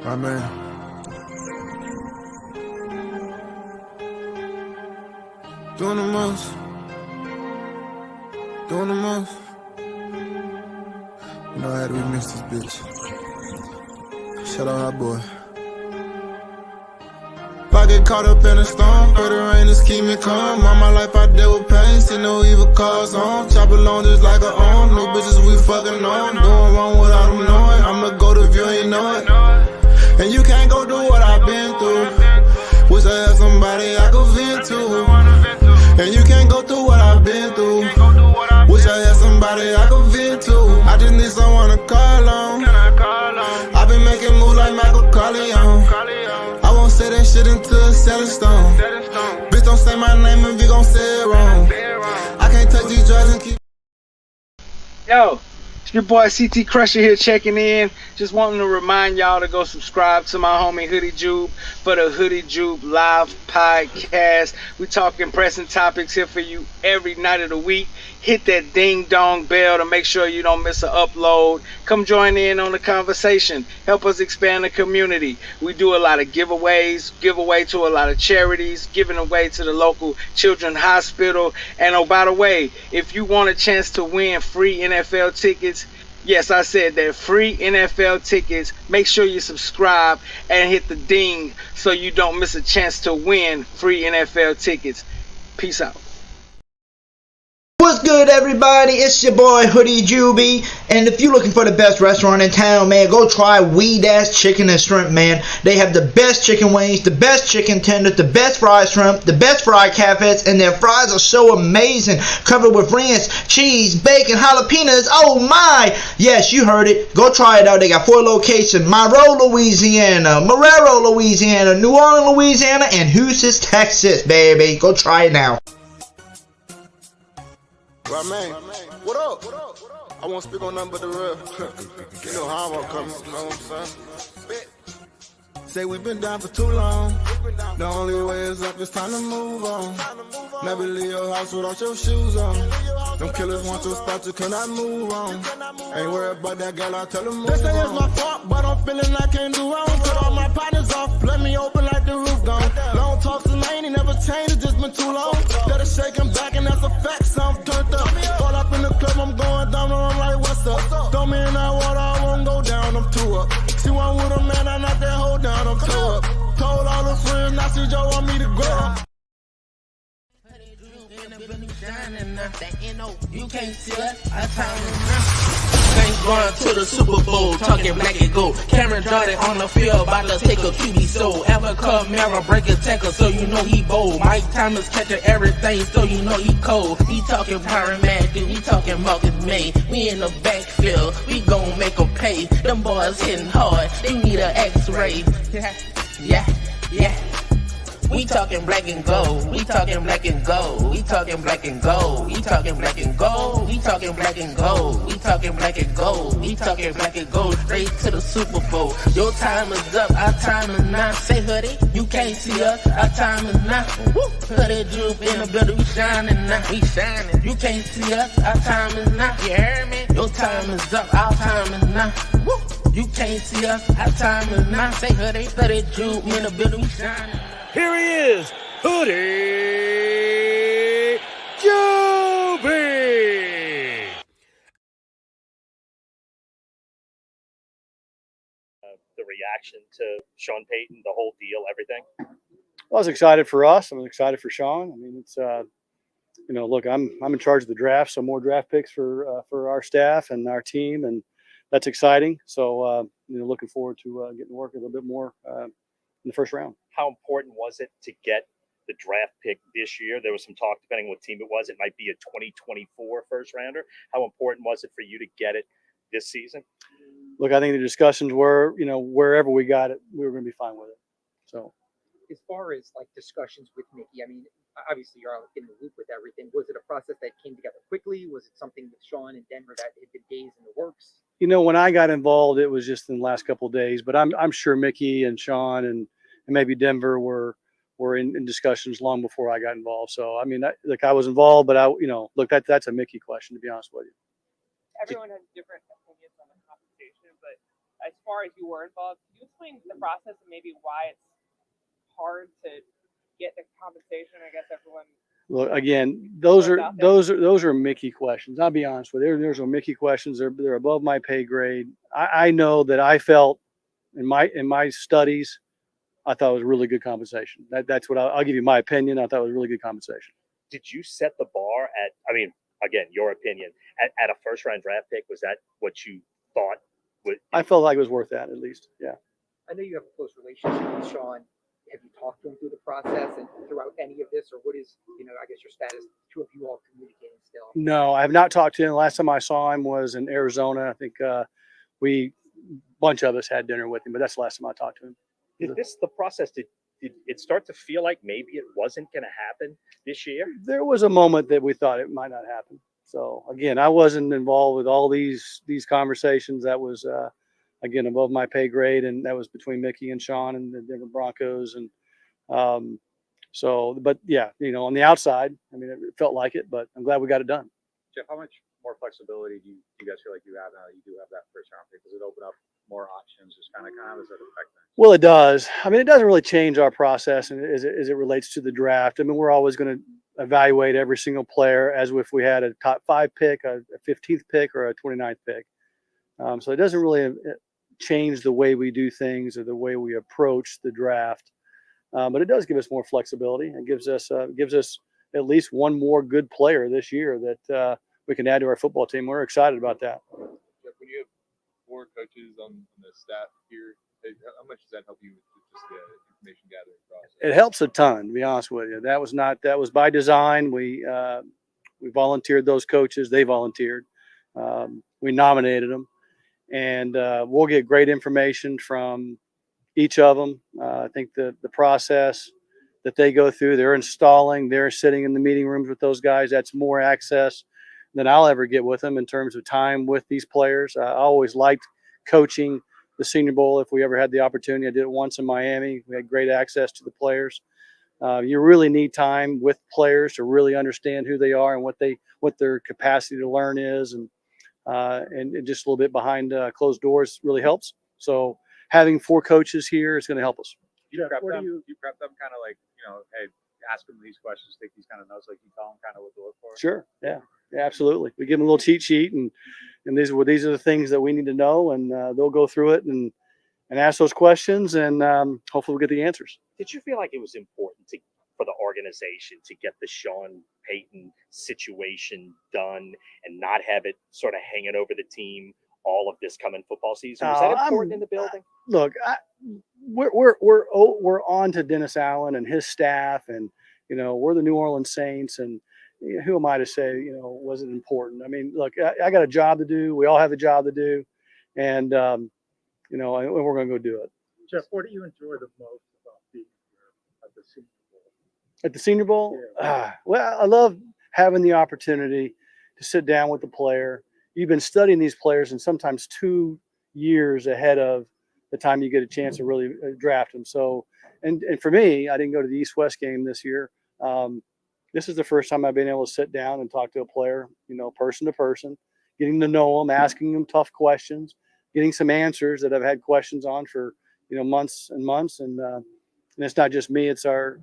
My man. Doing the most. Doing the most. You know I had to remix this bitch. Shout out our boy. If I get caught up in a storm, pray the rain is keep me calm. All my life I dealt with pain, see no evil cause on. Chop along just like a arm, new bitches we fucking on. Doing wrong without them knowing, I'm the GOAT if you ain't know it. And you can't go do what I've been through. Wish I had somebody I could vent to. And you can't go through what I've been through. Wish I had somebody I could vent to. I just need someone to call on. I've been making moves like Michael Corleone. I won't say that shit until it's set in stone. Bitch, don't say my name if you gon' say it wrong. I can't touch these drugs and keep. Yo, it's your boy CT Crusher here checking in. Just wanting to remind y'all to go subscribe to my homie Hoodie Jube for the Hoodie Jube live podcast. We talking pressing topics here for you every night of the week. Hit that ding dong bell to make sure you don't miss an upload. Come join in on the conversation. Help us expand the community. We do a lot of giveaways, give away to a lot of charities, giving away to the local children's hospital. And oh, by the way, if you want a chance to win free NFL tickets, yes, I said that, free NFL tickets, make sure you subscribe and hit the ding so you don't miss a chance to win free NFL tickets. Peace out. What's good, everybody? It's your boy Hoodie Jube, and if you're looking for the best restaurant in town, man, go try Weed Ass Chicken and Shrimp, man. They have the best chicken wings, the best chicken tenders, the best fried shrimp, the best fried catfish, and their fries are so amazing, covered with ranch, cheese, bacon, jalapenos. Oh my! Yes, you heard it. Go try it out. They got 4 locations: Monroe, Louisiana, Marrero, Louisiana, New Orleans, Louisiana, and Houston, Texas, baby. Go try it now. Right, man. What up? I won't speak on nothing but the real. You know how I'm coming. You know what I'm saying? Say we've been down for too long. The only way is up, it's time to move on. Never leave your house without your shoes on. Them killers want your spot, you cannot move on. Ain't worried about that girl, I tell them move on. They say it's my fault, but I'm feeling I can't do wrong. Cut all my partners off, let me open like the roof gone. Long talks and I ain't never changed, it's just been too long. Let it shake and back, and that's a fact, so I'm turned up. All up in the club, I'm going down, and I'm like, what's up? Throw me in that water, I won't go down, I'm too up. She want with a man, I knock that hoe down, I'm too up. Told all the friends, now she just want me to grow. You can't see us, I time Saints going to the Super Bowl, talking black and gold. Cameron Jordan on the field, about to take a QB soul. Ever Camaro break a tackle, so you know he bold. Mike Thomas catching everything, so you know he cold. He talking Byron Matthew, we talking Marcus May. We in the backfield, we gon' make them pay. Them boys hitting hard, they need an X-ray. Yeah. We talking black and gold. We talking black and gold. We talking black and gold. We talking black and gold. We talking black and gold. We talking black and gold. We talking black and gold. Straight to the Super Bowl. Your time is up. Our time is now. Say hoodie, you can't see us. Our time is now. Woo. Hoodie droop in the building. We shining now. We shining. You can't see us. Our time is now. You heard me? Your time is up. Our time is now. Woo. You can't see us. Our time is now. Say hoodie, hoodie droop in the building. We shining. Here he is, Hoodie Jube. The reaction to Sean Payton, the whole deal, everything? I was excited for us. I'm excited for Sean. I mean, it's look, I'm in charge of the draft, so more draft picks for our staff and our team, and that's exciting. So looking forward to getting to work a little bit more in the first round. How important was it to get the draft pick this year? There was some talk, depending on what team it was, it might be a 2024 first rounder. How important was it for you to get it this season? Look, I think the discussions were, wherever we got it, we were going to be fine with it. So, as far as like discussions with Mickey, I mean, obviously you're all in the loop with everything. Was it a process that came together quickly? Was it something with Sean and Denver that had been days in the works? When I got involved, it was just in the last couple of days, but I'm sure Mickey and Sean and maybe Denver were in discussions long before I got involved. So, I mean, I was involved, but that's a Mickey question, to be honest with you. Everyone has different opinions on the compensation, but as far as you were involved, can you explain the process and maybe why it's hard to get the compensation? I guess everyone. Look, again, those are Mickey questions. I'll be honest with you. There's no Mickey questions. They're above my pay grade. I know that I felt in my studies, I thought it was really good compensation. That's what I'll give you my opinion. I thought it was really good compensation. Did you set the bar at? I mean, again, your opinion at a first round draft pick. Was that what you thought? I felt like it was worth that at least. Yeah. I know you have a close relationship with Sean. Have you talked to him through the process and throughout any of this, or what is, I guess your status, two of you all communicating still? No, I have not talked to him. Last time I saw him was in Arizona. I think bunch of us had dinner with him, but that's the last time I talked to him. Did the process, did it start to feel like maybe it wasn't going to happen this year? There was a moment that we thought it might not happen. So again, I wasn't involved with all these conversations. That was again above my pay grade, and that was between Mickey and Sean and the Denver Broncos. And but yeah, on the outside, I mean, it felt like it, but I'm glad we got it done. Jeff, how much more flexibility do you guys feel like you have now that you do have that first round pick? Does it open up more options? Just kind of does that affect things? Well, it does. I mean, it doesn't really change our process as it relates to the draft. I mean, we're always going to evaluate every single player as if we had a top 5 pick, a 15th pick, or a 29th pick. So it doesn't really change the way we do things or the way we approach the draft. But it does give us more flexibility. It gives us at least one more good player this year that we can add to our football team. We're excited about that. Jeff, when you have 4 coaches on the staff here, how much does that help you with just the information gathering process? It helps a ton, to be honest with you. That was by design. We volunteered those coaches. They volunteered. We nominated them, and we'll get great information from each of them. I think the process that they go through, they're sitting in the meeting rooms with those guys. That's more access than I'll ever get with them in terms of time with these players. I always liked coaching the Senior Bowl if we ever had the opportunity. I did it once in Miami. We had great access to the players. You really need time with players to really understand who they are and what their capacity to learn is, and just a little bit behind closed doors really helps. So having 4 coaches here is going to help us. You prep them kind of like, hey, ask them these questions, take these kind of notes, like you tell them kind of what to look for? Sure. Yeah, absolutely. We give them a little cheat sheet, and these are the things that we need to know, and they'll go through it and ask those questions, and hopefully we'll get the answers. Did you feel like it was important for the organization to get the Sean Payton situation done and not have it sort of hanging over the team all of this coming football season? Was that important in the building? Look, we're on to Dennis Allen and his staff, and we're the New Orleans Saints, and who am I to say was it important? I mean, look, I got a job to do. We all have a job to do, and and we're going to go do it. Jeff, what do you enjoy the most about being here at the Senior Bowl? At the Senior Bowl? Yeah. Well, I love having the opportunity to sit down with the player. You've been studying these players, and sometimes 2 years ahead of the time you get a chance to really draft them. So, and for me, I didn't go to the East-West game this year. This is the first time I've been able to sit down and talk to a player, person to person, getting to know them, asking them tough questions, getting some answers that I've had questions on for, months and months. And it's not just me, it's our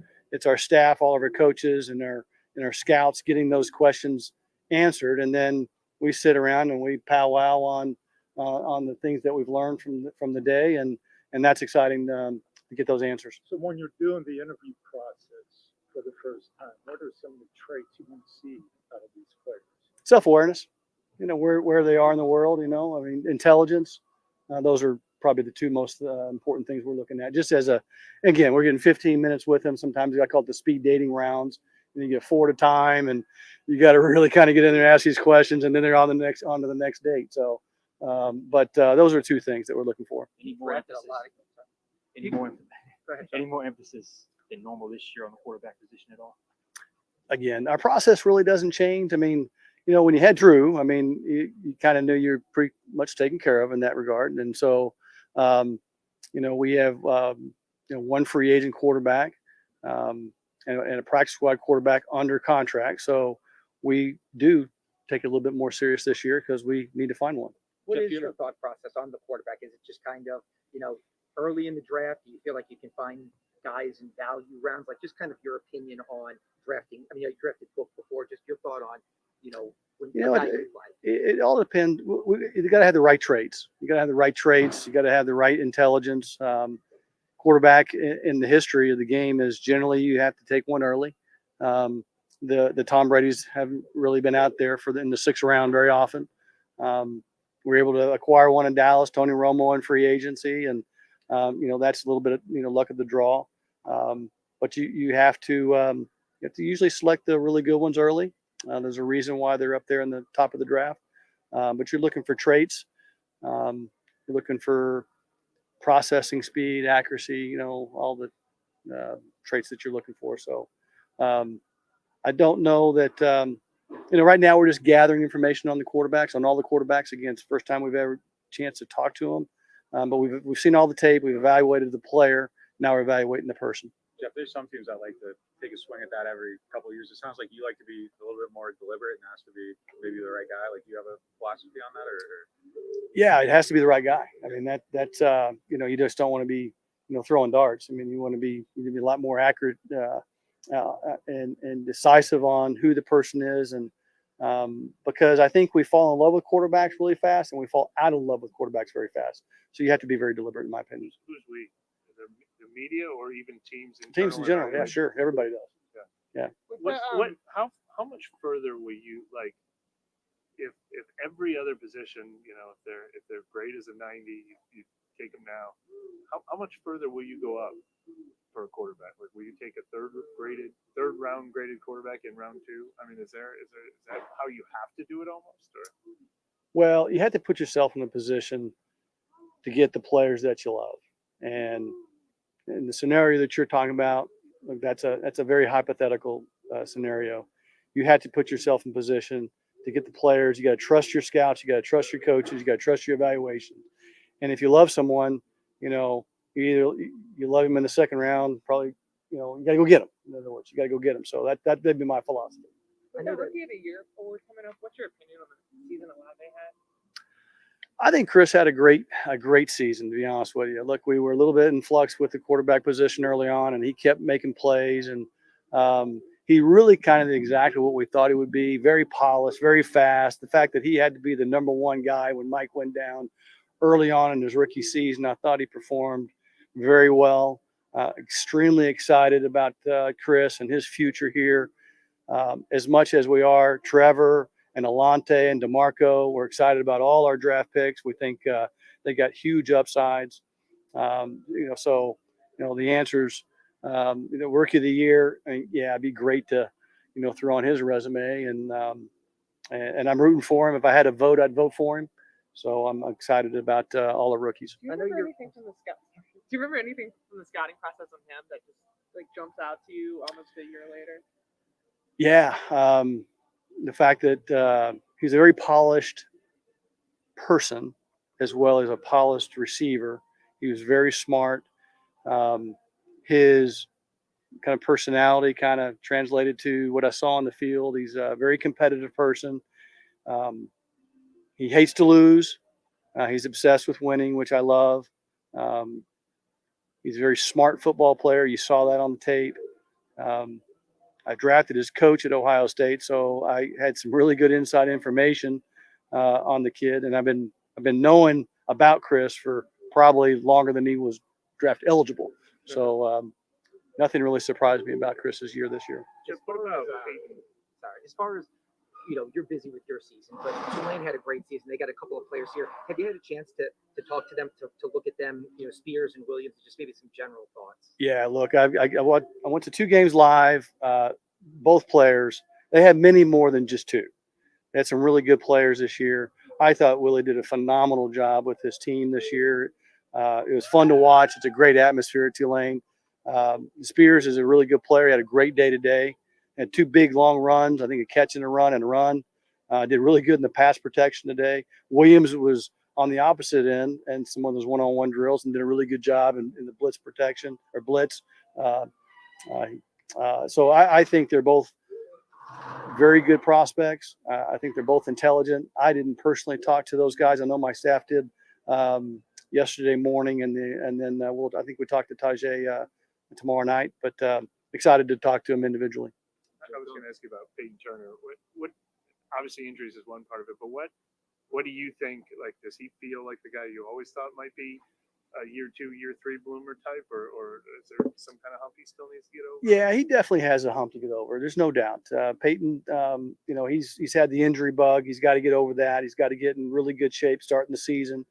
staff, all of our coaches and our scouts getting those questions answered. And then we sit around and we powwow on the things that we've learned from the day. And that's exciting to get those answers. So when you're doing the interview process for the first time, what are some of the traits you want to see out of these players? Self-awareness, where they are in the world, intelligence. Those are probably the 2 most important things we're looking at. Just again, we're getting 15 minutes with them. Sometimes I call it the speed dating rounds. And you get 4 at a time, and you got to really kind of get in there and ask these questions, and then they're on to the next date. So, but those are 2 things that we're looking for. Any more emphasis than normal this year on the quarterback position at all? Again, our process really doesn't change. I mean, when you had Drew, you kind of knew you're pretty much taken care of in that regard. And so, we have, 1 free agent quarterback and a practice squad quarterback under contract. So we do take it a little bit more serious this year because we need to find one. What is your thought process on the quarterback? Is it just kind of, early in the draft? Do you feel like you can find guys in value rounds? Like, just kind of your opinion on drafting. I mean, you drafted Book before. Just your thought on, when You know, a guy you like. it all depends. You got to have the right traits. You got to have the right traits. You got to have the right intelligence. Quarterback in the history of the game is generally you have to take one early. The Tom Brady's haven't really been out there in the 6th round very often. We're able to acquire one in Dallas, Tony Romo in free agency, and that's a little bit of luck of the draw. But you have to usually select the really good ones early. There's a reason why they're up there in the top of the draft. But you're looking for traits. You're looking for processing speed, accuracy, all the traits that you're looking for. So I don't know that, right now we're just gathering information on all the quarterbacks. Again, it's the first time we've ever chance to talk to them. But we've seen all the tape. We've evaluated the player. Now we're evaluating the person. Jeff, there's some teams that like to take a swing at that every couple of years. It sounds like you like to be a little bit more deliberate and has to be maybe the right guy. Like, do you have a philosophy on that, or? Yeah, it has to be the right guy. I mean, that's you just don't want to be throwing darts. I mean, you want to be a lot more accurate and decisive on who the person is, and because I think we fall in love with quarterbacks really fast, and we fall out of love with quarterbacks very fast. So you have to be very deliberate, in my opinion. Who's we? The media, or even teams? Teams in general, yeah, sure, everybody does. Yeah. How much further will you like? If every other position, if their grade is a 90, you take them now. How much further will you go up for a quarterback? Like, will you take a third round graded quarterback in round 2? I mean, is that how you have to do it almost? Or? Well, you have to put yourself in a position to get the players that you love, and in the scenario that you're talking about, that's a very hypothetical scenario. You have to put yourself in position to get the players. You got to trust your scouts. You got to trust your coaches. You got to trust your evaluation. And if you love someone, you love him in the 2nd round, probably, you got to go get him. In other words, you got to go get him. So that'd be my philosophy. With the Rookie of the Year award coming up, what's your opinion on the season a lot they had? I think Kris had a great season, to be honest with you. Look, we were a little bit in flux with the quarterback position early on, and he kept making plays, and he really kind of exactly what we thought he would be. Very polished, very fast. The fact that he had to be the number 1 guy when Mike went down early on in his rookie season, I thought he performed very well. Extremely excited about Kris and his future here. As much as we are, Trevor and Alante and DeMarco, we're excited about all our draft picks. We think they got huge upsides. So the answers, Rookie of the Year, it'd be great to, throw on his resume, and I'm rooting for him. If I had a vote, I'd vote for him. So I'm excited about all the rookies. Do you remember anything from the scouting process on him that just jumps out to you almost a year later? Yeah. The fact that he's a very polished person as well as a polished receiver. He was very smart. His kind of personality kind of translated to what I saw on the field. He's a very competitive person. He hates to lose. He's obsessed with winning, which I love. He's a very smart football player. You saw that on the tape. I drafted his coach at Ohio State, so I had some really good inside information on the kid, and I've been knowing about Kris for probably longer than he was draft eligible. So nothing really surprised me about Kris's year this year. Just what about Payton? Sorry, as far as you're busy with your season, but Tulane had a great season. They got a couple of players here. Have you had a chance to talk to them, to look at them, Spears and Williams, just maybe some general thoughts? Yeah, look, I went to 2 games live. Both players, they had many more than just 2. They had some really good players this year. I thought Willie did a phenomenal job with his team this year. It was fun to watch. It's a great atmosphere at Tulane. Spears is a really good player. He had a great day today. Had 2 big long runs. I think a catch and a run and a run. Did really good in the pass protection today. Williams was on the opposite end and some of those one-on-one drills and did a really good job in the blitz protection or blitz. So I think they're both very good prospects. I think they're both intelligent. I didn't personally talk to those guys. I know my staff did, yesterday morning, and then I think we talked to Tajay tomorrow night. But excited to talk to him individually. I was going to ask you about Payton Turner. What obviously injuries is one part of it, but what do you think? Like, does he feel like the guy you always thought might be a year 2, year 3 bloomer type, or is there some kind of hump he still needs to get over? Yeah, he definitely has a hump to get over. There's no doubt. Payton, he's had the injury bug. He's got to get over that. He's got to get in really good shape starting the season.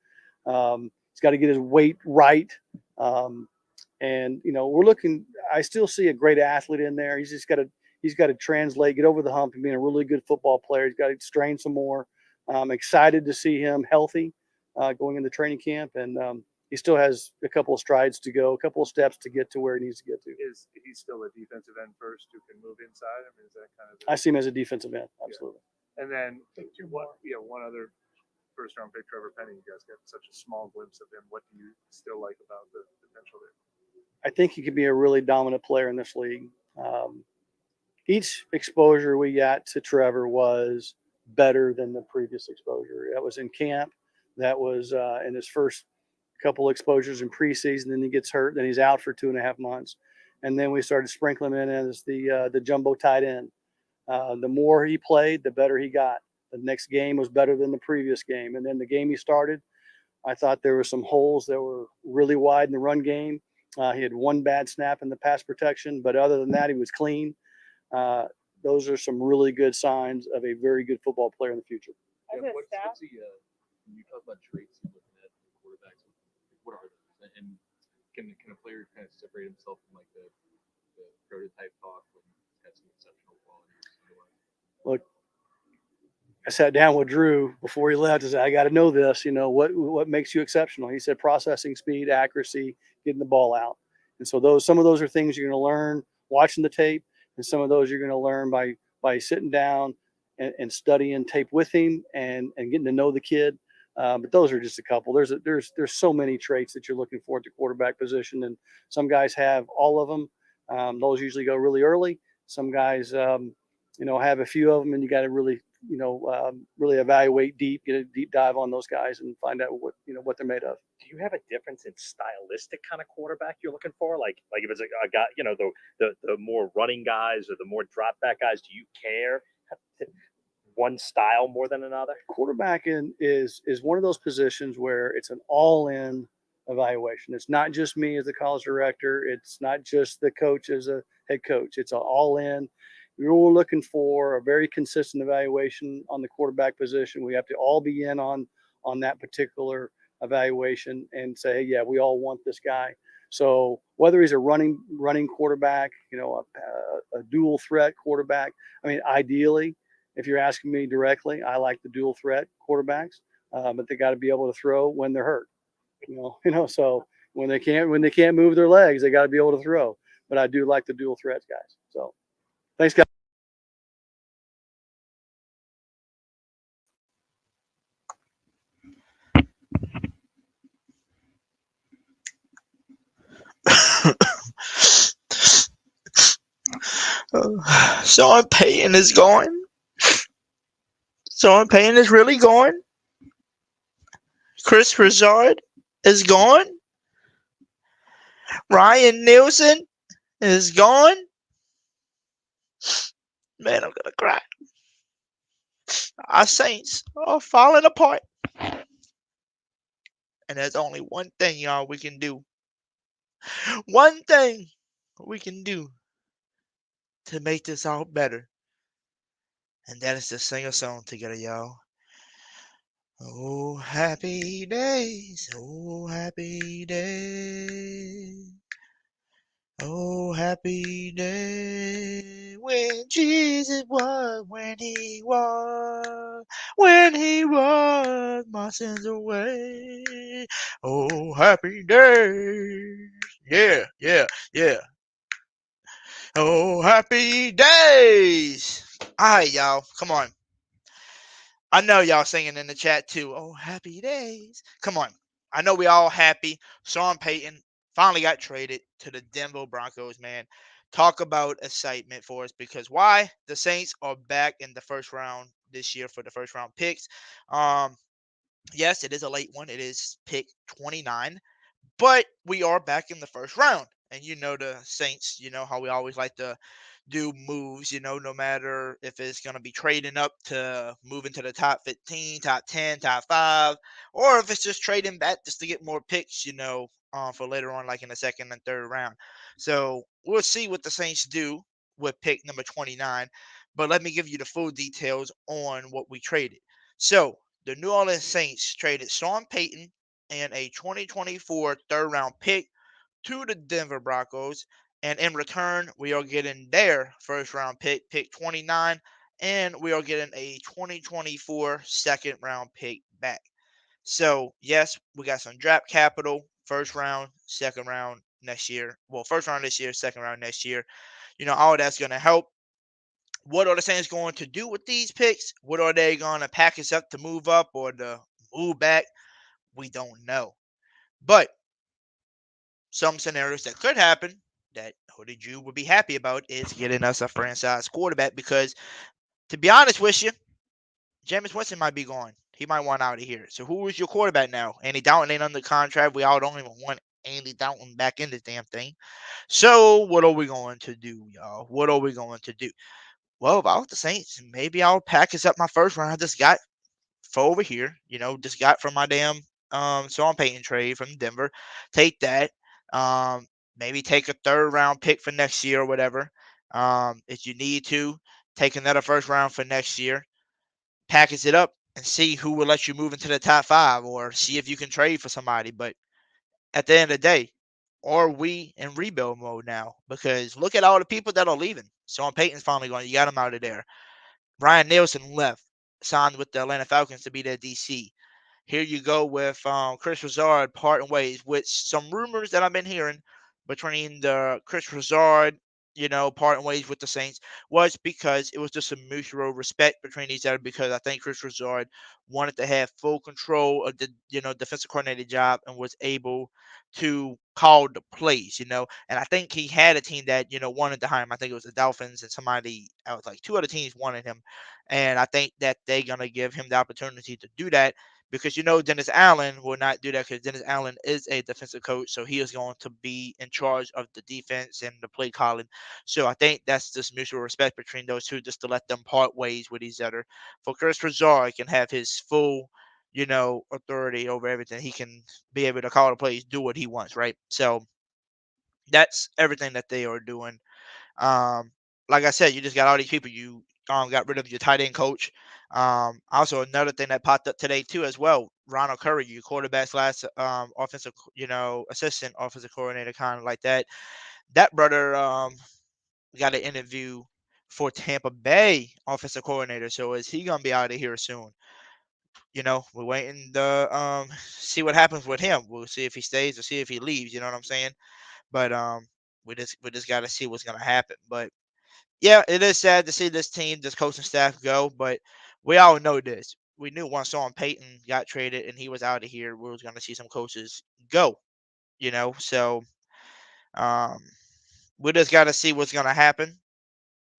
He's got to get his weight right. And we're looking. I still see a great athlete in there. He's got to translate, get over the hump, and being a really good football player. He's got to strain some more. I'm excited to see him healthy going into training camp, and he still has a couple of strides to go, a couple of steps to get to where he needs to get to. Is he still a defensive end first who can move inside? I mean, is that kind of? I see him as a defensive end, absolutely. Yeah. And then one other first round pick, Trevor Penny. You guys got such a small glimpse of him. What do you still like about the potential there? I think he could be a really dominant player in this league. Each exposure we got to Trevor was better than the previous exposure. That was in camp. That was in his first couple exposures in preseason. Then he gets hurt. Then he's out for 2.5 months. And then we started sprinkling in as the jumbo tight end. The more he played, the better he got. The next game was better than the previous game. And then the game he started, I thought there were some holes that were really wide in the run game. He had one bad snap in the pass protection, but other than that, he was clean. Those are some really good signs of a very good football player in the future. What's the when you talk about traits you're looking at in quarterbacks, what are those? And can a player kind of separate himself from like the prototype talk when he's got some exceptional qualities? Look, I sat down with Drew before he left and said, I got to know this, what makes you exceptional? He said processing speed, accuracy, getting the ball out. And so some of those are things you're going to learn watching the tape, and some of those you're going to learn by sitting down and studying tape with him and getting to know the kid. But those are just a couple. There's so many traits that you're looking for at the quarterback position, and some guys have all of them. Those usually go really early. Some guys, have a few of them, and you got to really really evaluate get a deep dive on those guys and find out what they're made of. Do you have a difference in stylistic kind of quarterback you're looking for? Like if it's a guy, the more running guys or the more drop back guys, do you care one style more than another? Quarterbacking is one of those positions where it's an all-in evaluation. It's not just me as the college director. It's not just the coach as a head coach. It's an all-in. We're looking for a very consistent evaluation on the quarterback position. We have to all be in on that particular evaluation and say, hey, yeah, we all want this guy. So whether he's a running quarterback, a dual threat quarterback, I mean, ideally, if you're asking me directly, I like the dual threat quarterbacks, but they got to be able to throw when they're hurt. So when they can't move their legs, they got to be able to throw. But I do like the dual threats guys. So thanks, guys. Sean Payton is gone. Sean Payton is really gone. Kris is gone. Ryan Nielsen is gone. Man, I'm gonna cry. Our Saints are falling apart. And there's only one thing, y'all, we can do. One thing we can do to make this all better. And that is to sing a song together, y'all. Oh, happy days. Oh, happy days. Oh, happy day when Jesus was, when he was my sins away. Oh, happy days. Yeah. Oh, happy days. All right, y'all. Come on. I know y'all singing in the chat too. Oh, happy days. Come on. I know we all happy. Sean Payton finally got traded to the Denver Broncos, man. Talk about excitement for us, because why? The Saints are back in the first round this year for the first round picks. Yes, it is a late one. It is pick 29, but we are back in the first round. And you know the Saints, you know how we always like to do moves, no matter if it's going to be trading up to move into the top 15, top 10, top 5, or if it's just trading back just to get more picks, for later on, like in the second and third round. So we'll see what the Saints do with pick number 29. But let me give you the full details on what we traded. So the New Orleans Saints traded Sean Payton and a 2024 third round pick to the Denver Broncos. And in return, we are getting their first round pick, pick 29, and we are getting a 2024 second round pick back. So, yes, we got some draft capital, first round, second round next year. Well, first round this year, second round next year. All that's going to help. What are the Saints going to do with these picks? What are they going to package up to move up or to move back? We don't know. But some scenarios that could happen that Hoodie Jew would be happy about is getting us a franchise quarterback because, to be honest with you, Jameis Winston might be gone. He might want out of here. So who is your quarterback now? Andy Dalton ain't under contract. We all don't even want Andy Dalton back in this damn thing. So what are we going to do, y'all? What are we going to do? Well, if I was the Saints, maybe I'll package up my first round I just got for over here. Just got from my damn Sean Payton trade from Denver. Take that. Maybe take a third round pick for next year or whatever. If you need to, take another first round for next year. Package it up and see who will let you move into the top 5 or see if you can trade for somebody. But at the end of the day, are we in rebuild mode now? Because look at all the people that are leaving. Sean Payton's finally going. You got him out of there. Ryan Nielsen left, signed with the Atlanta Falcons to be their DC. Here you go with Kris Richard parting ways with some rumors that I've been hearing between the Kris Richard, parting ways with the Saints was because it was just a mutual respect between each other because I think Kris Richard wanted to have full control of the, defensive coordinator job and was able to call the plays. And I think he had a team that, wanted to hire him. I think it was the Dolphins and somebody else, like two other teams wanted him. And I think that they're going to give him the opportunity to do that because Dennis Allen will not do that because Dennis Allen is a defensive coach, so he is going to be in charge of the defense and the play calling. So I think that's just mutual respect between those two, just to let them part ways with each other. For Kris Richard can have his full, authority over everything. He can be able to call the plays, do what he wants, right? So that's everything that they are doing. Like I said, you just got all these people. You got rid of your tight end coach. Also another thing that popped up today too as well. Ronald Curry, your quarterback slash offensive, assistant offensive coordinator, kind of like that. That brother got an interview for Tampa Bay offensive coordinator. So is he gonna be out of here soon? We're waiting to see what happens with him. We'll see if he stays or see if he leaves. You know what I'm saying? But we just got to see what's gonna happen. But yeah, it is sad to see this team, this coaching staff go, but we all know this. We knew once Sean Payton got traded and he was out of here, we was going to see some coaches go, So um, we just got to see what's going to happen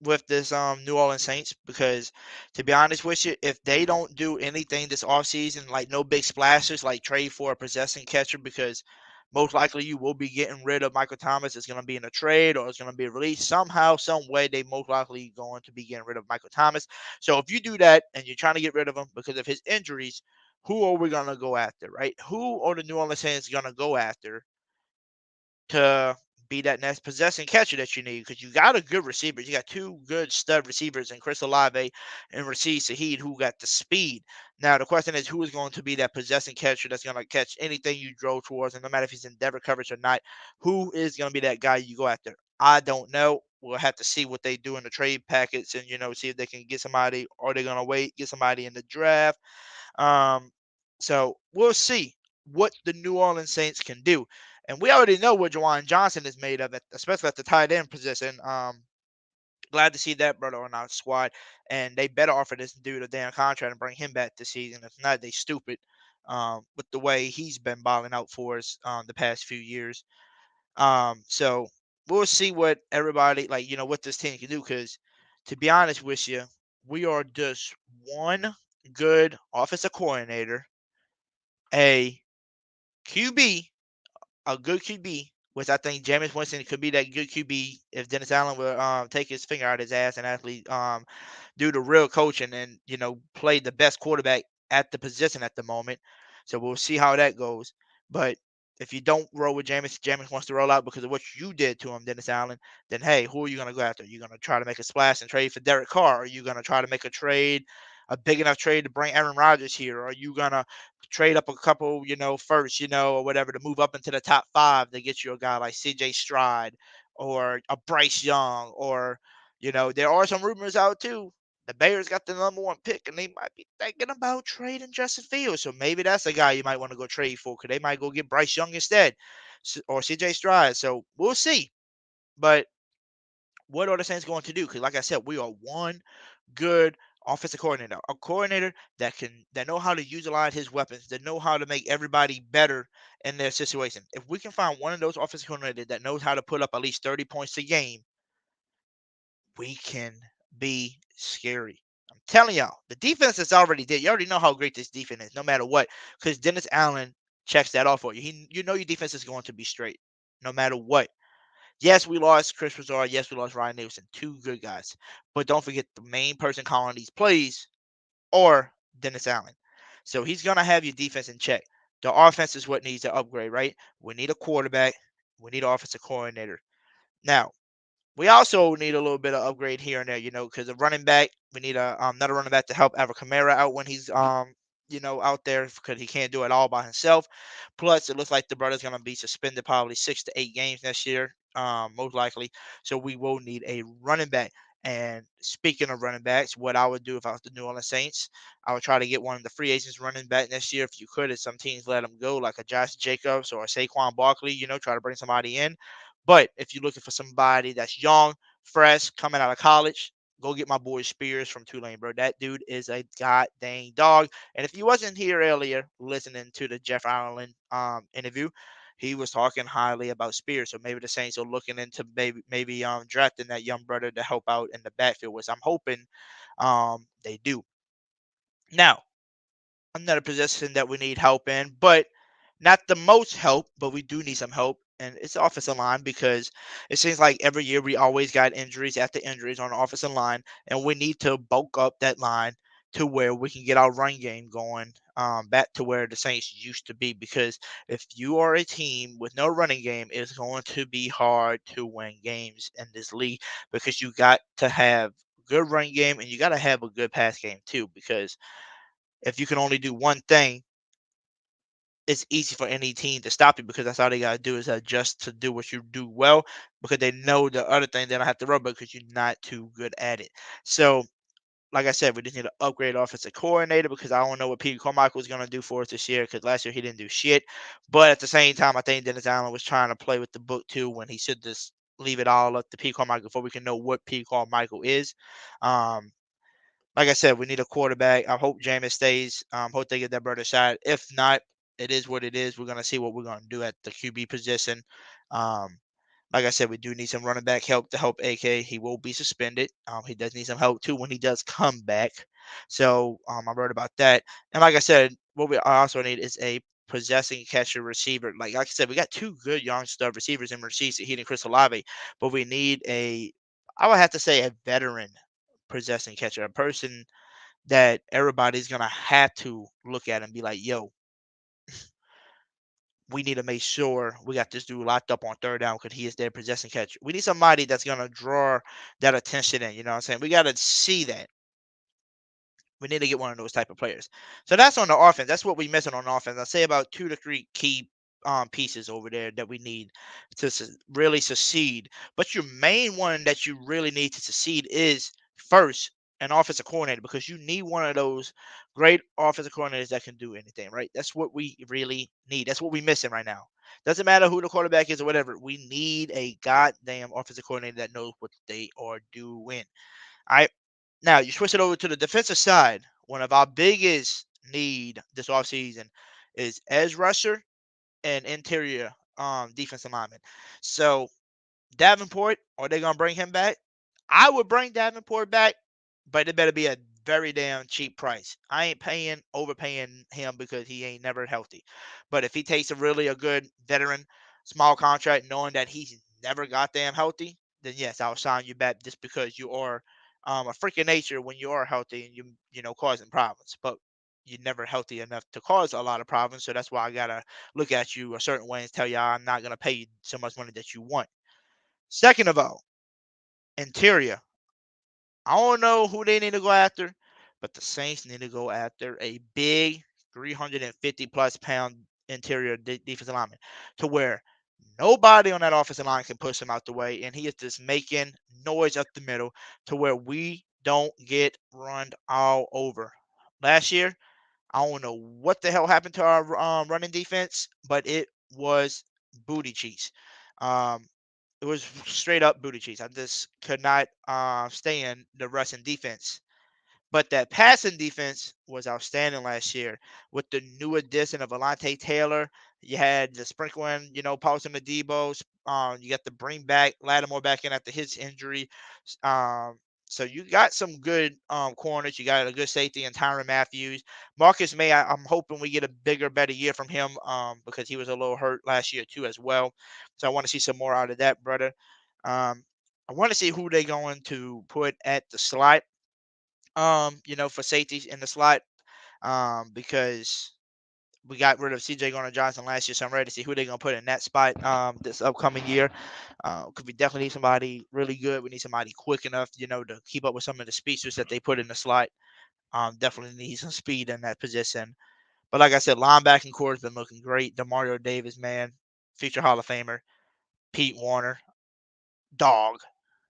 with this New Orleans Saints because, to be honest with you, if they don't do anything this offseason, like no big splashes, like trade for a possessing catcher, because most likely you will be getting rid of Michael Thomas. It's going to be in a trade or it's going to be released somehow, some way. They most likely going to be getting rid of Michael Thomas. So if you do that and you're trying to get rid of him because of his injuries, who are we going to go after, right? Who are the New Orleans Saints going to go after to be that next possessing catcher that you need because you got a good receiver. You got two good stud receivers in Chris Olave and Rashid Shaheed who got the speed. Now, the question is who is going to be that possessing catcher that's going to catch anything you drove towards, and no matter if he's in Denver coverage or not, who is going to be that guy you go after? I don't know. We'll have to see what they do in the trade packets and, see if they can get somebody or they're going to wait, get somebody in the draft. So we'll see what the New Orleans Saints can do. And we already know what Juwan Johnson is made of, especially at the tight end position. Glad to see that brother on our squad. And they better offer this dude a damn contract and bring him back this season. If not, they stupid with the way he's been balling out for us the past few years. So we'll see what everybody, what this team can do. Because to be honest with you, we are just one good offensive coordinator a QB, a good QB, which I think Jameis Winston could be that good QB if Dennis Allen will take his finger out his ass and actually do the real coaching and play the best quarterback at the position at the moment. So we'll see how that goes. But if you don't roll with Jameis wants to roll out because of what you did to him, Dennis Allen, then hey, who are you gonna go after? Are you gonna try to make a splash and trade for Derek Carr? Are you gonna try to make a trade, a big enough trade to bring Aaron Rodgers here? Or are you gonna trade up a couple, first, or whatever to move up into the top 5 to get you a guy like CJ Stride or a Bryce Young or there are some rumors out too. The Bears got the number 1 pick, and they might be thinking about trading Justin Fields. So maybe that's a guy you might want to go trade for, because they might go get Bryce Young instead, or CJ Stride. So we'll see. But what are the Saints going to do? Because like I said, we are one good offensive coordinator, a coordinator that know how to utilize his weapons, that know how to make everybody better in their situation. If we can find one of those offensive coordinators that knows how to put up at least 30 points a game, we can be scary. I'm telling y'all, the defense is already there. You already know how great this defense is, no matter what, because Dennis Allen checks that off for you. Your defense is going to be straight, no matter what. Yes, we lost Kris. Yes, we lost Ryan Nielsen, 2 good guys. But don't forget the main person calling these plays or Dennis Allen. So he's going to have your defense in check. The offense is what needs to upgrade, right? We need a quarterback. We need an offensive coordinator. Now, we also need a little bit of upgrade here and there, because the running back, we need another running back to help Alvin Kamara out when he's out there, because he can't do it all by himself. Plus, it looks like the brother's gonna be suspended probably 6 to 8 games next year, most likely. So we will need a running back. And speaking of running backs, what I would do if I was the New Orleans Saints, I would try to get one of the free agents running back next year if you could. If some teams let them go, like a Josh Jacobs or a Saquon Barkley, try to bring somebody in. But if you're looking for somebody that's young, fresh, coming out of college, go get my boy Spears from Tulane, bro. That dude is a god dang dog. And if you wasn't here earlier listening to the Jeff Allen interview, he was talking highly about Spears. So maybe the Saints are looking into maybe drafting that young brother to help out in the backfield, which I'm hoping they do. Now, another position that we need help in, but not the most help, but we do need some help. And it's the offensive line, because it seems like every year we always got injuries after injuries on the offensive line, and we need to bulk up that line to where we can get our run game going back to where the Saints used to be. Because if you are a team with no running game, it's going to be hard to win games in this league, because you got to have good run game and you got to have a good pass game too. Because if you can only do one thing, it's easy for any team to stop you, because that's all they gotta do is adjust to do what you do well, because they know the other thing they don't have to run because you're not too good at it. So, like I said, we just need to upgrade offensive coordinator, because I don't know what Pete Carmichael is gonna do for us this year, because last year he didn't do shit. But at the same time, I think Dennis Allen was trying to play with the book too, when he should just leave it all up to Pete Carmichael before we can know what Pete Carmichael is. Um, like I said, we need a quarterback. I hope Jameis stays. Hope they get that brother shot. If not, it is what it is. We're gonna see what we're gonna do at the QB position. Um, like I said, we do need some running back help to help AK. He will be suspended. He does need some help too when he does come back. So I wrote about that. And like I said, what we also need is a possessing catcher receiver. Like I said, we got 2 good young stud receivers in Mercedes Heat and Chris Olave, but we need I would have to say, a veteran possessing catcher, a person that everybody's gonna have to look at and be like, yo, we need to make sure we got this dude locked up on 3rd down, because he is their possessing catcher. We need somebody that's gonna draw that attention in. You know what I'm saying? We gotta see that. We need to get one of those type of players. So that's on the offense. That's what we're missing on offense. I say about 2 to 3 key pieces over there that we need to really succeed. But your main one that you really need to succeed is, first, an offensive coordinator, because you need one of those great offensive coordinators that can do anything, right? That's what we really need. That's what we're missing right now. Doesn't matter who the quarterback is or whatever. We need a goddamn offensive coordinator that knows what they are doing. I Now you switch it over to the defensive side. One of our biggest need this offseason is edge rusher and interior defensive lineman. So Davenport, are they gonna bring him back? I would bring Davenport back, but it better be a very damn cheap price. I ain't overpaying him because he ain't never healthy. But if he takes a good veteran small contract, knowing that he's never goddamn healthy, then yes, I'll sign you back just because you are a freak of nature when you are healthy and you causing problems. But you're never healthy enough to cause a lot of problems. So that's why I gotta look at you a certain way and tell you I'm not gonna pay you so much money that you want. Second of all, interior. I don't know who they need to go after, but the Saints need to go after a big 350 plus pound interior defensive lineman to where nobody on that offensive line can push him out the way, and he is just making noise up the middle to where we don't get run all over. Last year, I don't know what the hell happened to our running defense, but it was booty cheeks. Um, it was straight up booty cheeks. I just could not stand the Russian defense. But that passing defense was outstanding last year with the new addition of Alante Taylor. You had the sprinkling, Paulson the Debo. You got the bring back Lattimore back in after his injury. Um, so you got some good corners. You got a good safety in Tyrann Matthews. Marcus May, I'm hoping we get a bigger, better year from him because he was a little hurt last year too as well. So I want to see some more out of that, brother. I want to see who they're going to put at the slot for safeties in the slot, because we got rid of CJ Garner Johnson last year, so I'm ready to see who they're gonna put in that spot this upcoming year. Because we definitely need somebody really good. We need somebody quick enough, to keep up with some of the speedsters that they put in the slot. Definitely need some speed in that position. But like I said, linebacking core has been looking great. Demario Davis, man, future Hall of Famer. Pete Warner, dog.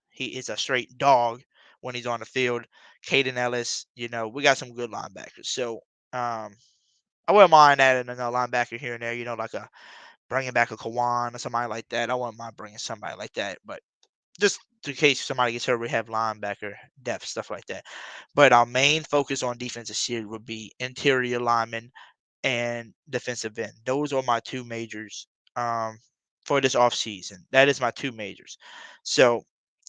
He is a straight dog when he's on the field. Caden Ellis, we got some good linebackers. So I wouldn't mind adding another linebacker here and there, like bringing back a Kawan or somebody like that. I wouldn't mind bringing somebody like that. But just in case somebody gets hurt, we have linebacker depth, stuff like that. But our main focus on defense this year would be interior linemen and defensive end. Those are my two majors for this offseason. That is my two majors. So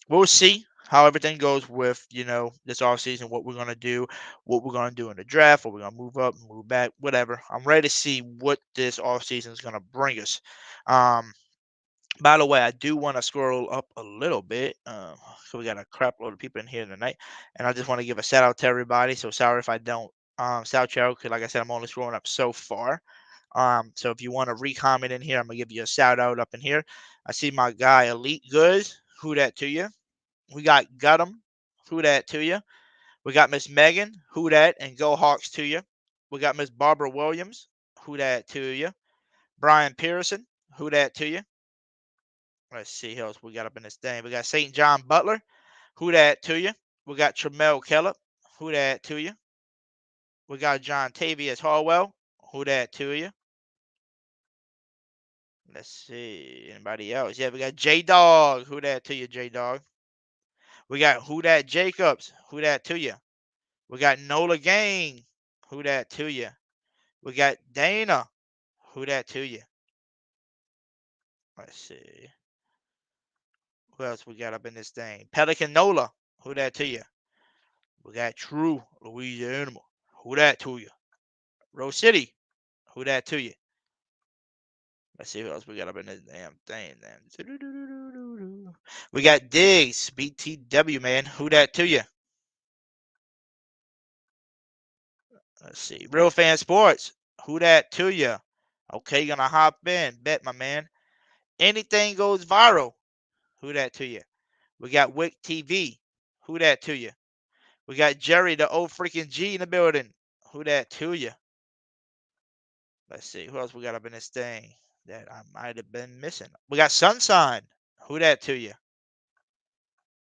we'll see how everything goes with, this offseason, what we're going to do, what we're going to do in the draft, what we're going to move up, move back, whatever. I'm ready to see what this offseason is going to bring us. By the way, I do want to scroll up a little bit. So we got a crap load of people in here tonight. And I just want to give a shout out to everybody. So sorry if I don't shout you out, because like I said, I'm only scrolling up so far. So if you want to re-comment in here, I'm going to give you a shout out up in here. I see my guy, Elite Goods. Who that to you? We got Guttum. Who that to you? We got Miss Megan. Who that? And Go Hawks to you. We got Miss Barbara Williams. Who that to you? Brian Pearson. Who that to you? Let's see who else we got up in this thing. We got St. John Butler. Who that to you? We got Tramel Kellett. Who that to you? We got John Tavius Harwell. Who that to you? Let's see. Anybody else? Yeah, we got J Dog. Who that to you, J Dog? We got Who that Jacobs. Who that to you? We got Nola Gang. Who that to you? We got Dana. Who that to you? Let's see. Who else we got up in this thing? Pelican Nola. Who that to you? We got True Louisiana. Who that to you? Rose City. Who that to you? Let's see who else we got up in this damn thing. Then we got Diggs, BTW man. Who that to you? Let's see. Real Fan Sports. Who that to you? Okay, gonna hop in. Bet, my man. Anything goes viral. Who that to you? We got Wick TV. Who that to you? We got Jerry, the old freaking G in the building. Who that to you? Let's see. Who else we got up in this thing that I might have been missing? We got Sunshine. Who that to you?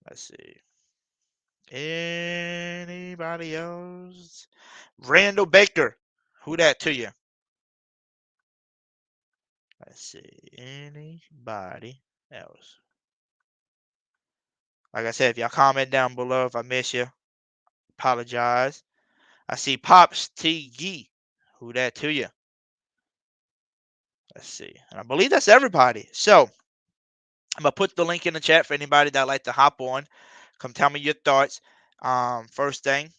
Let's see. Anybody else? Randall Baker. Who that to you? Let's see. Anybody else? Like I said, if y'all comment down below if I miss you, apologize. I see Pops T. Gee. Who that to you? Let's see. And I believe that's everybody. So I'm going to put the link in the chat for anybody that like to hop on. Come tell me your thoughts. First thing,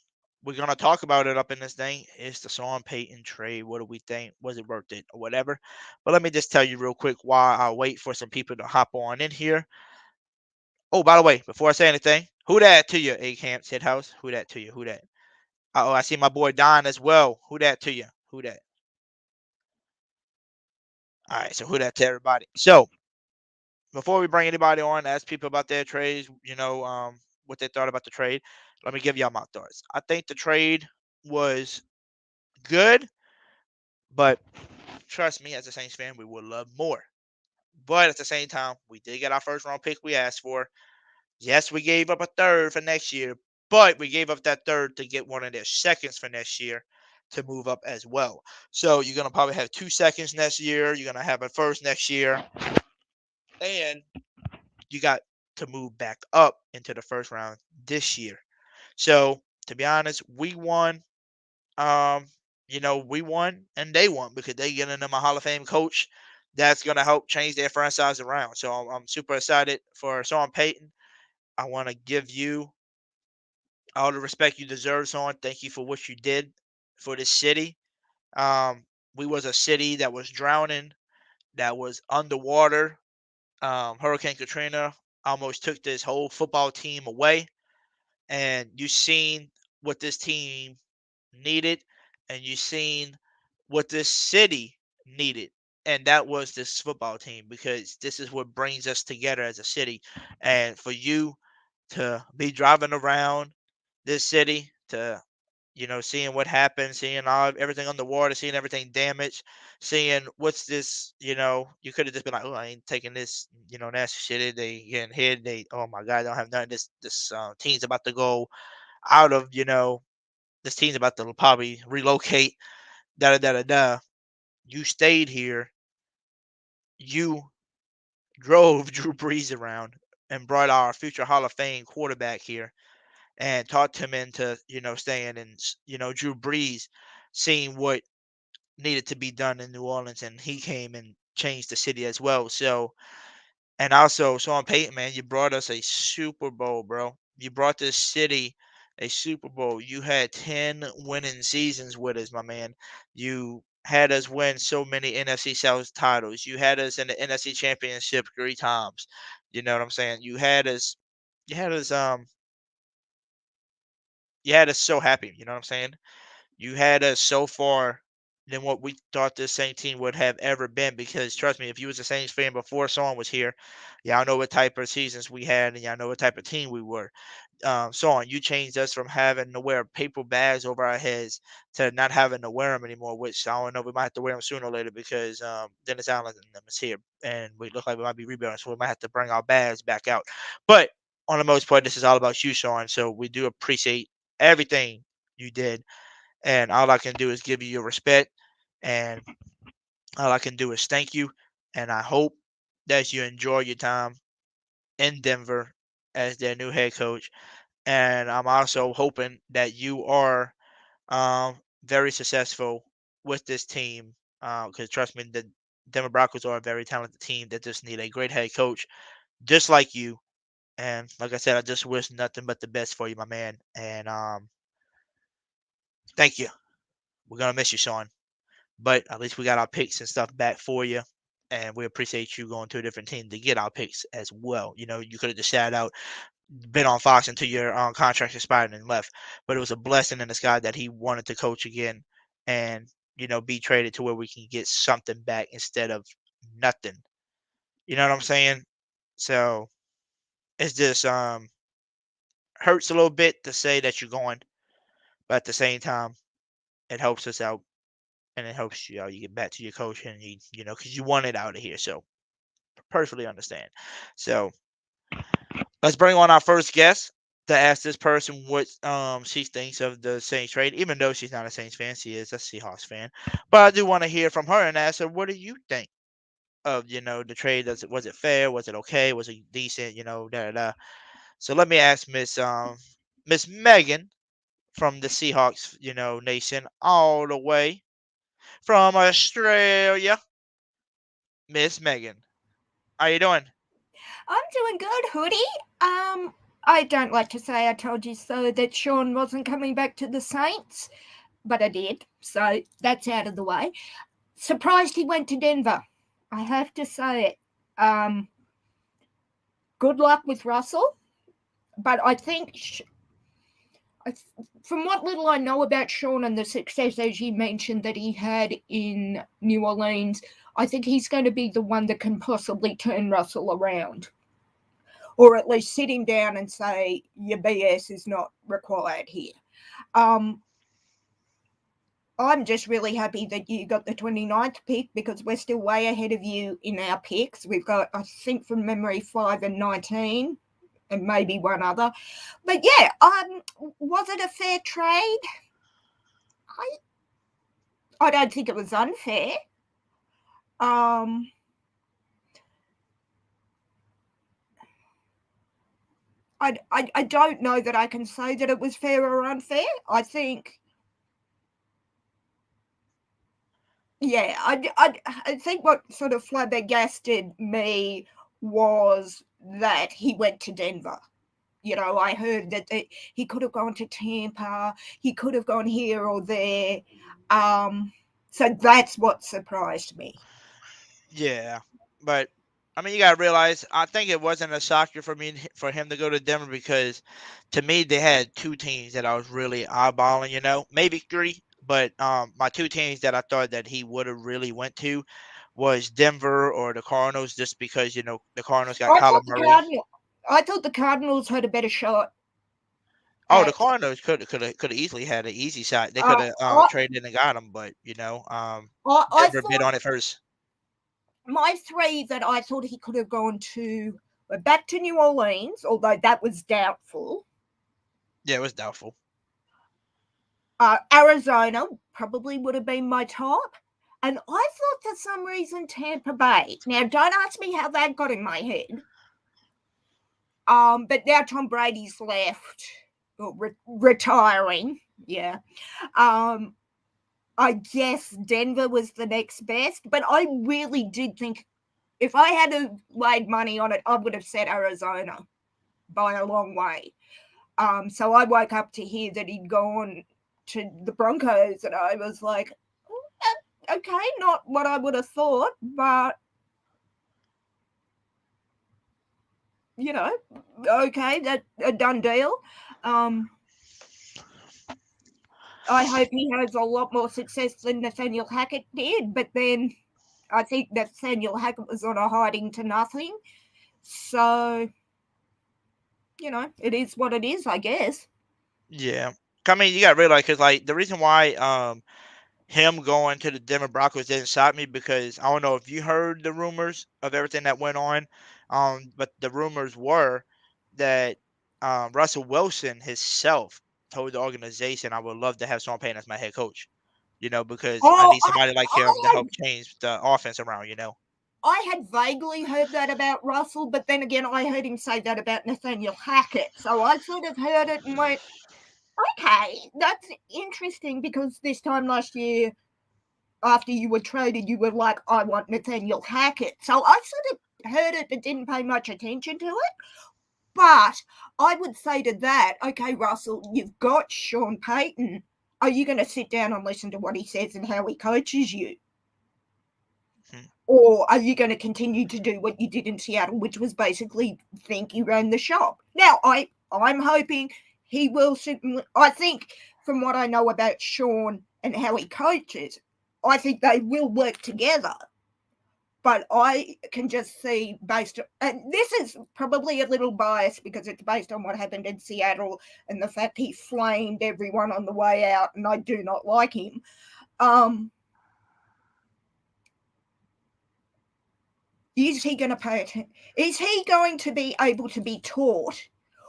we're gonna talk about it up in this thing. It's the Sean Payton trade. What do we think? Was it worth it or whatever? But let me just tell you real quick while I wait for some people to hop on in here. Oh, by the way, before I say anything, who that to you, A Camp Hit House? Who that to you? Who that? Oh, I see my boy Don as well. Who that to you? Who that? All right, so who that to everybody? So before we bring anybody on, ask people about their trades, what they thought about the trade. Let me give y'all my thoughts. I think the trade was good, but trust me, as a Saints fan, we would love more. But at the same time, we did get our first round pick we asked for. Yes, we gave up a third for next year, but we gave up that third to get one of their seconds for next year to move up as well. So you're going to probably have 2 seconds next year. You're going to have a first next year. And you got to move back up into the first round this year. So to be honest, we won. We won and they won because they getting them a Hall of Fame coach that's gonna help change their franchise around. So I'm super excited for Sean Payton. I want to give you all the respect you deserve, Sean. Thank you for what you did for this city. We was a city that was drowning, that was underwater. Hurricane Katrina almost took this whole football team away, and you seen what this team needed, and you seen what this city needed, and that was this football team because this is what brings us together as a city. And for you to be driving around this city, to seeing what happened, seeing everything underwater, seeing everything damaged, seeing what's this, you could have just been like, oh, I ain't taking this, nasty shit. They getting hit. They, oh my God, I don't have nothing. This team's about to go out of, this team's about to probably relocate. Da da da da da. You stayed here. You drove Drew Brees around and brought our future Hall of Fame quarterback here and talked him into, staying, and Drew Brees seeing what needed to be done in New Orleans, and he came and changed the city as well. So, and also Sean Payton, man, you brought us a Super Bowl, bro. You brought this city a Super Bowl. You had 10 winning seasons with us, my man. You had us win so many NFC South titles. You had us in the NFC Championship 3 times. You know what I'm saying? You had us you had us so happy, you know what I'm saying? You had us so far than what we thought this Saints team would have ever been. Because trust me, if you was a Saints fan before Son was here, y'all know what type of seasons we had, and y'all know what type of team we were. Son, you changed us from having to wear paper bags over our heads to not having to wear them anymore. Which I don't know, we might have to wear them sooner or later because Dennis Allen and them is here, and we look like we might be rebuilding, so we might have to bring our bags back out. But on the most part, this is all about you, Sean. So we do appreciate everything you did, and all I can do is give you your respect, and all I can do is thank you. And I hope that you enjoy your time in Denver as their new head coach. And I'm also hoping that you are very successful with this team. Because trust me, the Denver Broncos are a very talented team that just need a great head coach, just like you. And like I said, I just wish nothing but the best for you, my man. And thank you. We're gonna miss you, Sean. But at least we got our picks and stuff back for you. And we appreciate you going to a different team to get our picks as well. You could have just sat out, been on Fox until your contract expired and left. But it was a blessing in the sky that he wanted to coach again and, be traded to where we can get something back instead of nothing. You know what I'm saying? So it's just hurts a little bit to say that you're going, but at the same time, it helps us out and it helps you out. You get back to your coach and because you want it out of here. So perfectly understand. So let's bring on our first guest to ask this person what she thinks of the Saints trade. Even though she's not a Saints fan, she is a Seahawks fan. But I do want to hear from her and ask her, what do you think of the trade? Was it fair? Was it okay? Was it decent? Da da da. So let me ask Miss Megan from the Seahawks nation, all the way from Australia. Miss Megan, how you doing? I'm doing good, Hootie. I don't like to say I told you so that Sean wasn't coming back to the Saints, but I did. So that's out of the way. Surprised he went to Denver. I have to say it. Good luck with Russell, but I think from what little I know about Sean and the success, as you mentioned, that he had in New Orleans, I think he's going to be the one that can possibly turn Russell around. Or at least sit him down and say, your BS is not required here. I'm just really happy that you got the 29th pick because we're still way ahead of you in our picks. We've got, I think from memory, 5 and 19. And maybe one other. But yeah, was it a fair trade? I don't think it was unfair. I don't know that I can say that it was fair or unfair. I think, yeah, I think what sort of flabbergasted me was that he went to Denver. You know, I heard that he could have gone to Tampa, he could have gone here or there. So that's what surprised me. Yeah, but I mean, you gotta realize, I think it wasn't a shocker for him to go to Denver because, to me, they had two teams that I was really eyeballing. Maybe three, but my two teams that I thought that he would have really went to was Denver or the Cardinals, just because the Cardinals got Kyler Murray. I thought the Cardinals had a better shot. Oh, the Cardinals could have easily had an easy shot. They could have traded and got him, but Denver bid on it first. My three that I thought he could have gone to were back to New Orleans, although that was doubtful. Yeah, it was doubtful. Arizona probably would have been my top. And I thought for some reason Tampa Bay. Now, don't ask me how that got in my head. But now Tom Brady's left, retiring. Yeah. I guess Denver was the next best, but I really did think if I had to laid money on it, I would have said Arizona by a long way. So I woke up to hear that he'd gone to the Broncos, and I was like, okay, not what I would have thought, but okay, that's a done deal. I hope he has a lot more success than Nathaniel Hackett did, but then I think Nathaniel Hackett was on a hiding to nothing. So, it is what it is, I guess. Yeah. I mean, you got to realize, because, the reason why him going to the Denver Broncos didn't shock me, because I don't know if you heard the rumors of everything that went on, but the rumors were that Russell Wilson himself told the organization, I would love to have Sean Payton as my head coach, because I need somebody like him to help change the offense around, I had vaguely heard that about Russell, but then again, I heard him say that about Nathaniel Hackett. So I sort of heard it and went, okay, that's interesting, because this time last year, after you were traded, you were like, I want Nathaniel Hackett. So I sort of heard it but didn't pay much attention to it. But I would say to that, okay, Russell, you've got Sean Payton. Are you going to sit down and listen to what he says and how he coaches you? Or are you going to continue to do what you did in Seattle, which was basically think you ran the shop? Now, I'm hoping he will. I think from what I know about Sean and how he coaches, I think they will work together. But I can just see based on, and this is probably a little biased because it's based on what happened in Seattle and the fact he flamed everyone on the way out, and I do not like him. Is he going to pay attention? Is he going to be able to be taught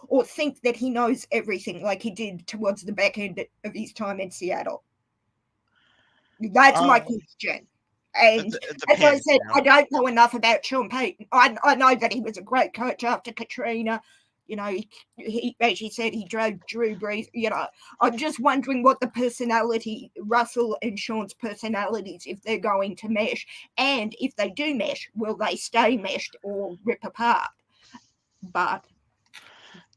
or think that he knows everything like he did towards the back end of his time in Seattle? That's my question. And as I said, I don't know enough about Sean Payton. I know that he was a great coach after Katrina. He as you said, he drove Drew Brees. I'm just wondering what the personality, Russell and Sean's personalities, if they're going to mesh. And if they do mesh, will they stay meshed or rip apart? But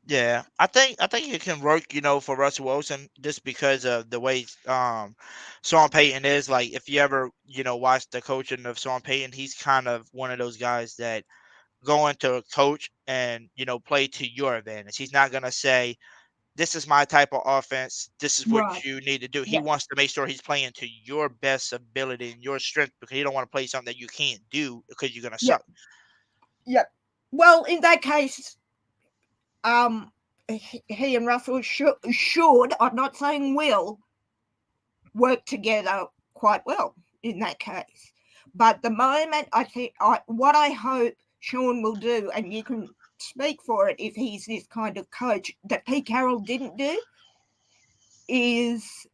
Yeah, I think it can work, for Russell Wilson just because of the way Sean Payton is. Like, if you ever, watch the coaching of Sean Payton, he's kind of one of those guys that going to coach and play to your advantage. He's not gonna say, "This is my type of offense. This is what Right. you need to do." He Yeah. wants to make sure he's playing to your best ability and your strength because he don't want to play something that you can't do because you're gonna Yeah. suck. Yeah. Well, in that case, he and Russell should, I'm not saying will, work together quite well in that case. But the moment what I hope Sean will do, and you can speak for it if he's this kind of coach that Pete Carroll didn't do, is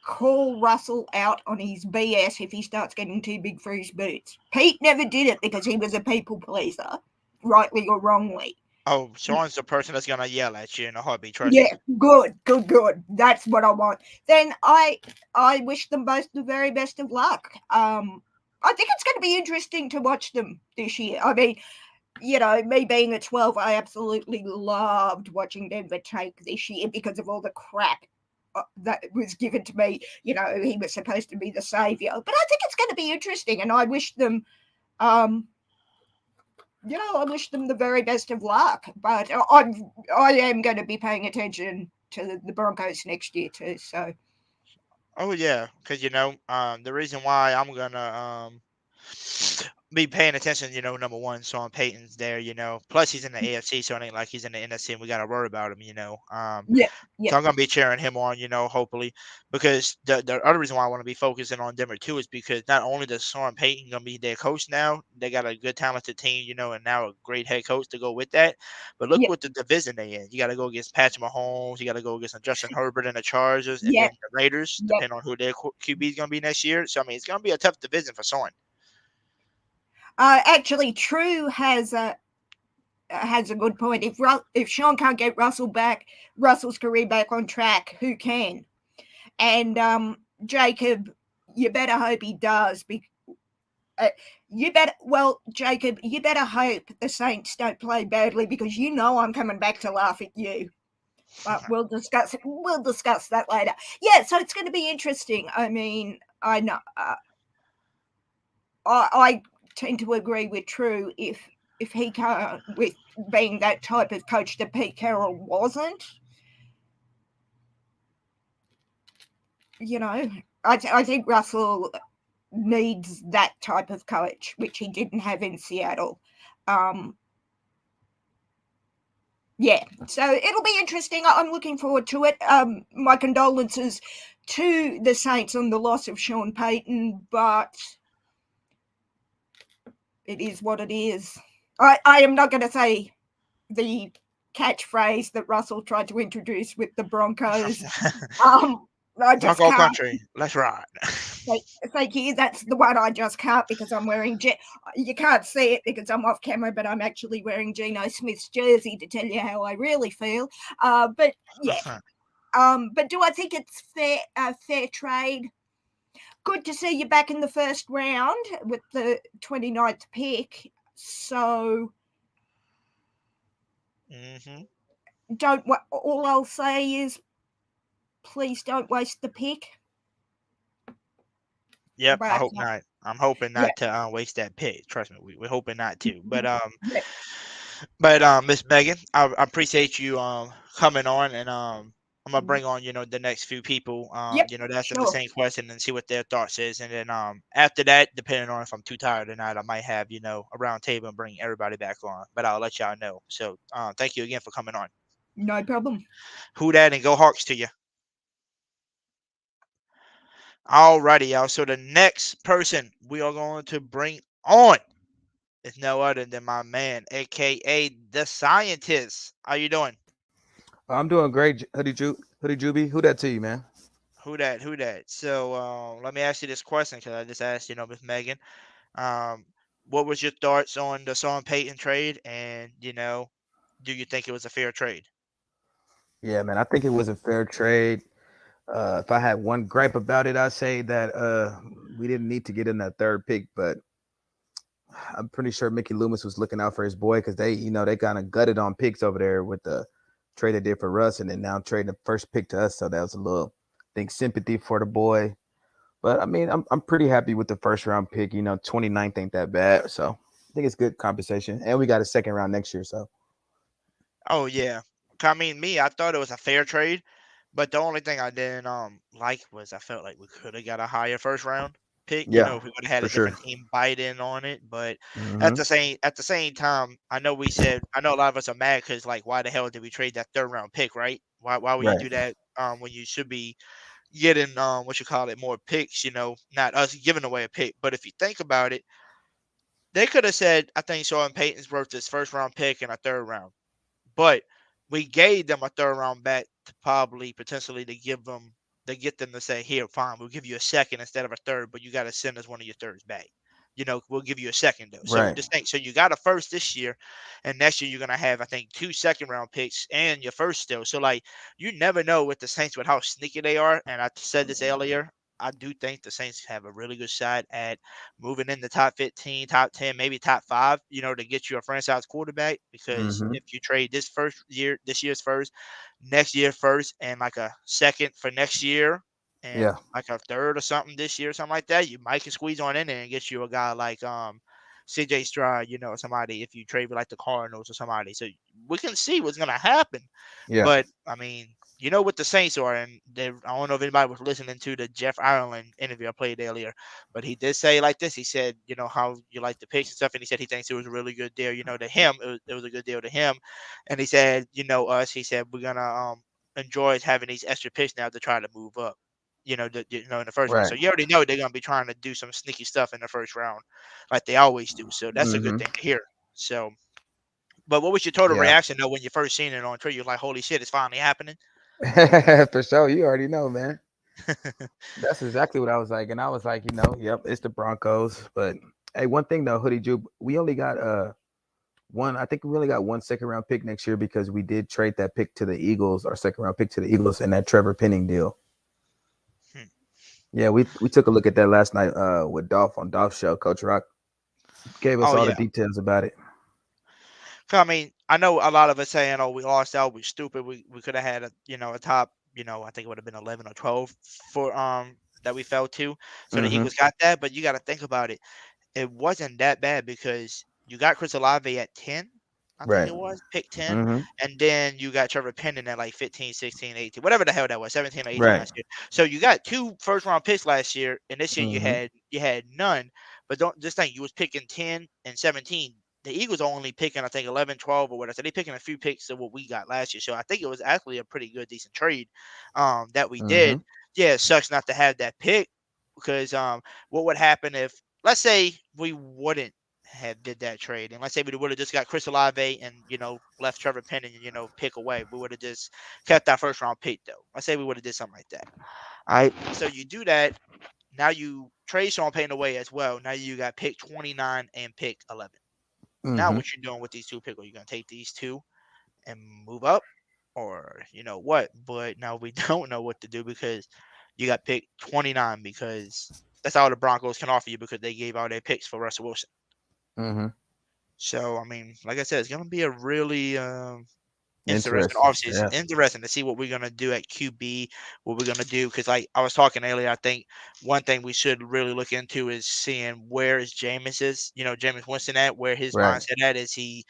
call Russell out on his BS if he starts getting too big for his boots. Pete never did it because he was a people pleaser, rightly or wrongly. Oh, Sean's the person that's gonna yell at you in a heartbeat. Trust me. Yeah, good. That's what I want. Then I wish them both the very best of luck. I think it's going to be interesting to watch them this year. I mean, me being a 12, I absolutely loved watching Denver take this year because of all the crap that was given to me. He was supposed to be the savior, but I think it's going to be interesting, and I wish them. I wish them the very best of luck, but I am going to be paying attention to the Broncos next year too. So Oh yeah, because the reason why I'm gonna be paying attention, number one, Sean Payton's there, Plus he's in the AFC, so it ain't like he's in the NFC and we gotta worry about him. yeah, So I'm gonna be cheering him on, hopefully, because the other reason why I want to be focusing on Denver too is because not only does Sean Payton gonna be their coach now, they got a good talented team, and now a great head coach to go with that. But look yeah, what the division they in. You got to go against Patrick Mahomes. You got to go against Justin Herbert and the Chargers, and yeah, then the Raiders, yeah. depending on who their QB is gonna be next year. So I mean, it's gonna be a tough division for Sean. Actually, True has a good point. If Sean can't get Russell's career back on track, who can? And Jacob, you better hope he does. Jacob, you better hope the Saints don't play badly because I'm coming back to laugh at you. But we'll discuss that later. Yeah, so it's going to be interesting. I mean, I know I tend to agree with True if he can't, with being that type of coach that Pete Carroll wasn't. I think Russell needs that type of coach, which he didn't have in Seattle. Yeah, so it'll be interesting. I'm looking forward to it. My condolences to the Saints on the loss of Sean Payton, but it is what it is. I am not going to say the catchphrase that Russell tried to introduce with the Broncos. I just Bronco can't. country, let's ride. Thank you. That's the one I just can't because I'm wearing. You can't see it because I'm off camera, but I'm actually wearing Geno Smith's jersey to tell you how I really feel. But yeah. But do I think it's fair trade? Good to see you back in the first round with the 29th pick. So all I'll say is please don't waste the pick. Yep, I hope not. I'm hoping not to waste that pick. Trust me, we're hoping not to. But Miss Megan, I appreciate you coming on, and I'm gonna bring on the next few people to ask them the same question and see what their thoughts is, and then after that, depending on if I'm too tired or not, I might have a round table and bring everybody back on. But I'll let y'all know. So thank you again for coming on. No problem. Who dat and go Hawks to you. Alrighty, y'all. So the next person we are going to bring on is no other than my man, aka the scientist. How you doing? I'm doing great, Hoodie Juby. Who that to you, man? Who that? Who that? So let me ask you this question because I just asked Miss Megan. What was your thoughts on the Sean Payton trade, and do you think it was a fair trade? Yeah, man, I think it was a fair trade. If I had one gripe about it, I'd say that we didn't need to get in that third pick, but I'm pretty sure Mickey Loomis was looking out for his boy because they kind of gutted on picks over there with the traded did for Russ, and then now trading the first pick to us. So that was a little, I think, sympathy for the boy. But I mean, I'm pretty happy with the first round pick. 29th ain't that bad. So I think it's good compensation, and we got a second round next year. So Oh yeah. I mean, I thought it was a fair trade, but the only thing I didn't like was I felt like we could have got a higher first round pick. yeah, If we would have had for a sure. different team bite in on it. But Hmm. at the same time, I know a lot of us are mad because like why the hell did we trade that third round pick, right? Why would you Right. do that when you should be getting what you call it more picks? Not us giving away a pick, but if you think about it, they could have said I think Sean Payton's worth his first round pick in a third round. But we gave them a third round back to probably potentially to get them to say, here, fine, we'll give you a second instead of a third, but you got to send us one of your thirds back. We'll give you a second though. So Right. just think, so you got a first this year, and next year you're gonna have, I think, 2 second round picks and your first still. So like you never know with the Saints with how sneaky they are. And I said this earlier. I do think the Saints have a really good shot at moving in the top 15, top 10, maybe top 5, to get you a franchise quarterback. Because Hmm. if you trade this year's first, next year first, and like a second for next year, and Yeah. like a third or something this year, something like that, you might can squeeze on in there and get you a guy like CJ Stroud, somebody if you trade with like the Cardinals or somebody. So we can see what's gonna happen. Yeah. But I mean, what the Saints are, and I don't know if anybody was listening to the Jeff Ireland interview I played earlier, but he did say like this. He said, how you like the picks and stuff, and he said he thinks it was a really good deal. To him, it was a good deal to him, and he said, us. He said we're gonna enjoy having these extra picks now to try to move up. In the first round. Right. So you already know they're gonna be trying to do some sneaky stuff in the first round, like they always do. So that's a good Hmm. thing to hear. So, but what was your total Yeah. reaction though when you first seen it on Twitter? You're like, holy shit, it's finally happening. For sure. You already know, man. That's exactly what I was like. And I was like, yep, it's the Broncos. But hey, one thing though, Hoodie Juke, we only got one. I think we only got one second round pick next year because we did trade that pick to the Eagles, our second round pick to the Eagles in that Trevor Penning deal. Hmm. Yeah, we took a look at that last night with Dolph on Dolph's show. Coach Rock gave us Oh all the yeah. details about it. I mean, I know a lot of us saying, "Oh, we lost out. We're stupid. We could have had a top. I think it would have been 11 or 12 for that we fell to. So the Hmm. Eagles got that, but you got to think about it. It wasn't that bad because you got Chris Olave at 10, I think Right. it was, pick 10, Hmm. and then you got Trevor Penning at like 15, 16, 18, whatever the hell that was, 17 or 18 Right. last year. So you got 2 first round picks last year, and this year Hmm. you had none. But don't just think you was picking 10 and 17. The Eagles are only picking, I think, 11, 12 or whatever. So they picking a few picks of what we got last year. So I think it was actually a pretty good, decent trade that we Hmm. did. Yeah, it sucks not to have that pick because what would happen if, let's say, we wouldn't have did that trade, and let's say we would have just got Chris Olave and left Trevor Penning and pick away. We would have just kept that first round pick though. Let's say we would have did something like that. All right. So you do that. Now you trade Sean Payton away as well. Now you got pick 29 and pick 11. Now Hmm. what you're doing with these 2 picks? Are you gonna take these 2 and move up, or what? But now we don't know what to do because you got pick 29 because that's all the Broncos can offer you because they gave all their picks for Russell Wilson. Hmm. So I mean, like I said, it's gonna be a really interesting Interesting. offseason. Yeah. Interesting to see what we're gonna do at QB, what we're gonna do. Because like I was talking earlier, I think one thing we should really look into is seeing where is Jameis Winston at, where his Right. mindset at. Is he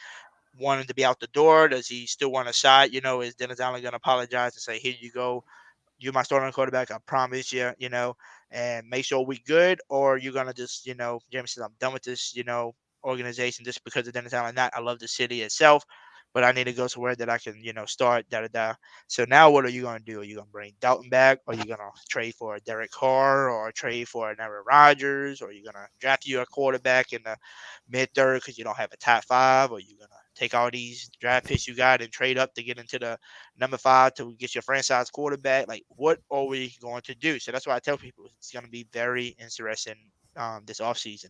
wanting to be out the door? Does he still want a shot? Is Dennis Allen gonna apologize and say, "Here you go, you're my starting quarterback. I promise you, and make sure we good," or you're gonna just, James says, "I'm done with this, organization just because of Dennis Allen. Not, I love the city itself, but I need to go somewhere that I can, start da da da." So now, what are you gonna do? Are you gonna bring Dalton back? Are you gonna trade for a Derek Carr or trade for an Aaron Rodgers? Or are you gonna draft you a quarterback in the mid third because you don't have a top 5? Or are you gonna take all these draft picks you got and trade up to get into the number 5 to get your franchise quarterback? Like, what are we going to do? So that's why I tell people it's going to be very interesting this offseason.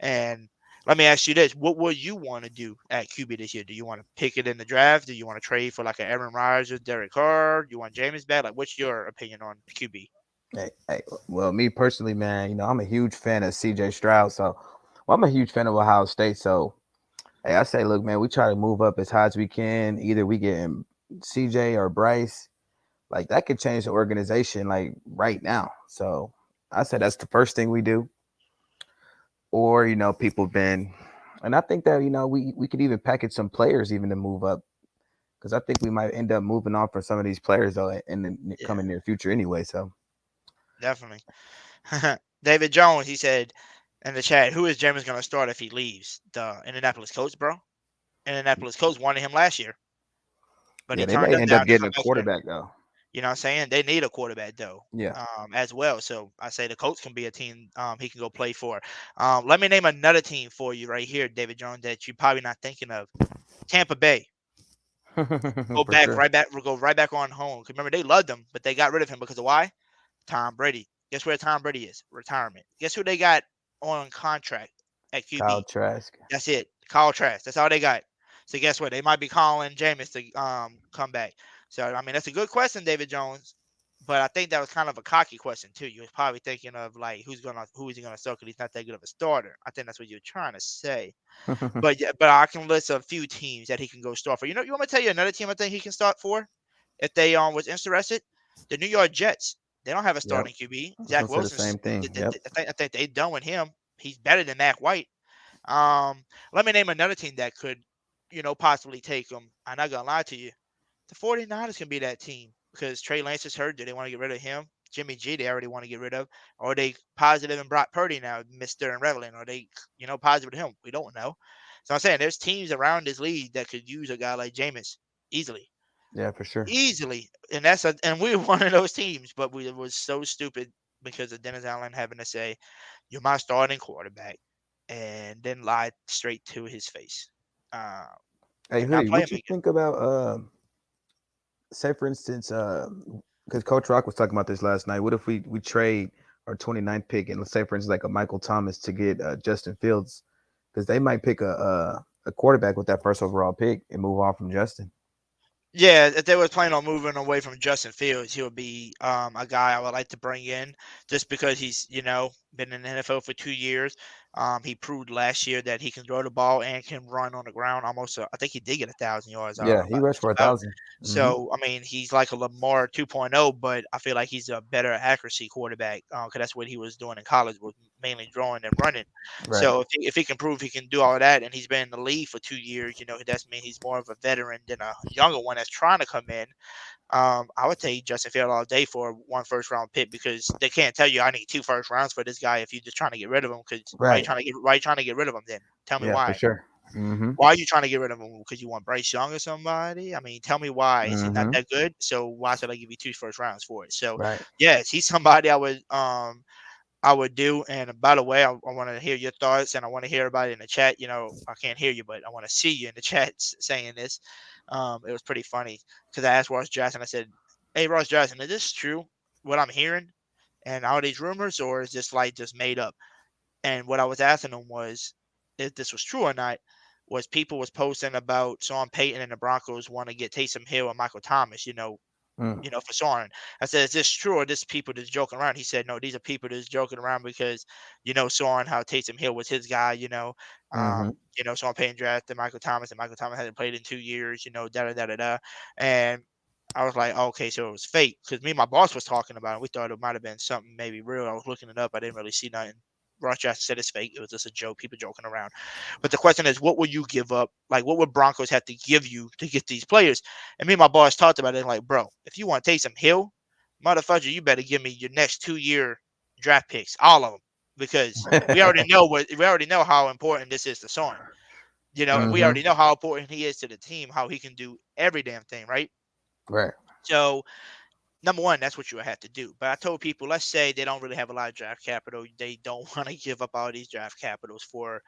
And let me ask you this: what would you want to do at QB this year? Do you want to pick it in the draft? Do you want to trade for like an Aaron Rodgers, Derek Carr? Do you want James back? Like, what's your opinion on QB? Hey, well, me personally, man, I'm a huge fan of CJ Stroud. So, well, I'm a huge fan of Ohio State. So, hey, I say, look, man, we try to move up as high as we can. Either we get CJ or Bryce, like that could change the organization like right now. So I said that's the first thing we do. Or people been, and I think that we could even package some players even to move up because I think we might end up moving on for some of these players though in the coming near future anyway. So Definitely. David Jones, he said in the chat, who is Jameis going to start if he leaves? The Indianapolis Colts, bro. Indianapolis Colts wanted him last year, but yeah, he they turned may them end down up to getting come a back here. quarterback though. You know what I'm saying? They need a quarterback though. Yeah. As well. So I say the Colts can be a team he can go play for. Let me name another team for you right here, David Jones, that you're probably not thinking of. Tampa Bay. Go For back, sure. we'll go right back on home. 'Cause remember, they loved him, but they got rid of him because of why? Tom Brady. Guess where Tom Brady is? Retirement. Guess who they got on contract at Kyle QB? Trask. That's it. Kyle Trask. That's all they got. So guess what? They might be calling Jameis to come back. So I mean that's a good question, David Jones. But I think that was kind of a cocky question too. You was probably thinking of like who is he gonna start because he's not that good of a starter. I think that's what you're trying to say. But yeah, but I can list a few teams that he can go start for. You want me to tell you another team I think he can start for if they was interested? The New York Jets. They don't have a Yep. starting QB. I was Zach gonna say the Wilson. same thing. Yep. I think they done with him. He's better than Mac White. Let me name another team that could, possibly take him. I'm not gonna lie to you. The 49ers can be that team because Trey Lance is hurt. Do they want to get rid of him? Jimmy G, they already want to get rid of. Or are they positive in Brock Purdy now, Mr. and Reveling? Are they, positive with him? We don't know. So I'm saying there's teams around this league that could use a guy like Jameis easily. Yeah, for sure. Easily. And we're one of those teams, but we was so stupid because of Dennis Allen having to say, you're my starting quarterback, and then lie straight to his face. Hey, And not Hoodie, play what him you again. think about say for instance, because Coach Rock was talking about this last night. What if we trade our 29th pick and let's say for instance like a Michael Thomas to get Justin Fields, because they might pick a quarterback with that first overall pick and move on from Justin. Yeah, if they were planning on moving away from Justin Fields, he would be a guy I would like to bring in just because he's, been in the NFL for 2 years. He proved last year that he can throw the ball and can run on the ground almost. I think he did get 1,000 yards. Yeah, he rushed for 1,000. So, I mean, he's like a Lamar 2.0, but I feel like he's a better accuracy quarterback because that's what he was doing in college, was mainly throwing and running. Right. So if he can prove he can do all of that, and he's been in the league for 2 years, that's mean he's more of a veteran than a younger one that's trying to come in. I would take Justin Field all day for one first round pick because they can't tell you I need 2 first rounds for this guy if you're just trying to get rid of him. Because why are you trying to get rid of him then? Tell me Yeah, why. for sure. Mm-hmm. Why are you trying to get rid of him? Because you want Bryce Young or somebody? I mean, tell me why. Is he not Mm-hmm. that good? So why should I give you 2 first rounds for it? So Right. yes, he's somebody I would do. And by the way, I want to hear your thoughts, and I want to hear everybody in the chat. I can't hear you, but I want to see you in the chat saying this. It was pretty funny because I asked Ross Jackson. I said, "Hey, Ross Jackson, is this true? What I'm hearing and all these rumors, or is this like just made up?" And what I was asking him was if this was true or not. Was people was posting about Sean Payton and the Broncos want to get Taysom Hill and Michael Thomas, for Soren. I said, is this true or this people that's joking around? He said, no, these are people that's joking around because, Soren, how Taysom Hill was his guy, Mm-hmm. Sean Payton drafted Michael Thomas and Michael Thomas hadn't played in 2 years, da da da da da. And I was like, okay, so it was fake because me and my boss was talking about it. We thought it might have been something maybe real. I was looking it up. I didn't really see nothing. Ross Jackson said it's fake. It was just a joke, people joking around. But the question is, what would you give up? Like, what would Broncos have to give you to get these players? And me and my boss talked about it. Like, bro, if you want Taysom Hill, motherfucker, you better give me your next 2-year draft picks, all of them, because we already know how important this is to Soren. And we already know how important he is to the team, how he can do every damn thing, right? Right. So, number one, that's what you have to do. But I told people, let's say they don't really have a lot of draft capital. They don't want to give up all these draft capitals for,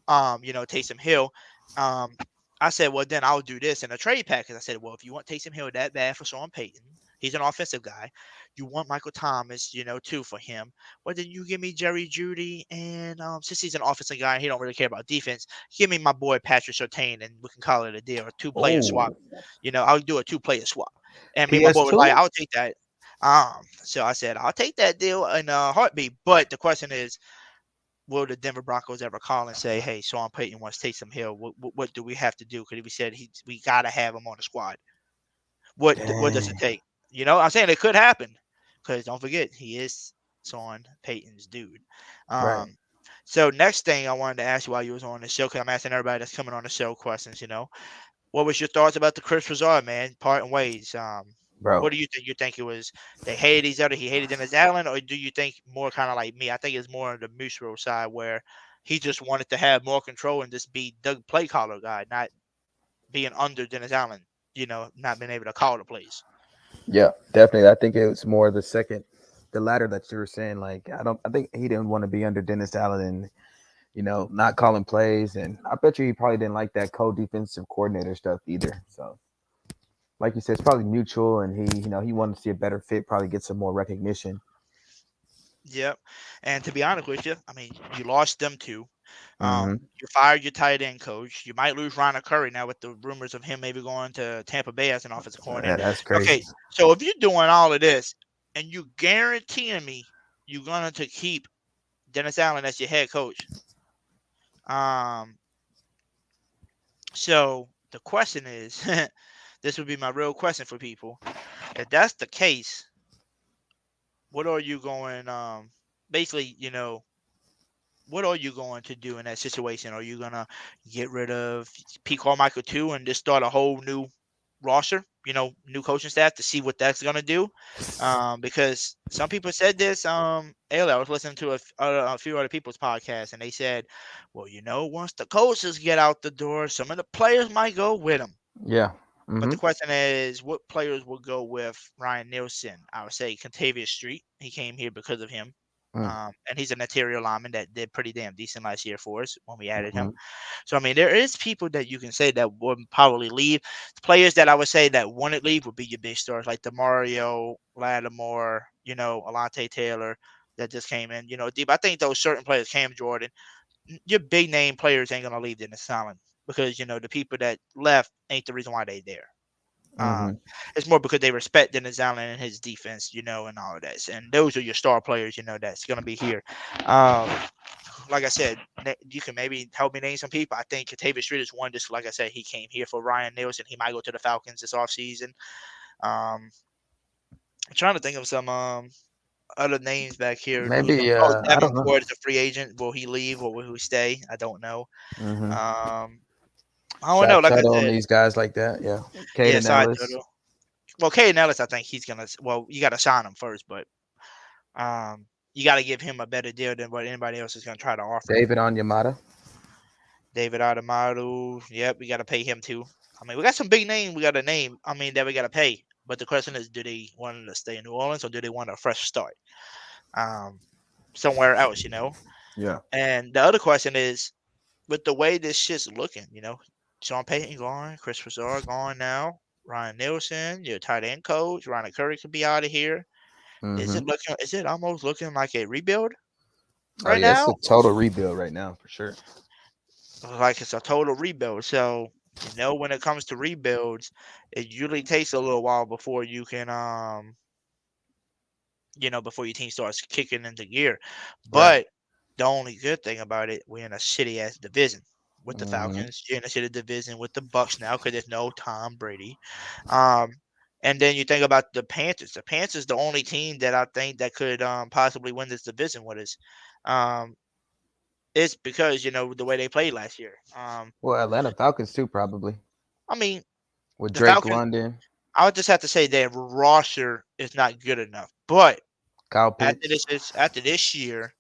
Taysom Hill. I said, well, then I'll do this in a trade package. I said, well, if you want Taysom Hill that bad for Sean Payton, he's an offensive guy. You want Michael Thomas, too, for him. Well, then you give me Jerry Judy, and since he's an offensive guy and he don't really care about defense, give me my boy Patrick Surtain, and we can call it a deal, a 2-player swap. I'll do a 2-player swap. And me and my boy was like, PS2? I'll take that. So I said, I'll take that deal in a heartbeat. But the question is, will the Denver Broncos ever call and say, "Hey, Sean Payton wants Taysom Hill. What do we have to do?" Because we said we gotta have him on the squad. What does it Dang. take? You know, I'm saying it could happen because don't forget he is Sean Payton's dude. Right. So next thing I wanted to ask you while you was on the show, because I'm asking everybody that's coming on the show questions. You know, what was your thoughts about the Kris Broussard, man, parting ways? What Bro. do you think? You think it was they hated each other, he hated Dennis Allen, or do you think more kind of like me? I think it's more on the mutual side where he just wanted to have more control and just be the play caller guy, not being under Dennis Allen. You know, not being able to call the plays. Yeah, definitely. I think it was more the latter that you were saying. Like, I think he didn't want to be under Dennis Allen and not calling plays. And I bet you he probably didn't like that co-defensive coordinator stuff either. So, like you said, it's probably mutual, and he wanted to see a better fit, probably get some more recognition. Yep. And to be honest with you, I mean, you lost them two. Mm-hmm. You fired your tight end coach. You might lose Ronald Curry now with the rumors of him maybe going to Tampa Bay as an offensive Yeah, coordinator. that's crazy. Okay, so if you're doing all of this and you guaranteeing me you're going to keep Dennis Allen as your head coach, so the question is, this would be my real question for people. If that's the case, what are you going? Basically, what are you going to do in that situation? Are you gonna get rid of Pete Carmichael too and just start a whole new roster? New coaching staff to see what that's gonna do. Because some people said this. Earlier, I was listening to a few other people's podcasts, and they said, well, once the coaches get out the door, some of the players might go with them. Yeah. But Mm-hmm. the question is, what players will go with Ryan Nielsen? I would say Contavious Street. He came here because of him. And he's an interior lineman that did pretty damn decent last year for us when we added him. So, I mean, there is people that you can say that would probably leave. The players that I would say that wouldn't leave would be your big stars like DeMario, Lattimore, Alante Taylor that just came in. Deep. I think those certain players, Cam Jordan, your big name players ain't going to leave in the silent because, the people that left ain't the reason why they there. Mm-hmm. It's more because they respect Dennis Allen and his defense, and all of that. And those are your star players, that's going to be here. Like I said, you can maybe help me name some people. I think Contavious Street is one. Just like I said, he came here for Ryan Nielsen. He might go to the Falcons this offseason. I'm trying to think of some other names back here. Maybe I don't know. Davenport is a free agent. Will he leave or will he stay? I don't know. Mm-hmm. I don't know. Like I Settle on said, these guys like that. Yeah. yeah. Caden Sorry, Ellis. Dodo. Well, Caden Ellis, I think he's gonna. Well, you got to sign him first, but you got to give him a better deal than what anybody else is gonna try to offer. David Onyemata. David Adamaru. Yep, we got to pay him too. I mean, we got some big names we got to name. I mean, that we got to pay. But the question is, do they want to stay in New Orleans or do they want a fresh start somewhere else? Yeah. And the other question is, with the way this shit's looking, Sean Payton gone, Kris Broussard gone now, Ryan Nielsen, your tight end coach, Ronald Curry could be out of here. Mm-hmm. Is it almost looking like a rebuild Oh right yeah, it's now? a total rebuild right now for sure. Like it's a total rebuild. So, when it comes to rebuilds, it usually takes a little while before you can before your team starts kicking into gear. But the only good thing about it, we're in a shitty ass division with the Mm-hmm. Falcons. You're in a shitty division with the Bucks now because there's no Tom Brady. And then you think about the Panthers. The Panthers, the only team that I think that could possibly win this division with us. It's because the way they played last year. Well, Atlanta Falcons too, probably I mean, with the Drake Falcons. London, I would just have to say their roster is not good enough. But Kyle after Pitts. this year,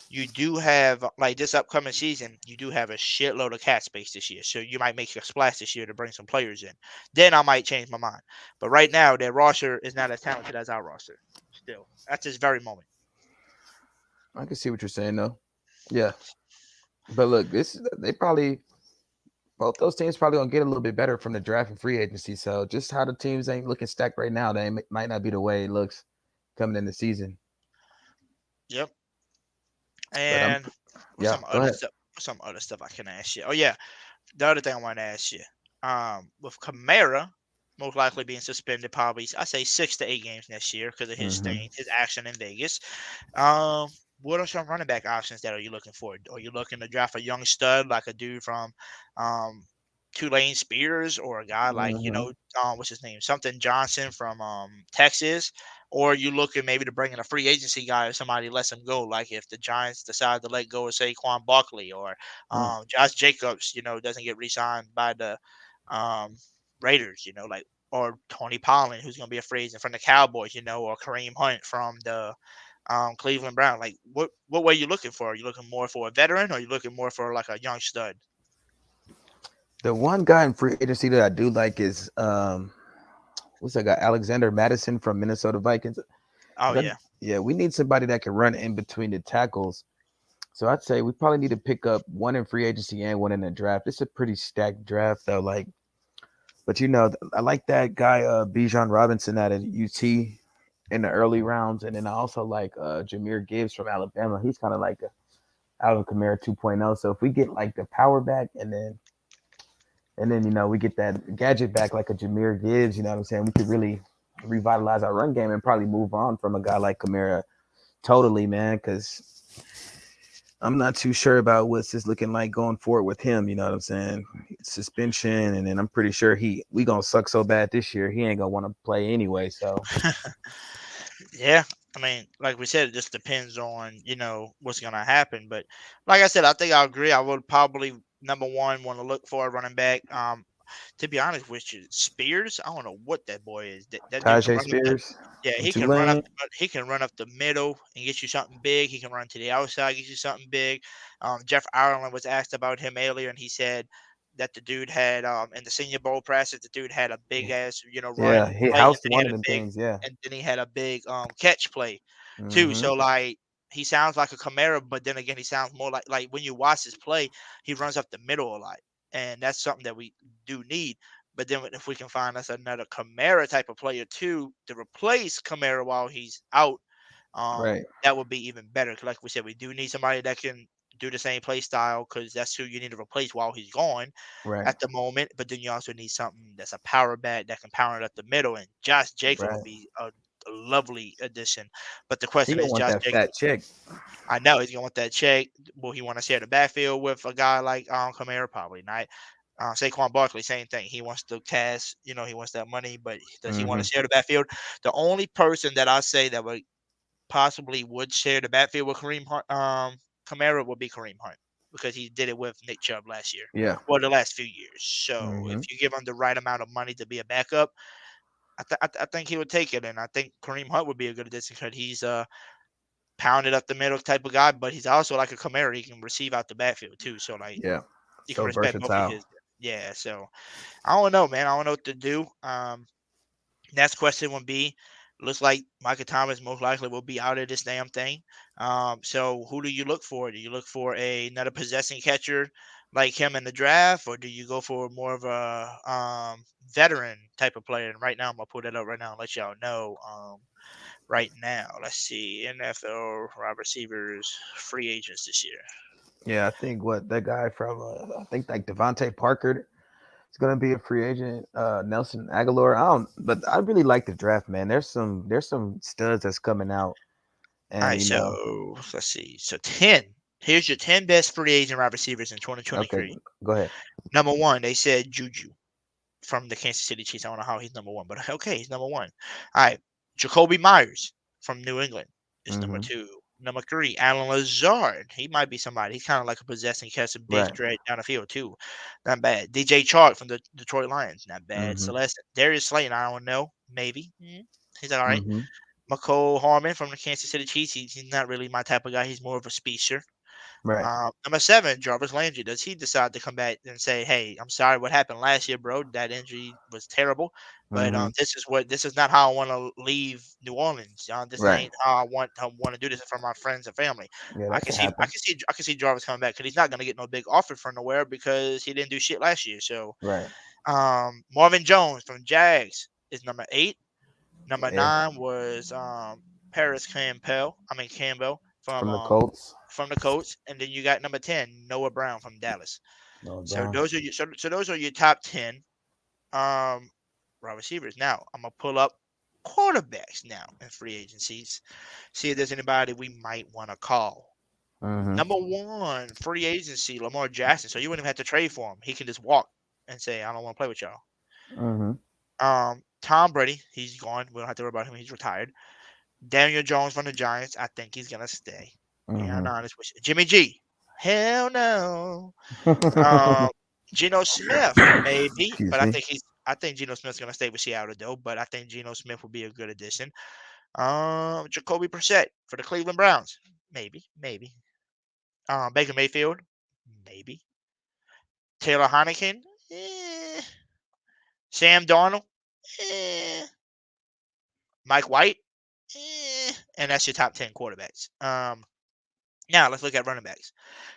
you do have like this upcoming season. You do have a shitload of cap space this year, so you might make a splash this year to bring some players in. Then I might change my mind. But right now, their roster is not as talented as our roster. Still, at this very moment. I can see what you're saying though. Yeah, but look, both those teams probably gonna get a little bit better from the draft and free agency. So just how the teams ain't looking stacked right now, they might not be the way it looks coming in the season. Yep. But And yeah, go ahead. some other stuff I can ask you. Oh yeah, the other thing I want to ask you, with Kamara most likely being suspended, probably I say 6 to 8 games next year because of his his action in Vegas. What are some running back options that are you looking for? Are you looking to draft a young stud like a dude from Tulane Spears or a guy like, Mhm. what's his name? Something Johnson from Texas. Or you looking maybe to bring in a free agency guy if somebody lets him go. Like if the Giants decide to let go of Saquon Barkley or Mm. Josh Jacobs, doesn't get re-signed by the um, Raiders, like or Tony Pollard, who's going to be a free agent from the Cowboys, or Kareem Hunt from the Cleveland Brown. Like what way you looking for? Are you looking more for a veteran or are you looking more for like a young stud? The one guy in free agency that I do like is what's that guy? Alexander Madison from Minnesota Vikings. Oh That, yeah. yeah, we need somebody that can run in between the tackles. So I'd say we probably need to pick up one in free agency and one in the draft. It's a pretty stacked draft though. Like, but I like that guy Bijan Robinson out of UT in the early rounds, and then I also like Jahmyr Gibbs from Alabama. He's kind of like a Alvin Kamara 2.0. So if we get like the power back, and then we get that gadget back like a Jahmyr Gibbs, you know what I'm saying? We could really revitalize our run game and probably move on from a guy like Kamara totally, man. Because I'm not too sure about what's this looking like going forward with him. You know what I'm saying? Suspension, and then I'm pretty sure we gonna suck so bad this year he ain't gonna want to play anyway. So Yeah, I mean, like we said, it just depends on what's gonna happen. But like I said, I think I agree. I would probably number one want to look for a running back. To be honest with you, Spears, I don't know what that boy is. That dude can Tajay run up the Spears yeah, from he can run up Tulane. he can run up the middle and get you something big. He can run to the outside, get you something big. Jeff Ireland was asked about him earlier, and he said that the dude had in the Senior Bowl practice, the dude had a big ass run Yeah, he play, and housed then he one had of a them big things. Yeah. catch play too. Hmm. So like he sounds like a Camaro, but then again he sounds more like when you watch his play, he runs up the middle a lot, and that's something that we do need. But then if we can find us another Camara type of player too to replace Camara while he's out, Right. that would be even better. 'Cause like we said, we do need somebody that can do the same play style because that's who you need to replace while he's gone Right. at the moment. But then you also need something that's a power back that can power it up the middle. And Josh Jacobs Right. would be a lovely addition. But the He question gonna is, want Josh that Jacobs, fat chick. I know he's gonna want that check. Will he want to share the backfield with a guy like Kamara? Probably not. Saquon Barkley, same thing. He wants to cash, he wants that money, but does he want Hmm. to share the backfield? The only person that I say that would share the backfield with Kamara would be Kareem Hunt because he did it with Nick Chubb last year, Yeah. well, the last few years. So if Hmm. you give him the right amount of money to be a backup, I think he would take it, and I think Kareem Hunt would be a good addition because he's pounded up the middle type of guy, but he's also like a Kamara. He can receive out the backfield too. So like Yeah. you can So respect both of versatile. his. Yeah. So I don't know, man. I don't know what to do. Next question would be, looks like Michael Thomas most likely will be out of this damn thing. So who do you look for? Do you look for another possessing catcher like him in the draft, or do you go for more of a veteran type of player? And right now, I'm gonna put it up right now and let y'all know. Right now, let's see, NFL wide receivers free agents this year. Yeah, I think what that guy from I think like Devontae Parker is gonna be a free agent. Nelson Aguilar. But I really like the draft, man. There's some studs that's coming out, All and right, so let's see. So 10. Here's your 10 best free agent wide receivers in okay, 2023. go ahead. Number one, they said Juju from the Kansas City Chiefs. I don't know how he's number one, but okay, he's number one. All right, Jacoby Myers from New England is number Hmm. two. Number three, Alan Lazard. He might be somebody. He's kind of like a possessing catch a big Right. stretch down the field too. Not bad. DJ Chark from the Detroit Lions. Not bad. Hmm. Celeste Darius Slayton. I don't know. Maybe. He's all right. Hmm. McCole Harmon from the Kansas City Chiefs. He's not really my type of guy. He's more of a speedster. Right. Number seven, Jarvis Landry. Does he decide to come back and say, "Hey, I'm sorry what happened last year, bro. That injury was terrible, but Hmm. this is not how I want to leave New Orleans. This Right. ain't how I want to do this for my friends and family." Yeah, I that can can see I happen. can see I can see Jarvis coming back because he's not gonna get no big offer from nowhere because he didn't do shit last year. So, Right. Marvin Jones from Jags is number eight. Number Yeah. nine was Paris Campbell From the Colts. from the Colts, and then you got number 10, Noah Brown from Dallas. No So Brown. those are your top 10 wide receivers. Now I'm gonna pull up quarterbacks now in free agencies. See if there's anybody we might want to call. Hmm. Number one, free agency, Lamar Jackson. So you wouldn't even have to trade for him. He can just walk and say, I don't want to play with y'all. Mm-hmm. Tom Brady, he's gone. We don't have to worry about him. He's retired. Daniel Jones from the Giants, I think he's gonna stay. Yeah, I'm honest with you. Jimmy G, hell no. Geno Smith, maybe, Excuse but me. I think Geno Smith's gonna stay with Seattle though. But I think Geno Smith will be a good addition. Jacoby Brissett for the Cleveland Browns, maybe. Baker Mayfield, maybe. Taylor Heineken, Sam Darnold, Mike White, and that's your top 10 quarterbacks. Now let's look at running backs,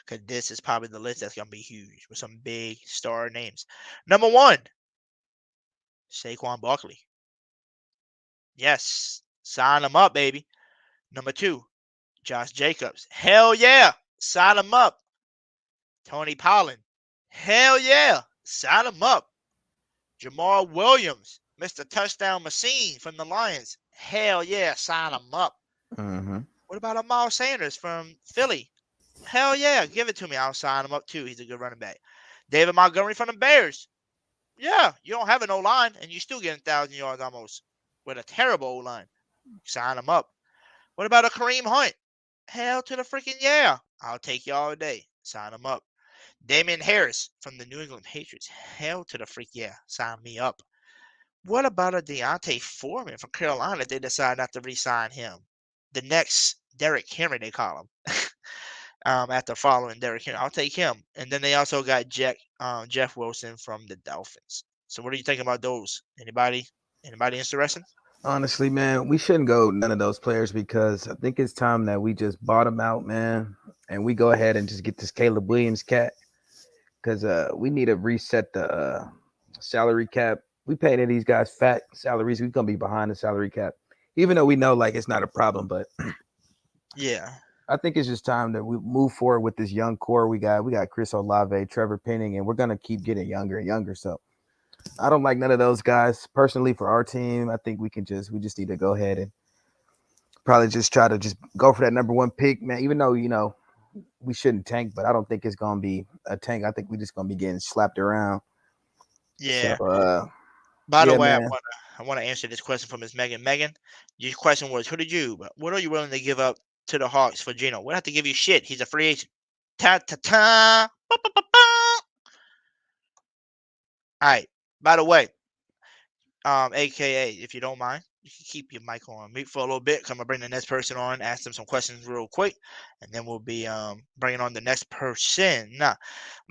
because this is probably the list that's gonna be huge with some big star names. Number 1, Saquon Barkley. Yes, sign him up, baby. Number 2, Josh Jacobs. Hell yeah, sign him up. Tony Pollard. Hell yeah, sign him up. Jamal Williams, Mr. Touchdown Machine from the Lions. Hell yeah, sign him up. Mm-hmm. What about Miles Sanders from Philly? Hell yeah, give it to me. I'll sign him up too. He's a good running back. David Montgomery from the Bears. Yeah, you don't have an O-line, and you still getting 1,000 yards almost with a terrible O-line. Sign him up. What about a Kareem Hunt? Hell to the freaking yeah. I'll take you all day. Sign him up. Damian Harris from the New England Patriots. Hell to the freak yeah. Sign me up. What about a Deontay Foreman from Carolina if they decide not to re-sign him? The next Derrick Henry, they call him. After following Derrick Henry. I'll take him. And then they also got Jeff Wilson from the Dolphins. So what do you think about those? Anybody interested? Honestly, man, we shouldn't go none of those players because I think it's time that we just bottom out, man, and we go ahead and just get this Caleb Williams cat because we need to reset the salary cap. We paying these guys fat salaries. We're going to be behind the salary cap, even though we know like it's not a problem, but yeah. I think it's just time that we move forward with this young core. We got Chris Olave, Trevor Penning, and we're going to keep getting younger and younger. So I don't like none of those guys personally for our team. I think we just need to go ahead and probably just try to just go for that number 1 pick, man, even though, we shouldn't tank, but I don't think it's going to be a tank. I think we're just going to be getting slapped around. Yeah. So, By the way, man. I want to answer this question from Ms. Megan. Megan, your question was, what are you willing to give up to the Hawks for Geno? We'll have to give you shit. He's a free agent. Ta-ta-ta. All right. By the way, AKA, if you don't mind, you can keep your mic on mute for a little bit. I'm going to bring the next person on, ask them some questions real quick, and then we'll be bringing on the next person. Now,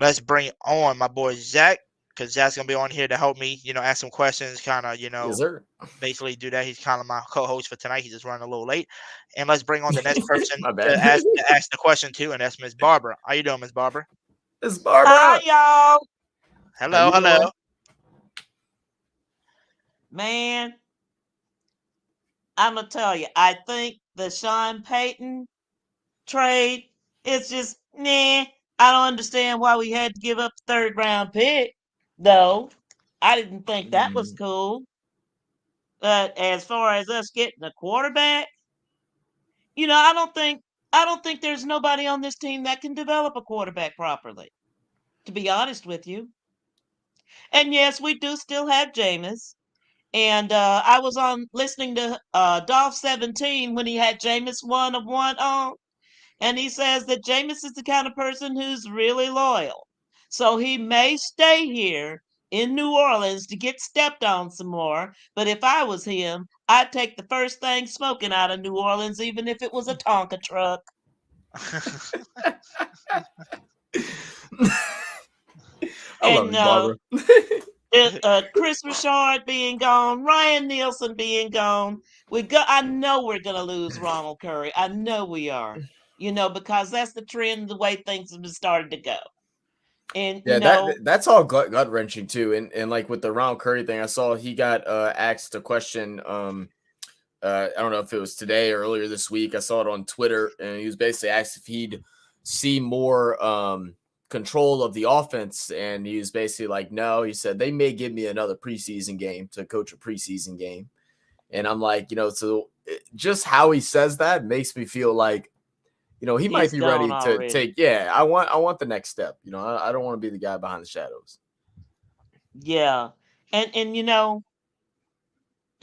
let's bring on my boy Zach, because Zach's going to be on here to help me, ask some questions, kind of, yes, sir. Basically do that. He's kind of my co-host for tonight. He's just running a little late. And let's bring on the next person My to bad. ask the question to, and that's Miss Barbara. How you doing, Miss Barbara? Miss Barbara. Hi, y'all. Hello. Man, I'm going to tell you, I think the Sean Payton trade is just, nah. I don't understand why we had to give up the 3rd round pick, though. I didn't think that was cool. But as far as us getting a quarterback, I don't think there's nobody on this team that can develop a quarterback properly, to be honest with you. And yes, we do still have Jameis. And I was on listening to Dolph 17 when he had Jameis 1 of 1 on. And he says that Jameis is the kind of person who's really loyal. So he may stay here in New Orleans to get stepped on some more. But if I was him, I'd take the first thing smoking out of New Orleans, even if it was a Tonka truck. I love you, Barbara. Chris Richard being gone, Ryan Nielsen being gone. I know we're gonna lose Ronald Curry. I know we are. Because that's the trend, the way things have been started to go. And yeah, that's all gut wrenching too. And like with the Ronald Curry thing, I saw he got asked a question. I don't know if it was today or earlier this week. I saw it on Twitter, and he was basically asked if he'd see more control of the offense, and he was basically like, no. He said they may give me another preseason game to coach a preseason game, and I'm like, so just how he says that makes me feel like, he might be ready to take. Yeah, I want the next step. I don't want to be the guy behind the shadows. Yeah. And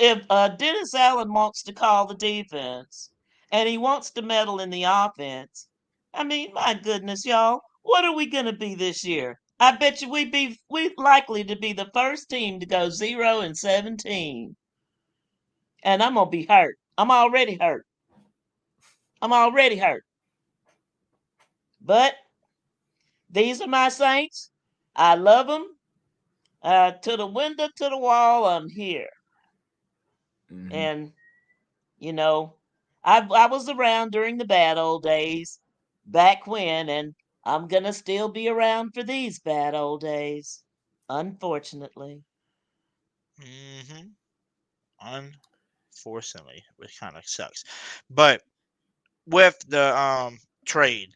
if Dennis Allen wants to call the defense and he wants to meddle in the offense, I mean, my goodness, y'all, what are we gonna be this year? I bet you we likely to be the first team to go 0-17. And I'm gonna be hurt. I'm already hurt. I'm already hurt. But these are my Saints. I love them. To the window, to the wall, I'm here. And you know, I was around during the bad old days back when, and I'm gonna still be around for these bad old days, unfortunately. Mm-hmm. Unfortunately, which kind of sucks. But with the trade,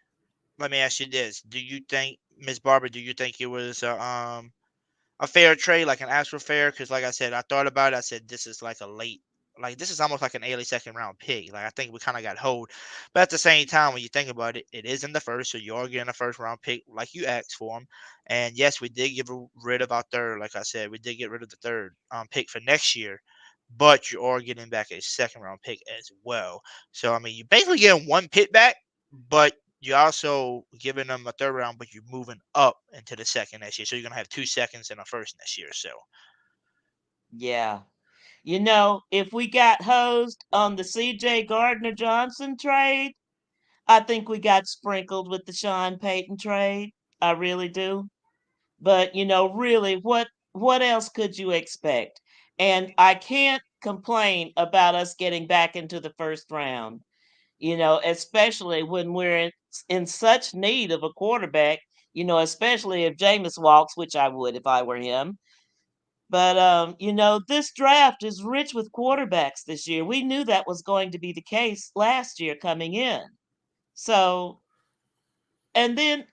let me ask you this: do you think, Miss Barber, do you think it was a fair trade, like an actual fair? Because like I said, I thought about it. I said this is like a late, like this is almost like an early second round pick. Like I think we kind of got hold, but at the same time, when you think about it, it is in the first, so you are getting a first round pick, like you asked for him. And yes, we did get rid of our third. Like I said, we did get rid of the third pick for next year, but you are getting back a second round pick as well. So I mean, you're basically getting one pick back, but you're also giving them a third round, but you're moving up into the second next year. So you're gonna have 2 seconds and a first next year. So Yeah. If we got hosed on the CJ Gardner Johnson trade, I think we got sprinkled with the Sean Payton trade. I really do. But really, what else could you expect? And I can't complain about us getting back into the first round. Especially when we're in such need of a quarterback. Especially if Jameis walks, which I would if I were him. But this draft is rich with quarterbacks this year. We knew that was going to be the case last year coming in. So, and then,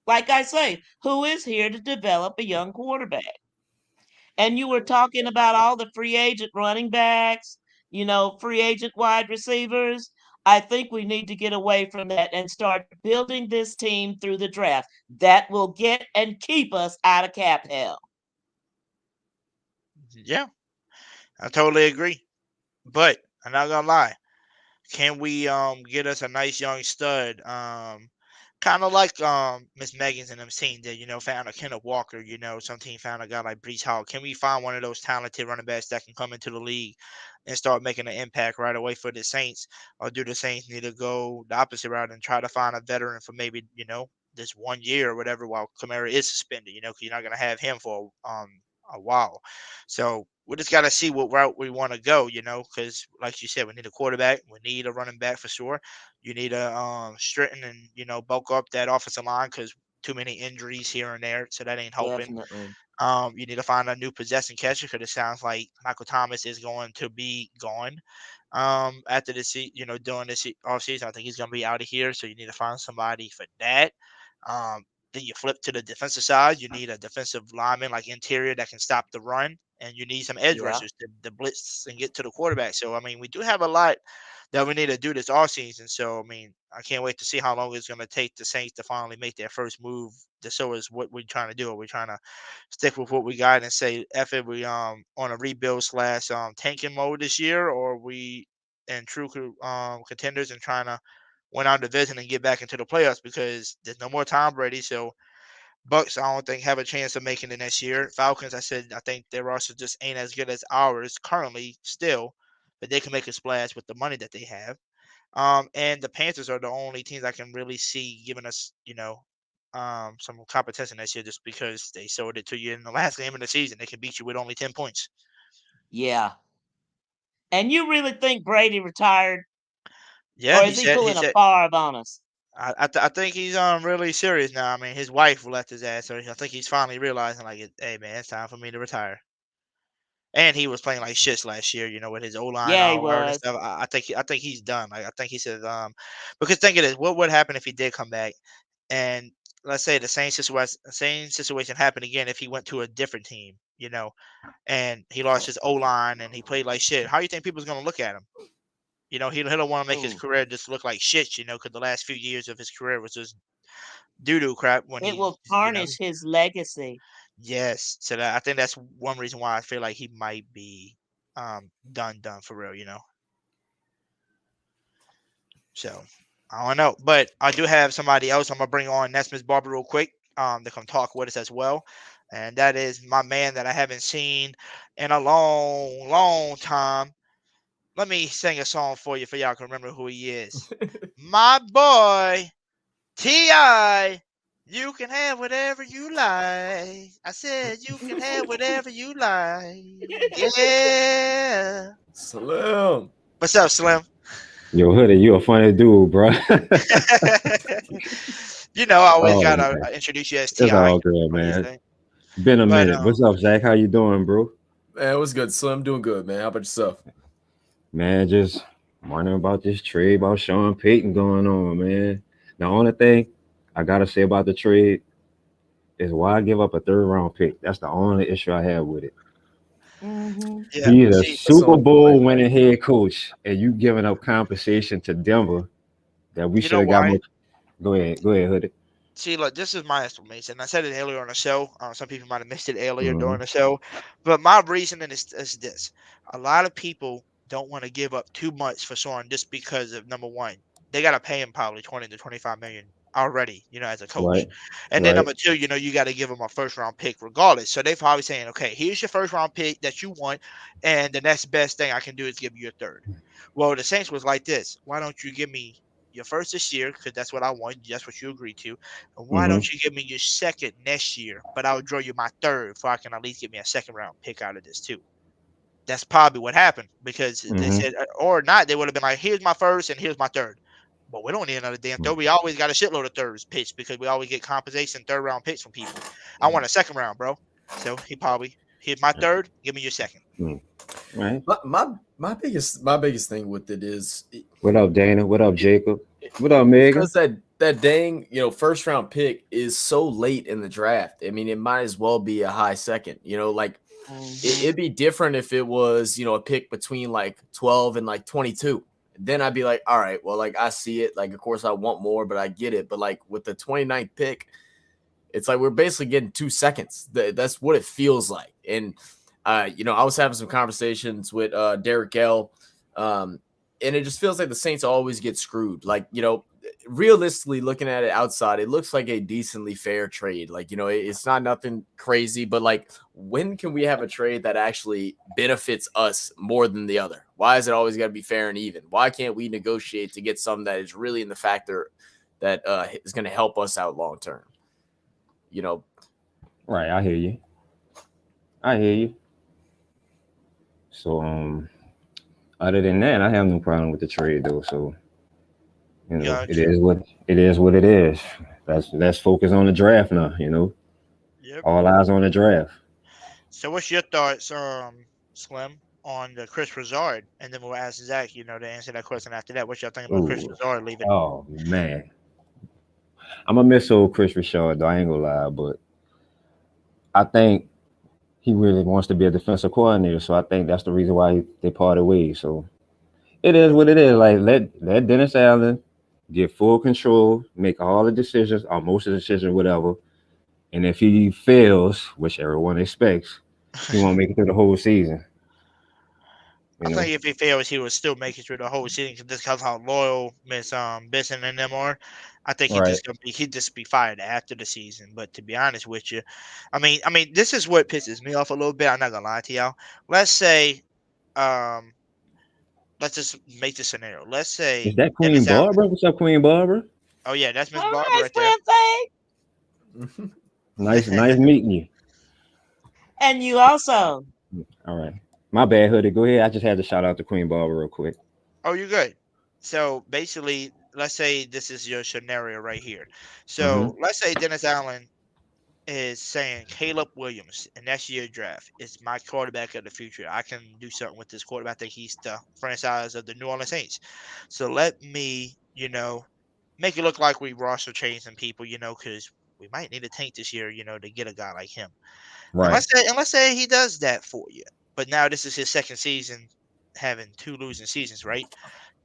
like I say, who is here to develop a young quarterback? And you were talking about all the free agent running backs, free agent wide receivers. I think we need to get away from that and start building this team through the draft. That will get and keep us out of cap hell. yeah, I totally agree. But I'm not gonna lie. Can we get us a nice young stud? Kind of like Miss Megan's and them team did, found a Kenneth Walker, some team found a guy like Brees Hall. Can we find one of those talented running backs that can come into the league and start making an impact right away for the Saints? Or do the Saints need to go the opposite route and try to find a veteran for maybe, this 1 year or whatever while Kamara is suspended, because you're not gonna have him for a while. So we just got to see what route we want to go, because like you said, we need a quarterback, we need a running back for sure. You need to straighten and bulk up that offensive line because too many injuries here and there, so that ain't helping. Definitely. You need to find a new possession catcher because it sounds like Michael Thomas is going to be gone. After this, during this offseason, I think he's going to be out of here. So you need to find somebody for that. Then you flip to the defensive side. You need a defensive lineman like interior that can stop the run, and you need some edge Yeah. rushers to blitz and get to the quarterback. So I mean, we do have a lot that we need to do this offseason. So I mean, I can't wait to see how long it's going to take the Saints to finally make their first move to show us what we're trying to do. Are we trying to stick with what we got and say, F it, we on a rebuild slash tanking mode this year, or are we in true contenders and trying to win our division and get back into the playoffs because there's no more Tom Brady. So Bucks, I don't think have a chance of making it next year. Falcons, I said, I think their roster just ain't as good as ours currently still, but they can make a splash with the money that they have. And the Panthers are the only teams I can really see giving us, some competition this year just because they showed it to you in the last game of the season. They can beat you with only 10 points. Yeah. And you really think Brady retired? Yeah, Or he is he said pulling a Favre on us? I think he's really serious now. I mean, his wife left his ass, so I think he's finally realizing like, hey man, it's time for me to retire. And he was playing like shit last year, with his O line Yeah, he all hurt and was. stuff. I think he's done. Like I think he said, because think of this, what would happen if he did come back and let's say the same situation happened again if he went to a different team, and he lost his O line and he played like shit. How do you think people's gonna look at him? He don't want to make his Ooh. career just look like shit, because the last few years of his career was just doo doo crap when It will he. tarnish his legacy. Yes. So I think that's one reason why I feel like he might be done for real, So I don't know. But I do have somebody else I'm gonna bring on, that's Miss Barbara real quick, to come talk with us as well. And that is my man that I haven't seen in a long, long time. Let me sing a song for you y'all can remember who he is. My boy, T.I. You can have whatever you like. I said you can have whatever you like. Yeah. Slim. What's up, Slim? Yo, Hoodie, you a funny dude, bro. I always Oh gotta man, introduce you as it's T.I. all good, What do you man. think? Been a But minute. What's up, Zach? How you doing, bro? Man, it was good. Slim, doing good, man. How about yourself? Man, just wondering about this trade about Sean Payton going on, man. The only thing I gotta say about the trade is why give up a third round pick. That's the only issue I have with it. yeah, He's a see, That's Super all Bowl point, man. winning head coach, and you giving up compensation to Denver that we you should know have got why? more. Go ahead, Hoodie. See, look, this is my estimation. I said it earlier on the show. Some people might have missed it earlier Mm-hmm. during the show, but my reasoning is this: a lot of people don't want to give up too much for Soren just because of number one, they got to pay him probably 20 to 25 million already, as a coach, Right, and then right. number two, you got to give him a first round pick regardless. So they probably saying, okay, here's your first round pick that you want, and the next best thing I can do is give you a third. Well, the Saints was like this: why don't you give me your first this year because that's what I want. That's what you agreed to. And why Mm-hmm. don't you give me your second next year? But I'll draw you my third, so I can at least get me a second round pick out of this too. That's probably what happened because they Mm-hmm. said, or not, they would have been like, here's my first and here's my third. But we don't need another damn third. We always got a shitload of thirds pitched because we always get compensation third round picks from people. I want a second round, bro. So he probably, here's my third, give me your second. Right. My biggest thing with it is What up, Dana? What up, Jacob? What up, Megan? because that dang first round pick is so late in the draft. I mean, it might as well be a high second. Like it'd be different if it was a pick between like 12 and like 22. Then I'd be like, all right, well, like I see it. Like, of course, I want more, but I get it. But like with the 29th pick, it's like we're basically getting 2 seconds. That's what it feels like. And I was having some conversations with Derek L. And it just feels like the Saints always get screwed. Like, realistically looking at it outside, it looks like a decently fair trade. Like, it's not nothing crazy, but like, when can we have a trade that actually benefits us more than the other? Why is it always got to be fair and even? Why can't we negotiate to get something that is really in the factor that is going to help us out long term? Right, I hear you. I hear you. So, other than that, I have no problem with the trade though. So, it Gotcha. is what it is. What it is. Let's focus on the draft now. Yep. All eyes on the draft. So what's your thoughts, Slim, on the Chris Broussard? And then we'll ask Zach, to answer that question after that. What y'all think about Chris Ooh. Broussard leaving? Oh man, I'm gonna miss old Chris Richard. Though I ain't gonna lie, but I think he really wants to be a defensive coordinator. So I think that's the reason why they parted ways. So it is what it is. Like let Dennis Allen get full control, make all the decisions, or most of the decisions, whatever. And if he fails, which everyone expects, he won't make it through the whole season. I think if he fails, he will still make it through the whole season just because how loyal Miss Bisson and them are. I think Right. he'd just be fired after the season. But to be honest with you, I mean, this is what pisses me off a little bit. I'm not gonna lie to y'all. Let's say, let's just make the scenario. Let's say Is that Queen Dennis Allen. Barbara? What's up, Queen Barbara? Oh yeah, that's Miss All Barbara right, right there. Slim thing. Nice meeting you. And you also. All right. My bad, Hoodie. Go ahead. I just had to shout out to Queen Barbara real quick. Oh, you're good. So basically, let's say this is your scenario right here. So let's say Dennis Allen is saying Caleb Williams, and that's your draft. It's my quarterback of the future. I can do something with this quarterback. I think he's the franchise of the New Orleans Saints. So let me, make it look like we roster changing people, because we might need a tank this year, to get a guy like him. And Right. let's say he does that for you. But now this is his second season having 2 losing seasons, right?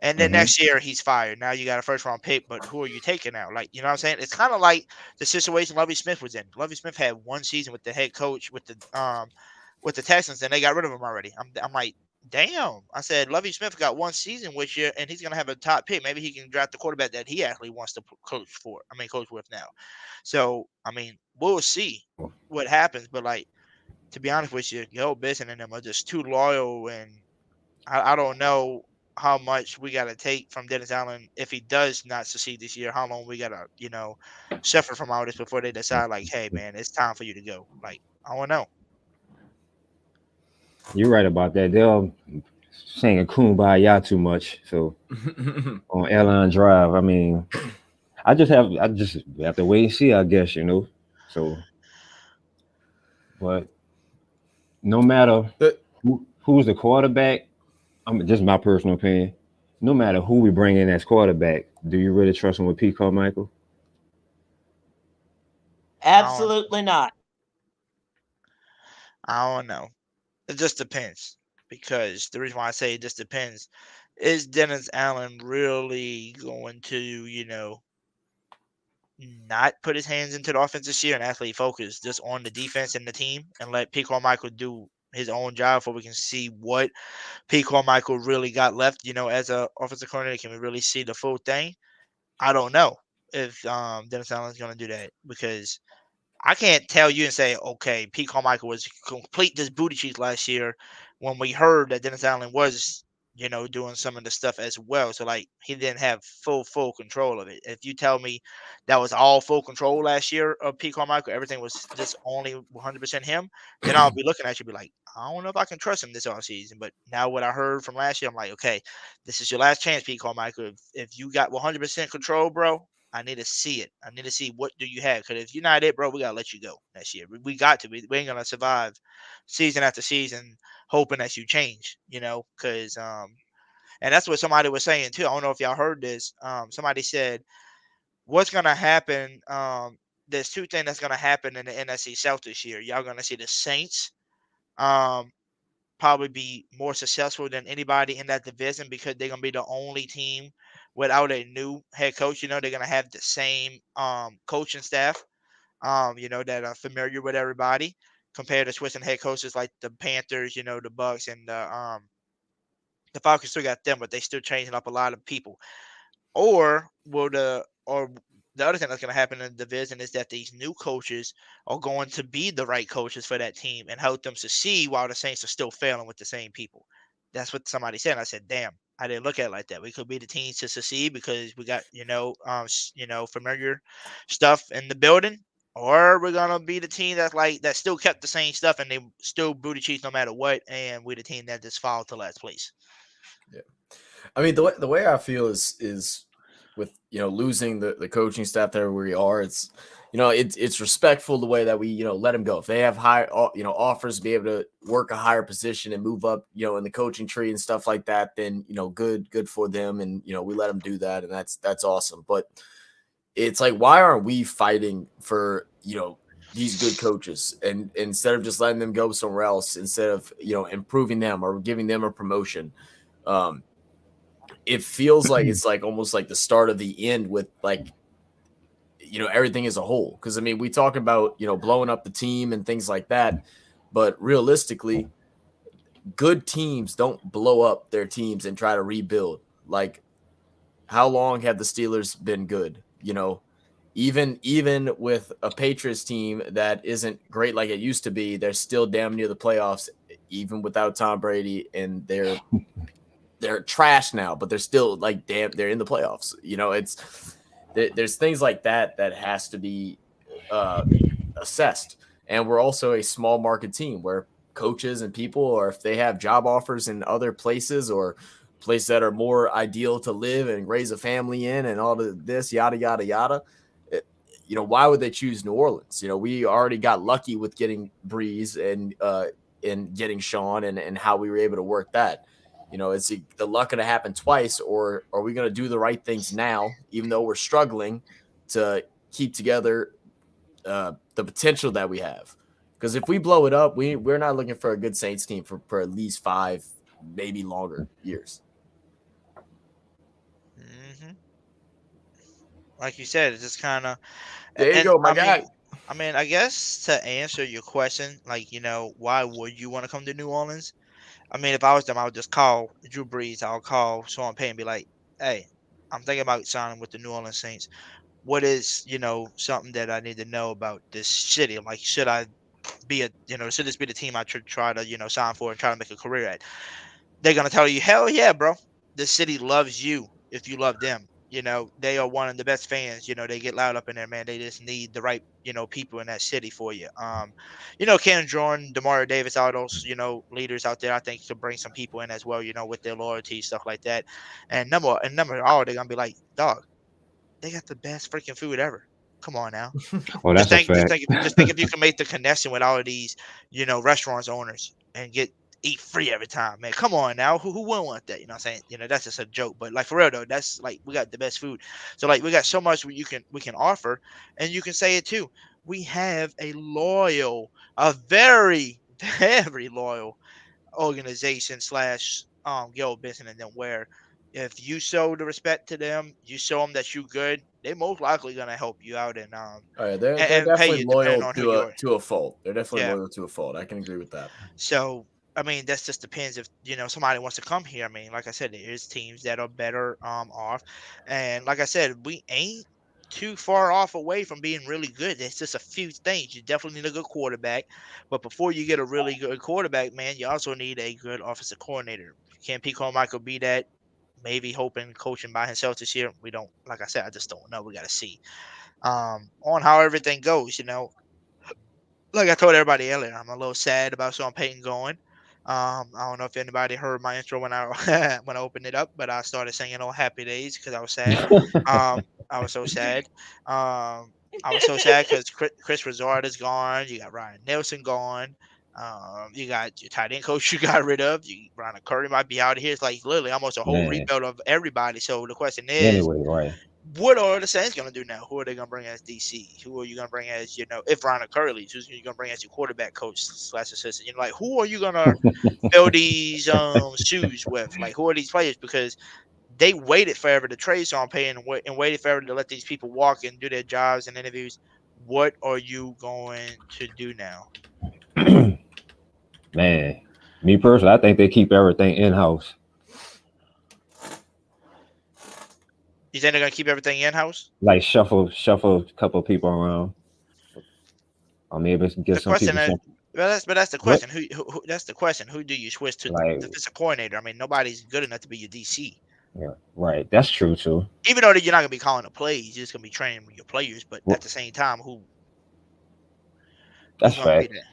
And then Mhm. next year he's fired. Now you got a first round pick, but who are you taking now? Like, you know what I'm saying? It's kind of like the situation Lovie Smith was in. Lovie Smith had one season with the head coach with the Texans, and they got rid of him already. I'm like, damn. I said Lovie Smith got one season with you, and he's gonna have a top pick. Maybe he can draft the quarterback that he actually wants to coach with now. So I mean, we'll see what happens. But like, to be honest with you, Joe Mixon and them are just too loyal, and I don't know how much we got to take from Dennis Allen if he does not succeed this year. How long we got to, suffer from all this before they decide, like, hey, man, it's time for you to go. Like, I don't know. You're right about that. They're singing "Kumbaya" too much. So on Airline Drive, I mean, I just have to wait and see. I guess So, but no matter who's the quarterback, just my personal opinion. No matter who we bring in as quarterback, do you really trust him with Pete Carmichael? Absolutely not. I don't know. It just depends. Because the reason why I say it just depends is Dennis Allen really going to, not put his hands into the offense this year and actually focus just on the defense and the team and let Pete Carmichael do his own job before we can see what Pete Carmichael really got left, as a offensive coordinator. Can we really see the full thing? I don't know if Dennis Allen's going to do that because I can't tell you and say, okay, Pete Carmichael was complete this booty cheese last year when we heard that Dennis Allen was, doing some of the stuff as well. So like he didn't have full control of it. If you tell me that was all full control last year of Pete Carmichael, everything was just only 100% him, then I'll be looking at you be like, I don't know if I can trust him this offseason. But now what I heard from last year, I'm like, okay, this is your last chance, Pete Carmichael. If you got 100% control, bro, I need to see it. I need to see what do you have. Because if you're not it, bro, we gotta let you go next year. We got to. We ain't gonna survive season after season hoping that you change. Because and that's what somebody was saying too. I don't know if y'all heard this. Somebody said, "What's gonna happen?" There's two things that's gonna happen in the NFC South this year. Y'all gonna see the Saints. Probably be more successful than anybody in that division because they're gonna be the only team without a new head coach. They're gonna have the same coaching staff, that are familiar with everybody compared to switching head coaches like the Panthers, the Bucks and the Falcons still got them, but they still changing up a lot of people. Or the other thing that's going to happen in the division is that these new coaches are going to be the right coaches for that team and help them succeed while the Saints are still failing with the same people. That's what somebody said. I said, "Damn, I didn't look at it like that. We could be the teams to succeed because we got familiar stuff in the building, or we're gonna be the team that still kept the same stuff and they still booty cheats no matter what, and we're the team that just fall to last place." Yeah, I mean the way I feel is with losing the coaching staff there where we are, it's it's respectful the way that we let them go. If they have high offers to be able to work a higher position and move up in the coaching tree and stuff like that, then good for them, and we let them do that, and that's awesome. But it's like, why aren't we fighting for these good coaches, and instead of just letting them go somewhere else, instead of improving them or giving them a promotion? It feels like it's like almost like the start of the end with everything as a whole. Because I mean, we talk about blowing up the team and things like that, but realistically, good teams don't blow up their teams and try to rebuild. Like, how long have the Steelers been good? Even with a Patriots team that isn't great like it used to be, they're still damn near the playoffs, even without Tom Brady, and they're trash now, but they're still they're in the playoffs. There's things like that has to be assessed. And we're also a small market team where coaches and people, or if they have job offers in other places or places that are more ideal to live and raise a family in and all of this, yada, yada, yada, why would they choose New Orleans? We already got lucky with getting Breeze and getting Sean and how we were able to work that. Is the luck going to happen twice, or are we going to do the right things now, even though we're struggling to keep together the potential that we have? Because if we blow it up, we're not looking for a good Saints team for at least 5, maybe longer years. like you said, it's just kind of. There you And go, my guy. I mean, I guess to answer your question, like why would you want to come to New Orleans? I mean, if I was them, I would just call Drew Brees. I'll call Sean Payton and be like, "Hey, I'm thinking about signing with the New Orleans Saints. What is something that I need to know about this city? Like, should I be should this be the team I should try to sign for and try to make a career at?" They're gonna tell you, hell yeah, bro. The city loves you if you love them. They are one of the best fans. They get loud up in there, man. They just need the right, people in that city for you. Ken Jordan, Demario Davis, all those, leaders out there, I think could bring some people in as well, with their loyalty, stuff like that. And number all, they're gonna be like, dog, they got the best freaking food ever. Come on now. Oh, Just that's a think, just fact. think, just think if you can make the connection with all of these, restaurants owners and eat free every time, man. Come on now, who wouldn't want that? You know what I'm saying? That's just a joke, but like for real though, that's like we got the best food. So like we got so much we can offer, and you can say it too. We have a very very loyal organization slash guild business in them where if you show the respect to them, you show them that you good, they most likely gonna help you out and Oh, yeah, they're pay definitely you depending loyal on who you are. to a fault. They're definitely Yeah. loyal to a fault. I can agree with that. So I mean, that just depends if somebody wants to come here. I mean, like I said, there's teams that are better off, and like I said, we ain't too far off away from being really good. It's just a few things. You definitely need a good quarterback, but before you get a really good quarterback, man, you also need a good offensive coordinator. Can Pete Carmichael be that? Maybe hoping coaching by himself this year. We don't. Like I said, I just don't know. We got to see on how everything goes. Like I told everybody earlier, I'm a little sad about Sean Payton going. I don't know if anybody heard my intro when I when I opened it up, but I started singing "Oh Happy Days" because I was sad. I was so sad. I was so sad because Chris Resort is gone. You got Ryan Nelson gone. You got your tight end coach you got rid of. Ryan Curry might be out of here. It's like literally almost a whole Man. rebuild of everybody. So the question is, Anyway, right. what are the Saints going to do now? Who are they going to bring as DC? Who are you going to bring as, if Ryan Curry leaves, who's you going to bring as your quarterback coach slash assistant? Like, who are you going to fill these shoes with? Like, who are these players? Because they waited forever to trade Sean Payton and waited forever to let these people walk and do their jobs and interviews. What are you going to do now? Man, me personally, I think they keep everything in house. You think they're going to keep everything in house? Like shuffle a couple of people around. Or maybe get some people. But that's the question. Who that's the question. Who do you switch to Like, the defensive coordinator? I mean, nobody's good enough to be your DC. Yeah, right. That's true too. Even though you're not gonna be calling the plays, you're just gonna be training your players. But at the same time, That's gonna be fact. there?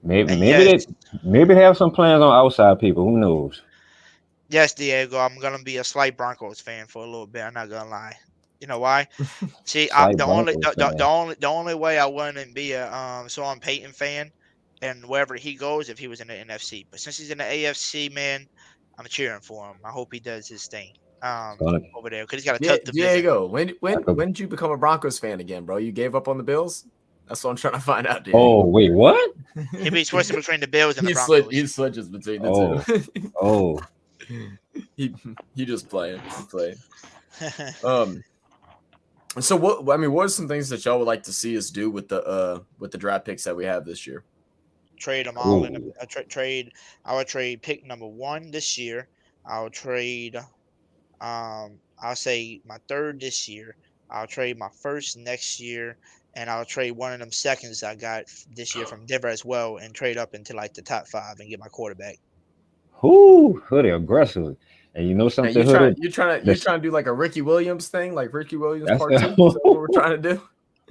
Maybe they have some plans on outside people. Who knows? Yes, Diego, I'm gonna be a slight Broncos fan for a little bit. I'm not gonna lie. You know why? See, the only way I wouldn't be a Sean Payton fan, and wherever he goes, if he was in the NFC. But since he's in the AFC, man, I'm cheering for him. I hope he does his thing over there because he's got a tough division. Diego, when did you become a Broncos fan again, bro? You gave up on the Bills? That's what I'm trying to find out, Diego. Oh, wait, what? He'd be switching between the Bills and the Broncos. He switches between the two. Oh. He just playing. So what are some things that y'all would like to see us do with the draft picks that we have this year? Trade them all in a trade. I would trade pick number 1 this year. I'll trade I'll say my 3rd this year. I'll trade my 1st next year, and I'll trade one of them seconds I got this year from Denver as well, and trade up into like the top 5 and get my quarterback. Hoodie aggressive. And you know something? You're trying to do like a Ricky Williams thing, like Ricky Williams part 2. Is that what we're trying to do?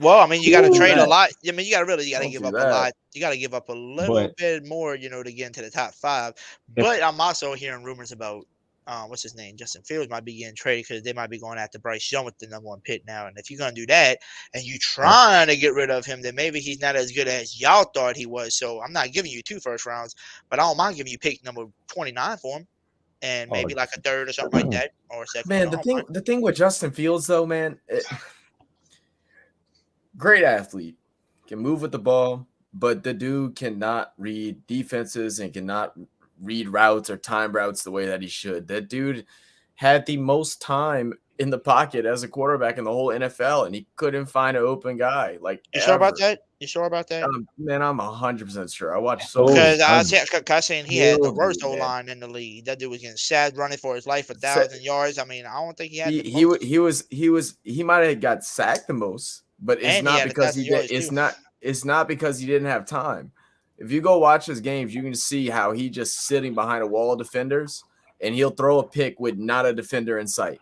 Well, I mean, you got to trade a lot. I mean, you got to give up a lot. You got to give up a little bit more, to get into the top 5. But I'm also hearing rumors about what's his name, Justin Fields might be getting traded because they might be going after Bryce Young with the number 1 pick now. And if you're gonna do that and you trying to get rid of him, then maybe he's not as good as y'all thought he was. So I'm not giving you 2 first rounds, but I don't mind giving you pick number 29 for him. And maybe like a 3rd or something like that, or a 2nd. Man, the thing with Justin Fields though, man, great athlete, can move with the ball, but the dude cannot read defenses and cannot read routes or time routes the way that he should. That dude had the most time in the pocket as a quarterback in the whole NFL, and he couldn't find an open guy. Like, You sure about ever. that? You sure about that? Man, I'm 100% sure. I watched so Because many. I saying he had the worst O line in the league. That dude was getting sad running for his life, 1,000 yards. I mean, I don't think he had the most. He might have got sacked the most, but it's And he not had because 1,000 he did. yards, It's too. not. It's not because he didn't have time. If you go watch his games, you can see how he just sitting behind a wall of defenders, and he'll throw a pick with not a defender in sight,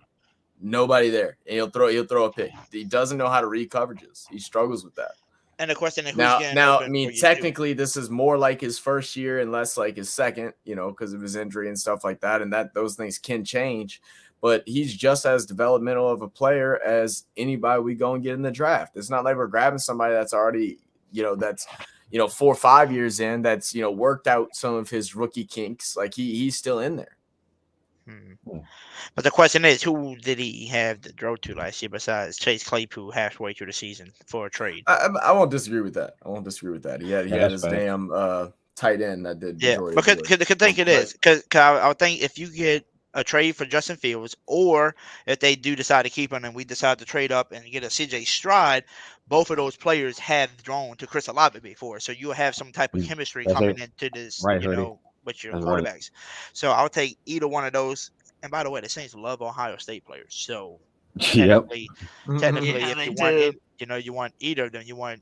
nobody there, and he'll throw a pick. He doesn't know how to read coverages. He struggles with that. And the question is, who's Now, getting I open mean, for you, too? technically, this is more like his first year and less like his second, because of his injury and stuff like that, and that those things can change. But he's just as developmental of a player as anybody we go and get in the draft. It's not like we're grabbing somebody that's already, that's 4 or 5 years in, that's worked out some of his rookie kinks. Like he's still in there. But the question is, who did he have to throw to last year besides Chase Claypool halfway through the season for a trade? I won't disagree with that. He had his damn tight end that did majority. Because I think it is. Because I would think if you get a trade for Justin Fields, or if they do decide to keep him and we decide to trade up and get a CJ Stroud, both of those players have thrown to Chris Olave before, so you'll have some type of chemistry coming into this, with your quarterbacks. Right. So I would take either one of those. And by the way, the Saints love Ohio State players, so Yep. technically, Yeah, if they you want, do. you want either of them. You want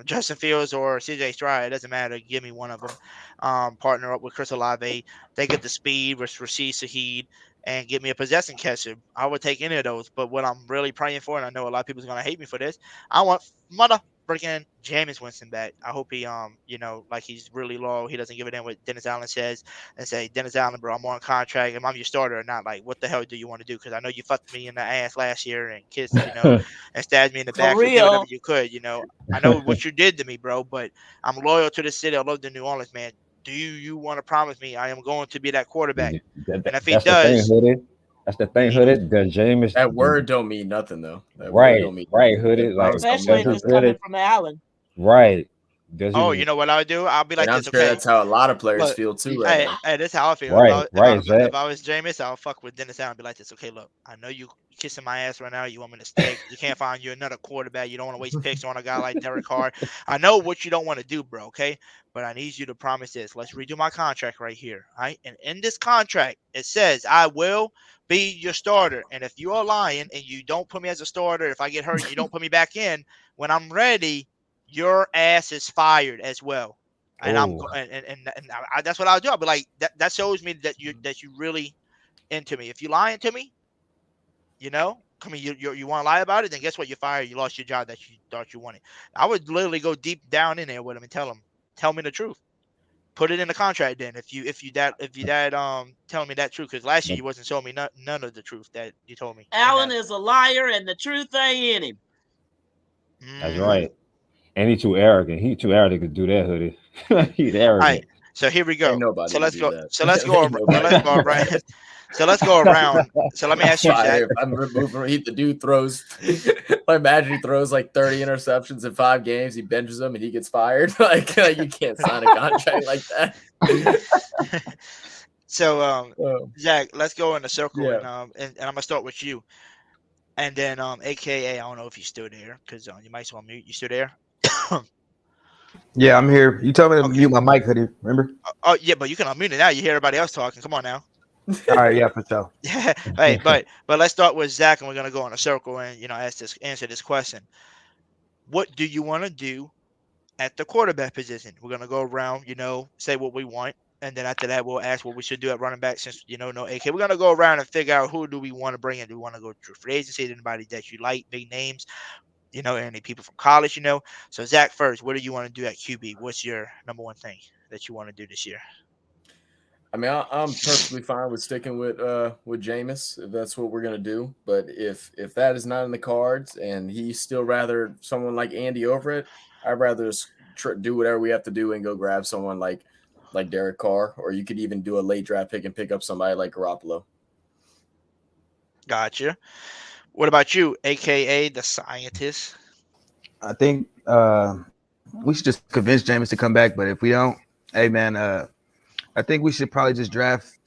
Justin Fields or CJ Stroud. It doesn't matter. Give me one of them. Partner up with Chris Olave. They get the speed with Rashid Shaheed and give me a possession catcher. I would take any of those. But what I'm really praying for, and I know a lot of people are gonna hate me for this, I want freaking Jameis Winston back. I hope he like he's really low. He doesn't give it in what Dennis Allen says and say, Dennis Allen, bro, I'm on contract. Am I your starter or not? Like, what the hell do you want to do? Because I know you fucked me in the ass last year and kissed, and stabbed me in the For back. So did whatever real. you could. I know what you did to me, bro, but I'm loyal to the city. I love the New Orleans, man. Do you want to promise me I am going to be that quarterback? And if he That's the does, thing, Hooded. That's the thing, Hooded. The Jameis. That word don't mean nothing though. That word Right, don't mean right, nothing. Hooded. That Like, Browns don't mean Especially if does it's he nothing. coming from Allen. Right. Does he oh, you know what I would do? I'll be like And I'm this, sure okay? that's how a lot of players Look, feel too right hey, now. hey, this is how I feel. Right, right, Zach. If I was Jameis, I'll fuck with Dennis Allen and be like this. Okay, look, I know you kissing my ass right now. You want me to stay? You can't find you another quarterback. You don't want to waste picks on a guy like Derek Carr. I know what you don't want to do, bro. Okay, but I need you to promise this. Let's redo my contract right here. All right, and in this contract, it says I will be your starter. And if you are lying and you don't put me as a starter, if I get hurt and you don't put me back in when I'm ready, your ass is fired as well. And I'm that's what I'll do. I'll be like, that shows me that you really into me. If you're lying to me, you want to lie about it, then guess what? You're fired. You lost your job that you thought you wanted. I would literally go deep down in there with him and tell me the truth. Put it in the contract then. If you telling me that truth, because last year you wasn't showing me none of the truth that you told me. Allen is a liar, and the truth ain't in him. That's right. And he too arrogant. He too arrogant to do that, Hoodie. He's arrogant. All right. So here we go. Ain't nobody So let's do go. that. So let's go. Let's go around. So let's go around. So let me ask you, Zach. I'm removing. The dude throws. I imagine he throws like 30 interceptions in 5 games. He benches them and he gets fired. Like you can't sign a contract like that. So Zach, let's go in a circle, Yeah. and I'm gonna start with you, and then AKA I don't know if you're still there because you might as well mute. You still there? Yeah, I'm here. You told me to mute my mic, Hoodie. Remember? Oh yeah, but you can unmute it now. You hear everybody else talking. Come on now. All right, yeah, for sure. Yeah. Hey, but let's start with Zach, and we're gonna go in a circle and answer this question. What do you want to do at the quarterback position? We're gonna go around, say what we want, and then after that we'll ask what we should do at running back. Since no AK, we're gonna go around and figure out who do we want to bring in. Do we want to go through free agency? Anybody that you like, big names, any people from college, So Zach, first, what do you want to do at QB? What's your number one thing that you want to do this year? I mean, I'm perfectly fine with sticking with Jameis if that's what we're gonna do. But if that is not in the cards and he's still rather someone like Andy over it, I'd rather do whatever we have to do and go grab someone like Derek Carr, or you could even do a late draft pick and pick up somebody like Garoppolo. Gotcha. What about you, AKA the scientist? I think we should just convince Jameis to come back. But if we don't, hey man, I think we should probably just draft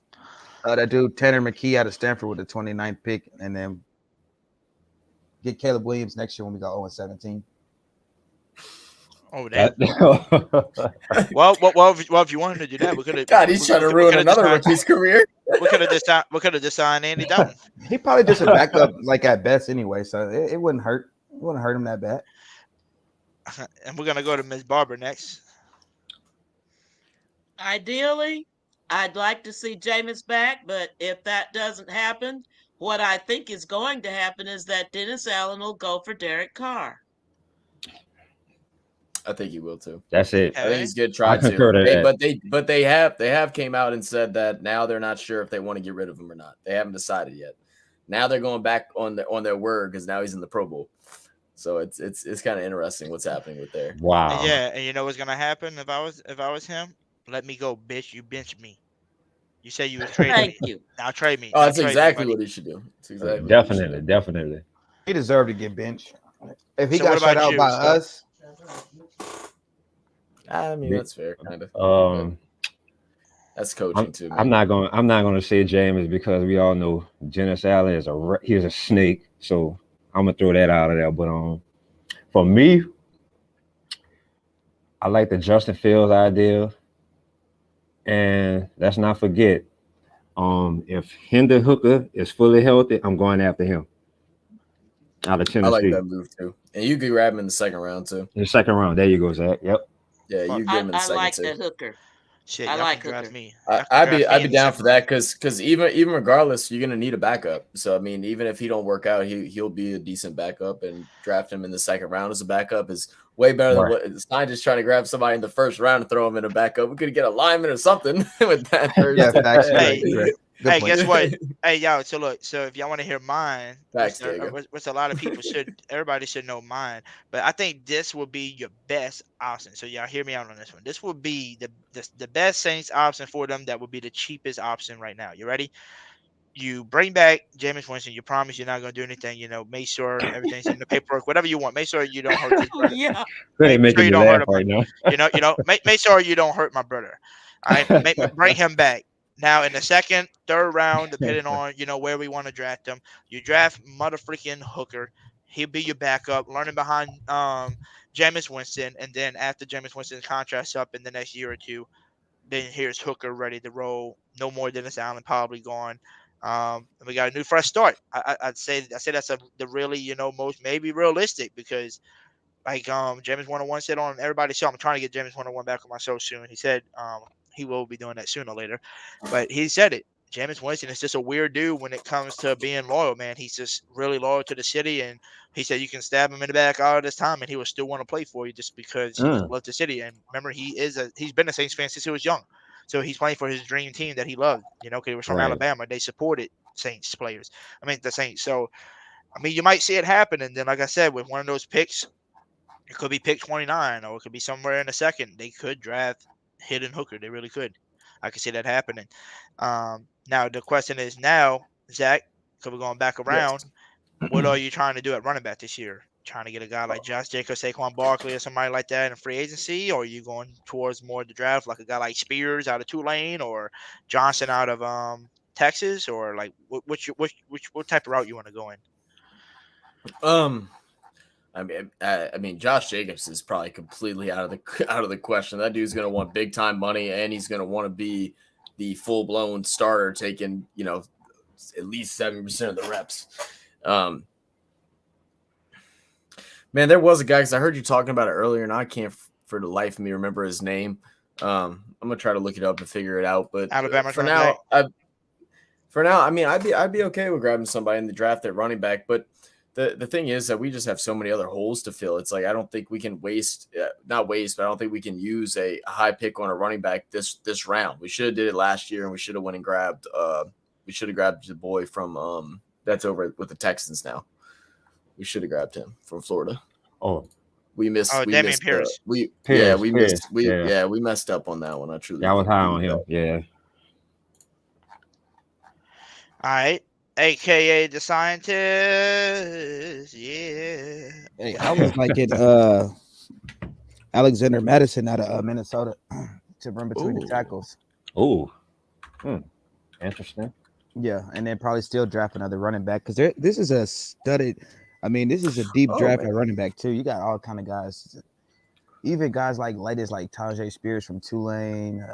that dude Tanner McKee out of Stanford with the 29th pick, and then get Caleb Williams next year when we go 0-17. Oh damn. well, if you wanted to do that, we could have. God, he's trying to ruin another rookie's career. We could have just signed Andy Dalton. He probably just a backup, like at best anyway. So it wouldn't hurt. It wouldn't hurt him that bad. And we're gonna go to Miss Barber next. Ideally, I'd like to see Jameis back, but if that doesn't happen, what I think is going to happen is that Dennis Allen will go for Derek Carr. I think he will too. That's it. I think he's good. Try I concur to that. But they have came out and said that now they're not sure if they want to get rid of him or not. They haven't decided yet. Now they're going back on their word because now he's in the Pro Bowl. So it's kind of interesting what's happening with there. Wow. Yeah, and you know what's gonna happen if I was him? Let me go, bitch. You bench me. You say you was trading me. Thank you. Now trade me. Oh, that's trade exactly me, what he should do. It's exactly Definitely. He deserved to get benched. If he So got what shut about out you, by Scott? us, I mean, that's fair, kind of. That's I'm, coaching too. I'm not gonna say James because we all know Dennis Allen is he's a snake. So I'm gonna throw that out of there. But for me, I like the Justin Fields idea. And let's not forget, if Hendon Hooker is fully healthy, I'm going after him out of Tennessee. I like that move too. And you could grab him in the second round too. In the second round, there you go, Zach. Yep. Yeah, you get him in the second like too. that Hooker. Shit, I y'all like can draft Hooker. me. I'd be down for that because even regardless, you're gonna need a backup. So I mean, even if he don't work out, he'll be a decent backup, and draft him in the second round as a backup is way better than what it's not just trying to grab somebody in the first round and throw him in a backup. We could get a lineman or something with that first. yeah, facts. Hey, guess what? Hey, y'all. So look. So if y'all want to hear mine, Facts, which a lot of people everybody should know mine. But I think this will be your best option. So y'all hear me out on this one. This will be the best Saints option for them. That would be the cheapest option right now. You ready? You bring back Jameis Winston. You promise you're not going to do anything. Make sure everything's in the paperwork. Whatever you want. Make sure you don't hurt this brother. Yeah. Make sure you don't hurt him right now. Make sure you don't hurt my brother. All right. Bring him back. Now, in the second, third round, depending on, where we want to draft him, you draft motherfucking Hooker. He'll be your backup, learning behind Jameis Winston. And then after Jameis Winston's contract's up in the next year or two, then here's Hooker ready to roll. No more Dennis Allen probably gone. And we got a new fresh start. I'd say that's the really, most maybe realistic because like Jameis 101 said on everybody's show, I'm trying to get Jameis 101 back on my show soon. He said he will be doing that sooner or later. But he said it. Jameis Winston is just a weird dude when it comes to being loyal, man. He's just really loyal to the city. And he said you can stab him in the back all this time and he will still want to play for you just because he loves the city. And remember, he's been a Saints fan since he was young. So he's playing for his dream team that he loved, because he was from Alabama. They supported Saints players. The Saints. So, you might see it happen. And then, like I said, with one of those picks, it could be pick 29 or it could be somewhere in the second. They could draft Hidden Hooker. They really could. I can see that happening. Now, the question is Zach, because we're going back around, what are you trying to do at running back this year? Trying to get a guy like Josh Jacobs, Saquon Barkley, or somebody like that in free agency? Or are you going towards more the draft, like a guy like Spears out of Tulane or Johnson out of Texas? Or like what type of route you want to go in? I mean, Josh Jacobs is probably completely out of the question. That dude's gonna want big time money, and he's gonna want to be the full blown starter, taking at least 70% of the reps. Man, there was a guy because I heard you talking about it earlier, and I can't for the life of me remember his name. I'm gonna try to look it up and figure it out. But Alabama for now, I mean, I'd be okay with grabbing somebody in the draft at running back, but. The thing is that we just have so many other holes to fill. It's like I don't think we can but I don't think we can use a high pick on a running back this round. We should have did it last year, and we should have went and grabbed the boy from that's over with the Texans now. We should have grabbed him from Florida. Oh, we missed. Damian Pierce. We messed up on that one. I truly. I was high on him. Yeah. All right. AKA the scientist. Yeah. Hey, I was liking Alexander Madison out of Minnesota to run between the tackles. Oh, interesting. Yeah, and then probably still draft another running back because this is a studded I mean, this is a deep Oh, draft man. at running back too. You got all kind of guys, even guys like latest like Tajay Spears from Tulane,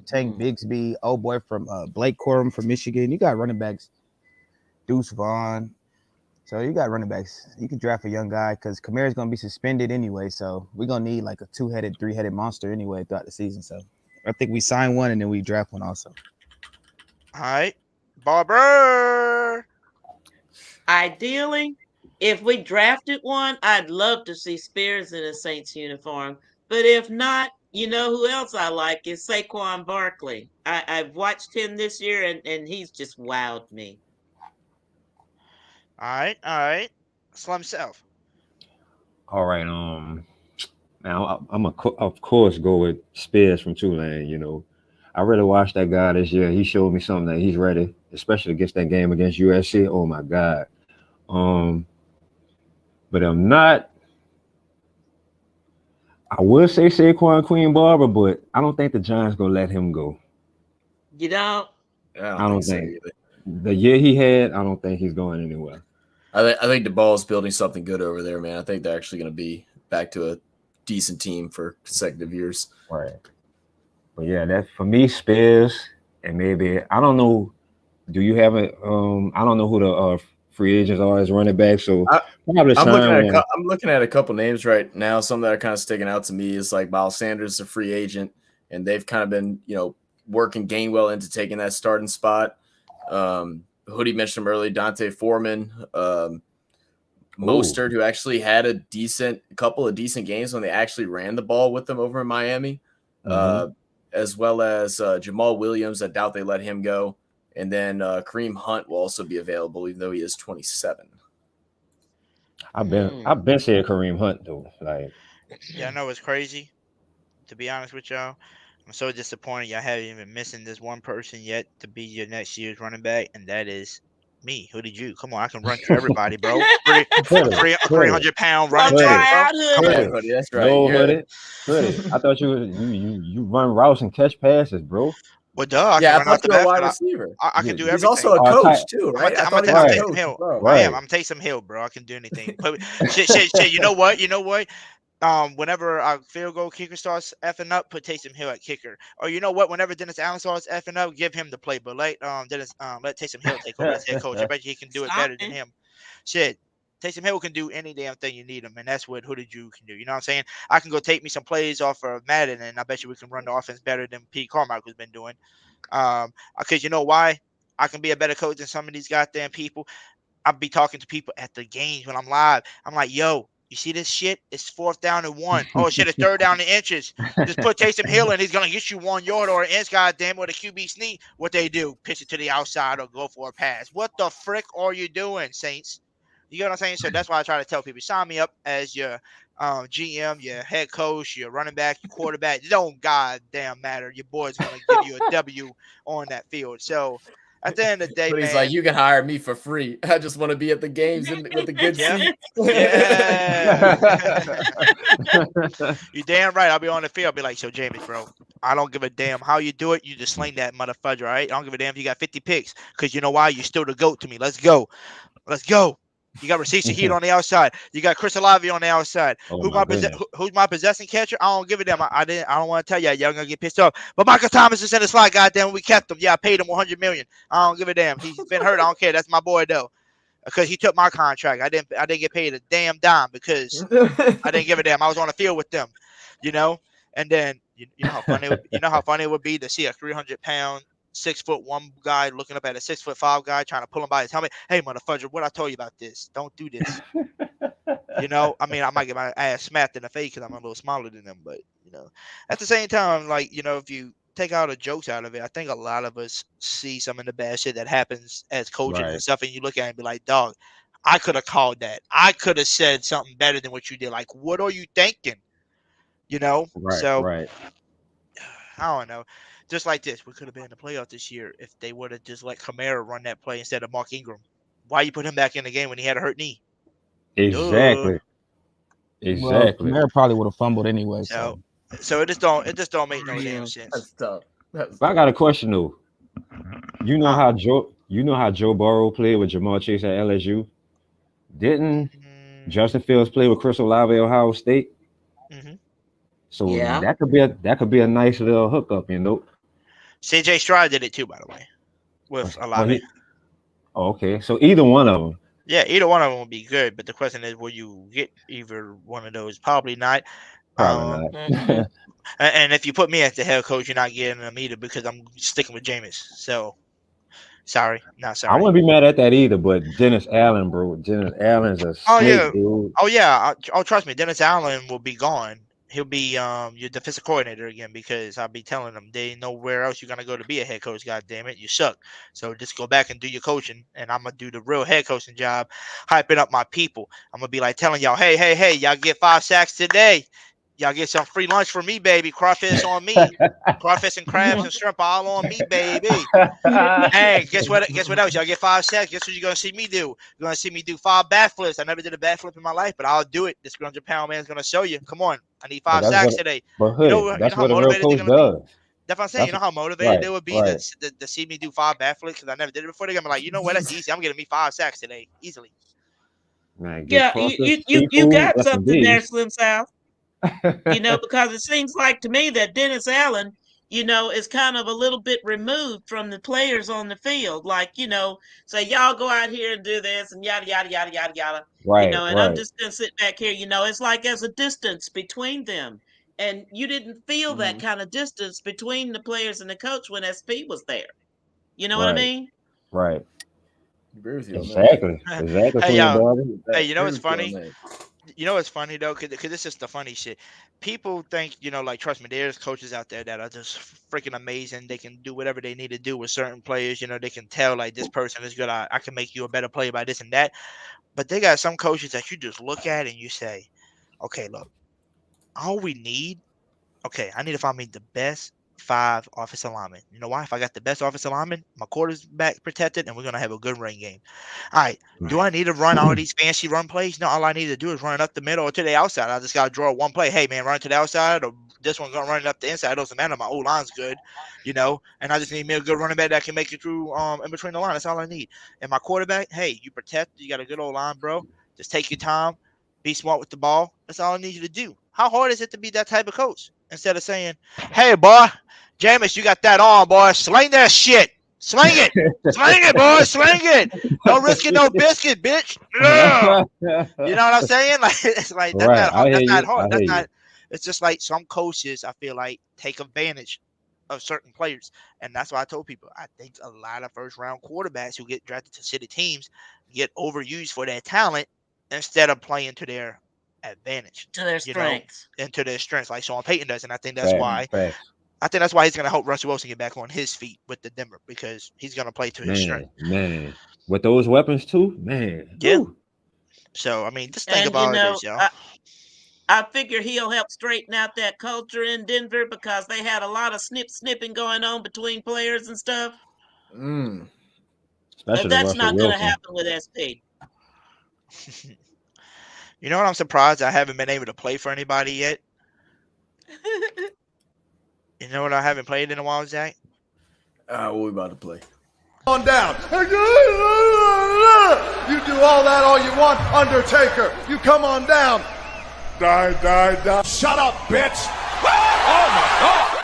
Tank Bigsby, old boy from Blake Corum from Michigan. You got running backs, Deuce Vaughn. So you got running backs. You can draft a young guy because Kamara's gonna be suspended anyway. So we're gonna need like a 2-headed, 3-headed monster anyway throughout the season. So I think we sign one and then we draft one also. All right, Barber. Ideally, if we drafted one, I'd love to see Spears in a Saints uniform. But if not, you know who else I like is Saquon Barkley. I've watched him this year, and he's just wowed me. All right. Slim Self. All right. Now I'm of course go with Spears from Tulane. You know, I really watched that guy this year. He showed me something that he's ready, especially against that game against USC. Oh my God. But I'm not. I would say Saquon Queen Barber, but I don't think the Giants gonna let him go. You don't? I don't think the year he had. I don't think he's going anywhere. I think the ball is building something good over there, man. I think they're actually going to be back to a decent team for consecutive years. Right. But yeah, that's for me, Spears, and maybe I don't know. Do you have a? I don't know who the free agents are as running back. So probably I'm looking at a couple names right now. Some that are kind of sticking out to me is like Miles Sanders, a free agent, and they've kind of been working Gainwell into taking that starting spot. Hoodie mentioned him earlier, Dante Foreman, Mostert, who actually had a couple of decent games when they actually ran the ball with them over in Miami, as well as Jamal Williams. I doubt they let him go. And then Kareem Hunt will also be available, even though he is 27. I've been saying Kareem Hunt though. Like, yeah, I know it's crazy. To be honest with y'all, I'm so disappointed y'all haven't even missing this one person yet to be your next year's running back, and that is me, Hoodie Jew. Come on, I can run through everybody, bro. 300-pound running back, bro. Come on, Hoodie. That's right. No, Hoodie. I thought you run routes and catch passes, bro. Well, duh. I thought can you were a run wide out receiver. I can do everything. He's also a coach too, right? I'm gonna take some Hill. I am. I'm gonna take some Hill, bro. I can do anything. But shit. You know what? Whenever our field goal kicker starts effing up, put Taysom Hill at kicker. Or you know what? Whenever Dennis Allen starts effing up, give him the play. But let Taysom Hill take over as head coach. I bet you he can do it better than him. Shit. Taysom Hill can do any damn thing you need him, and that's what Hoodie Jew can do. You know what I'm saying? I can go take me some plays off of Madden, and I bet you we can run the offense better than Pete Carmichael's been doing. Because you know why? I can be a better coach than some of these goddamn people. I'll be talking to people at the games when I'm live. I'm like, yo, you see this shit? It's 4th down and 1. Oh shit, it's 3rd down and inches. Just put Taysom Hill in. He's gonna get you 1 yard or an inch, goddamn, with a QB sneak. What they do? Pitch it to the outside or go for a pass. What the frick are you doing, Saints? You know what I'm saying? So that's why I try to tell people, sign me up as your GM, your head coach, your running back, your quarterback. It don't goddamn matter. Your boy's going to give you a W on that field. So at the end of the day, But he's like, you can hire me for free. I just want to be at the games with the good seat. Yeah. You damn right. I'll be on the field. I'll be like, so James, bro, I don't give a damn how you do it. You just sling that motherfucker, all right? I don't give a damn if you got 50 picks because you know why? You're still the GOAT to me. Let's go. You got Rasheed Shaheed on the outside. You got Chris Olave on the outside. Who's my possessing catcher? I don't give a damn. I don't want to tell y'all gonna get pissed off. But Michael Thomas is in the slot. Goddamn, we kept him. Yeah, I paid him $100 million. I don't give a damn. He's been hurt. I don't care. That's my boy though, because he took my contract. I didn't get paid a damn dime because I didn't give a damn. I was on the field with them, And then you know how funny it would be to see a 300-pound. 6'1" guy looking up at a 6'5" guy trying to pull him by his helmet. Hey, motherfucker, what I told you about this? Don't do this. I mean, I might get my ass smacked in the face because I'm a little smaller than them. But at the same time, if you take all the jokes out of it, I think a lot of us see some of the bad shit that happens as coaches and stuff, and you look at it and be like, dog, I could have called that. I could have said something better than what you did. Like, what are you thinking? Right. I don't know. Just like this, we could have been in the playoffs this year if they would have just let Kamara run that play instead of Mark Ingram. Why you put him back in the game when he had a hurt knee? Exactly. Well, Kamara probably would have fumbled anyway. So it just don't make no damn sense. That's tough. But I got a question though. You know how Joe Burrow played with Jamar Chase at LSU? Didn't Justin Fields play with Chris Olave at Ohio State? Mm-hmm. So Yeah. that could be a nice little hookup, you know. CJ Stroud did it too, by the way, with Olave. Okay, so either one of them. Yeah, either one of them would be good, but the question is, will you get either one of those? Probably not. Probably not. And if you put me as the head coach, you're not getting them either because I'm sticking with Jameis. So, sorry, not I sorry. wouldn't be mad at that either, but Dennis Allen, bro. Dennis Allen's a Oh snake, yeah, dude. oh yeah. Trust me, Dennis Allen will be gone. He'll be your defensive coordinator again because I'll be telling them they ain't nowhere else you're gonna go to be a head coach. God damn it, you suck. So just go back and do your coaching, and I'm gonna do the real head coaching job, hyping up my people. I'm gonna be like telling y'all, hey, y'all get 5 sacks today. Y'all get some free lunch for me, baby. Crawfish on me. Crawfish and crabs and shrimp all on me, baby. Hey, guess what? Guess what else? Y'all get 5 sacks. Guess what you're gonna see me do? You're gonna see me do 5 backflips. I never did a backflip in my life, but I'll do it. This 300-pound man's gonna show you. Come on, I need 5 sacks today. But Hoodie, that's how what a real motivated they're coach gonna does. be. That's what I'm saying. You know how motivated right, they would be to see me do 5 backflips because I never did it before. They're gonna be like, you know what? That's easy. I'm getting me 5 sacks today, easily. Man, get Yeah, crawfish, you seafood, got F&Bs. something there, Slim South. Because it seems like to me that Dennis Allen, is kind of a little bit removed from the players on the field. Like, say y'all go out here and do this and yada yada yada yada yada. Right, And I'm just gonna sit back here. It's like there's a distance between them, and you didn't feel that kind of distance between the players and the coach when SP was there. You know what I mean? Right. Agree with you on Exactly. that. Exactly. Hey, Queen y'all. Bobby. Hey, you know what's Agree with you funny? on that. You know what's funny though, because this is the funny shit. People think, like, trust me, there's coaches out there that are just freaking amazing. They can do whatever they need to do with certain players. They can tell like this person is good. I can make you a better player by this and that. But they got some coaches that you just look at and you say, okay, look, all we need, I need to find me the best 5 offensive linemen. You know why? If I got the best offensive linemen, my quarterback protected, and we're gonna have a good run game. All right. Do I need to run all these fancy run plays? No, all I need to do is run it up the middle or to the outside. I just gotta draw one play. Hey man, run it to the outside, or this one gonna run it up the inside. It doesn't matter. My O line's good, and I just need me a good running back that can make it through in between the line. That's all I need. And my quarterback, hey, you protect, you got a good old line, bro. Just take your time, be smart with the ball. That's all I need you to do. How hard is it to be that type of coach? Instead of saying, hey boy, Jameis, you got that on, boy. Sling that shit. Sling it. Sling it, boy. Sling it. No risk it, no biscuit, bitch. Yeah. You know what I'm saying? Like, it's like that's Right. not hard. I That's hear not you. hard. I That's hear not. you. It's just like some coaches, I feel like, take advantage of certain players, and that's why I told people I think a lot of first-round quarterbacks who get drafted to city teams get overused for their talent instead of playing to their advantage, To their strengths. and to their strengths, like Sean Payton does. And I think that's Facts. why. Facts. I think that's why he's going to help Russell Wilson get back on his feet with the Denver, because he's going to play to his strength. Man. With those weapons too, man. Yeah. Woo. So I mean, just think And about this, y'all. I figure he'll help straighten out that culture in Denver because they had a lot of snipping going on between players and stuff. Especially That's Russell not going to Wilson. happen with SP. You know what? I'm surprised I haven't been able to play for anybody yet. You know what? I haven't played in a while, Zach. What we about to play? On down. You do all that all you want, Undertaker. You come on down. Die. Shut up, bitch. Oh my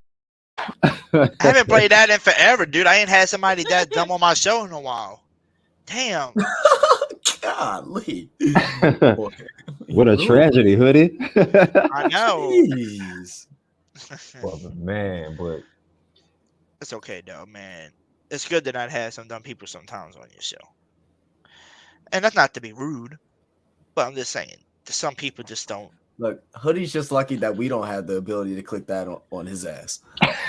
God. I haven't played that in forever, dude. I ain't had somebody that dumb on my show in a while. Damn. Golly. What a tragedy, Hoodie. I know. Jeez. Well, man, but It's okay, though, man. It's good to not have some dumb people sometimes on your show. And that's not to be rude, but I'm just saying, some people just don't. Look, Hoodie's just lucky that we don't have the ability to click that on his ass.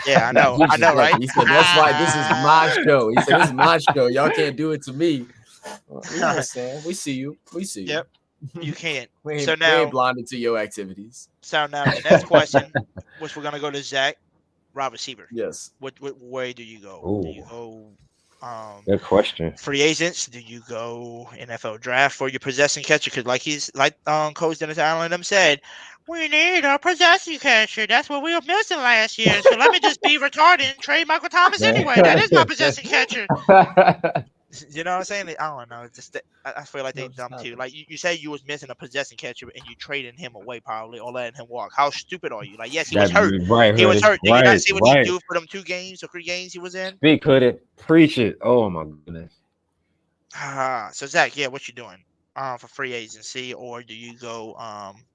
Yeah, I know. I know, right? He said, that's why this is my show. He said, this is my show. Y'all can't do it to me. We understand. We see you. Yep. You can't. We So ain't now, blinded to your activities. the next question, which we're going to go to Zach, wide receiver. Yes. What way do you go? Ooh. Do you go good question. free agents? Do you go NFL draft for your possession catcher? Because like Coach Dennis Allen them said, we need a possession catcher. That's what we were missing last year. So let me just be retarded and trade Michael Thomas anyway. That is my possession catcher. You know what I'm saying? I don't know. It's just I feel like they dumb too. Like you say you was missing a possessing catcher and you trading him away probably or letting him walk. How stupid are you? Like yes, he was hurt. Right, He was Hoodie. hurt. Did you not Right, see what he right. do for them 2 games or 3 games he was in? Speak, Hoodie. Preach it. Oh my goodness. So Zach, yeah, what you doing? For free agency or do you go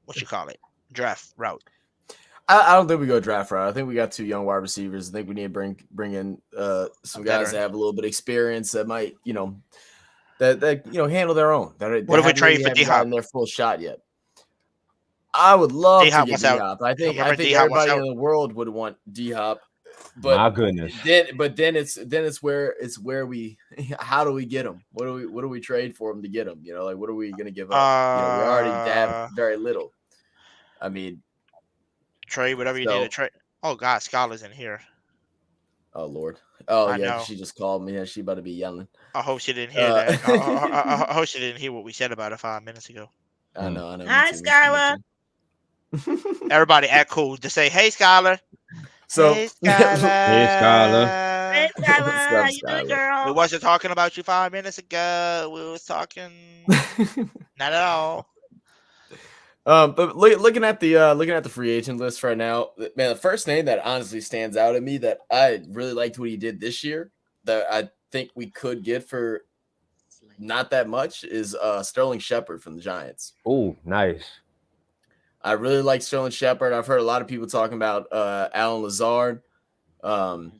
what you call it draft route? I don't think we go draft route. I think we got 2 young wide receivers. I think we need to bring in some guys that have a little bit of experience that might, that handle their own. What if we trade for haven't D-Hop? gotten their full shot yet? I would love to D-Hop get wants out. D-Hop. I think Remember D-Hop wants everybody out? in the world would want D-Hop. But My goodness. Then it's where we how do we get him? What do we trade for him to get him? Like what are we gonna give up? We already have very little. I mean, trade whatever you need to trade. Oh God, Scholar's in here. Oh Lord. Oh I yeah, know. she just called me. Yeah, she about to be yelling. I hope she didn't hear that. I hope she didn't hear what we said about her 5 minutes ago. I know. Hi, Skylar. Everybody act cool. Just say, "Hey, Skylar." So, hey, Skylar. Hey, Skylar. Hey, Skylar. How you doing, girl? We wasn't talking about you 5 minutes ago. We was talking not at all. But looking at the free agent list right now, man, the first name that honestly stands out at me that I really liked what he did this year that I think we could get for not that much is Sterling Shepard from the Giants. Oh, nice. I really like Sterling Shepard. I've heard a lot of people talking about Alan Lazard. Man,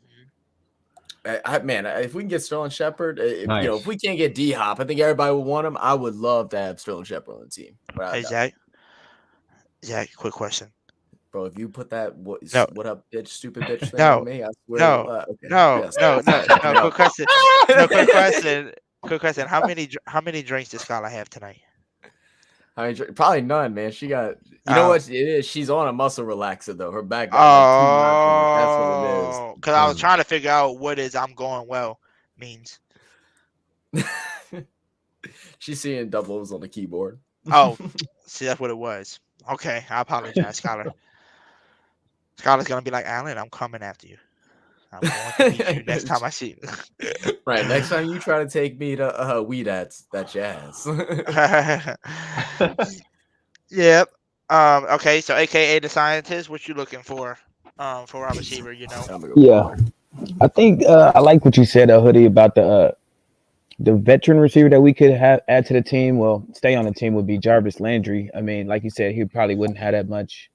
if we can get Sterling Shepard, Nice. if we can't get D-Hop, I think everybody would want him. I would love to have Sterling Shepard on the team. Hey, Zach, quick question. Bro, if you put that what up, bitch, stupid bitch thing No, on me, I swear. no, Okay. no, Yes, no, yes, no, no. Quick question. No, quick question. How many drinks does Skylar have tonight? Probably none, man. She got, know what it is? She's on a muscle relaxer though. Her back got that's what it is. Because I was trying to figure out what is "I'm going well" means. She's seeing doubles on the keyboard. Oh, see, that's what it was. Okay, I apologize, Skylar. Skylar's gonna be like, Alan, I'm coming after you. I'm going to meet you next time I see you. Right, next time you try to take me to weed at that jazz. Yep. Okay, so AKA the scientist, what you looking for our receiver? Yeah, I think I like what you said, Hoodie, about the veteran receiver that we could add to the team. Well, stay on the team would be Jarvis Landry. I mean, like you said, he probably wouldn't have that much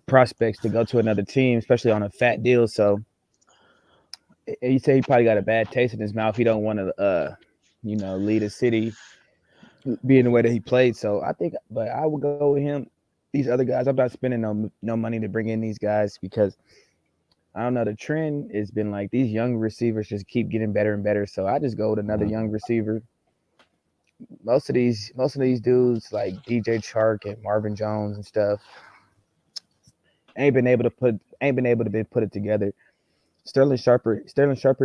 prospects to go to another team, especially on a fat deal. So you say he probably got a bad taste in his mouth. He don't want to, lead a city being the way that he played. So I think, but I would go with him. These other guys, I'm not spending no money to bring in these guys because I don't know. The trend has been like these young receivers just keep getting better and better. So I just go with another young receiver. Most of these dudes like DJ Chark and Marvin Jones and stuff ain't been able to put it together. Sterling Shepard,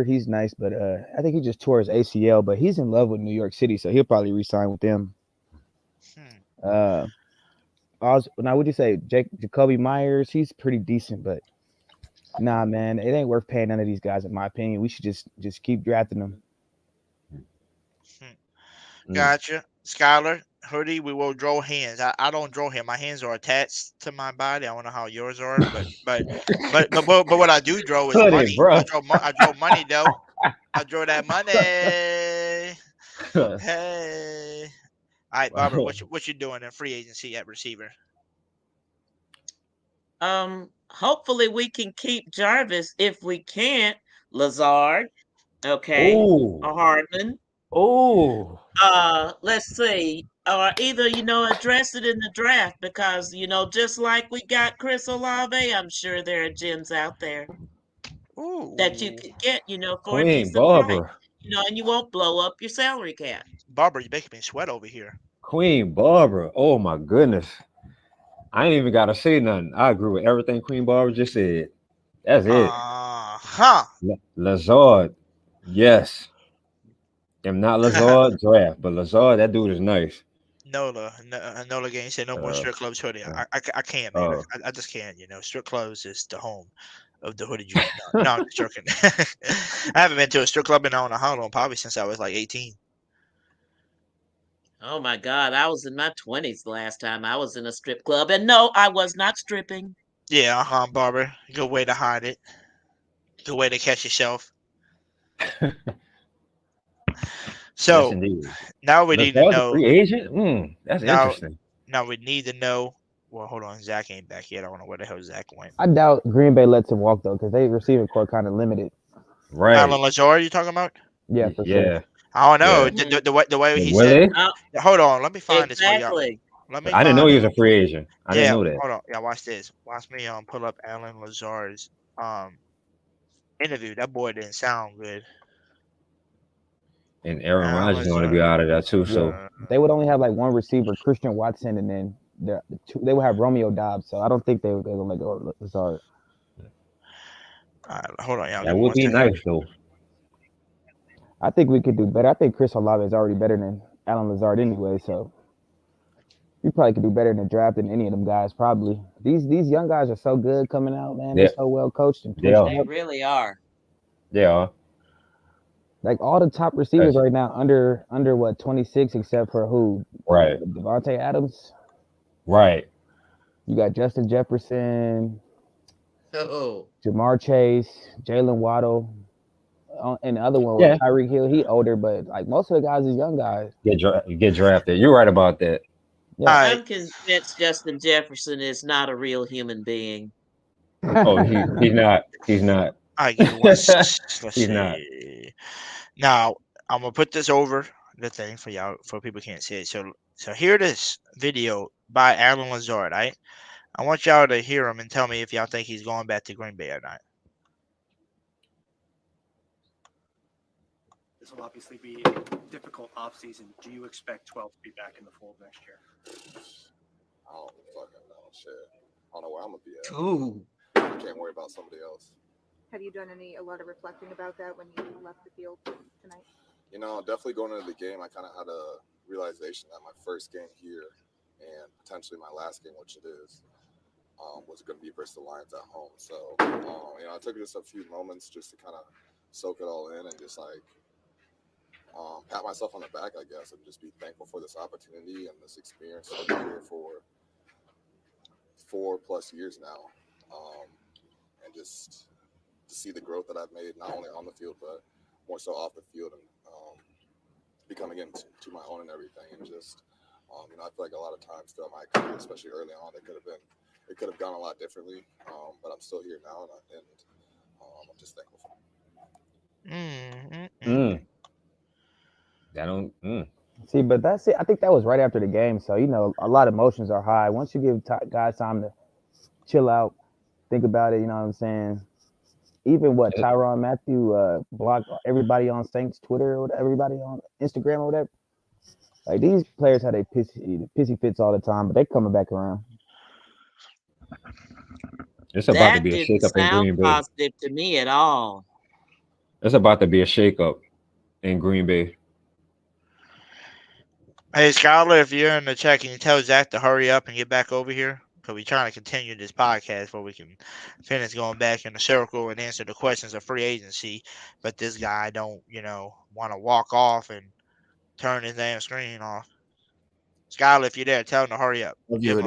he's nice, but I think he just tore his ACL, but he's in love with New York City, so he'll probably re-sign with them. Now, would you say Jacoby Myers? He's pretty decent, but nah, man, it ain't worth paying none of these guys, in my opinion. We should just keep drafting them. Gotcha. Skylar, Hoodie, we will draw hands. I don't draw here. My hands are attached to my body. I don't know how yours are, but what I do draw is Hoodie, money. bro. I draw money though. I draw that money. Hey. All right, Barbara, what you doing in free agency at receiver? Hopefully we can keep Jarvis. If we can't, Lazard, okay, Ooh. or Hardman. Oh. Let's see. Or either, address it in the draft because, just like we got Chris Olave, I'm sure there are gems out there that you could get, for a Queen decent Barbara. price. And you won't blow up your salary cap. Barbara, you're making me sweat over here. Queen Barbara. Oh my goodness. I ain't even gotta say nothing. I agree with everything Queen Barbara just said. That's it. Lazard. Yes. I'm not Lazard draft, but Lazard, that dude is nice. Nola game said no more strip clubs hoodie. I can't, man. I just can't. Strip clubs is the home. of the Hoodie Juice. No, I'm just joking. I haven't been to a strip club in I don't know how long, probably since I was like 18. Oh my God, I was in my 20s the last time I was in a strip club, and no, I was not stripping. Yeah, Barber. Good way to hide it. Good way to catch yourself. So Yes, indeed. now we need to Lazard's a know. free agent. That's now, interesting. Now we need to know. Well, hold on. Zach ain't back yet. I don't know where the hell Zach went. I doubt Green Bay lets him walk though, because they receiving core kind of limited. Right. Alan Lazard, you talking about? Yeah, for Yeah. sure. I don't know. Yeah. The way he Willie? said. Hold on. Let me find this for y'all. Exactly. Let me I didn't know find he it. was a free agent. I didn't know that. Hold on. Yeah, watch this. Watch me pull up Alan Lazard's interview. That boy didn't sound good. And Aaron Alan Rodgers going to be Lazard. out of that too. So Yeah. They would only have like one receiver, Christian Watson, and then they would have Romeo Dobbs. So I don't think they're gonna let go of Lazard. Hold on, y'all. that would be nice though. I think we could do better. I think Chris Olave is already better than Alan Lazard anyway. So we probably could do better in the draft than any of them guys. Probably these young guys are so good coming out, man. They're so well coached and They really are. Yeah. Like all the top receivers right now under what 26, except for who? Right. Devontae Adams. Right. You got Justin Jefferson, Oh. Jamar Chase, Jalen Waddle, and the other one was Tyreek Hill. He older, but like most of the guys is young guys. Get drafted. You're right about that. Yeah. I'm convinced Justin Jefferson is not a real human being. Oh, he's not. He's not. I give one. Let's He's see. not. Now I'm gonna put this over the thing for y'all, for people can't see it. So hear this video by Alan Lazard. I want y'all to hear him and tell me if y'all think he's going back to Green Bay or not. This will obviously be a difficult offseason. Do you expect 12 to be back in the fold next year? I don't fucking know. Shit. I don't know where I'm gonna be at. Ooh. I can't worry about somebody else. Have you done a lot of reflecting about that when you left the field tonight? You know, definitely going into the game, I kind of had a realization that my first game here and potentially my last game, which it is, was going to be versus the Lions at home. So, you know, I took just a few moments just to kind of soak it all in and just like pat myself on the back, I guess, and just be thankful for this opportunity and this experience. I've been here for 4+ years now, and just to see the growth that I've made, not only on the field, but more so off the field, and becoming into my own and everything. And just, you know, I feel like a lot of times throughout my career, especially early on, it could have gone a lot differently. But I'm still here now, and I'm just thankful for it. I don't. See, but that's it. I think that was right after the game. So, you know, a lot of emotions are high. Once you give guys time to chill out, think about it, you know what I'm saying? Even Tyrann Mathieu blocked everybody on Saints Twitter or everybody on Instagram or whatever. Like, these players have a pissy fits all the time, but they're coming back around. It's about to be a That didn't shakeup in sound Green Bay. positive to me at all. It's about to be a shakeup in Green Bay. Hey, Skylar, if you're in the chat, can you tell Zach to hurry up and get back over here? Because we're trying to continue this podcast where we can finish going back in the circle and answer the questions of free agency. But this guy don't, want to walk off and turn his damn screen off. Skylar, if you're there, tell him to hurry up. Give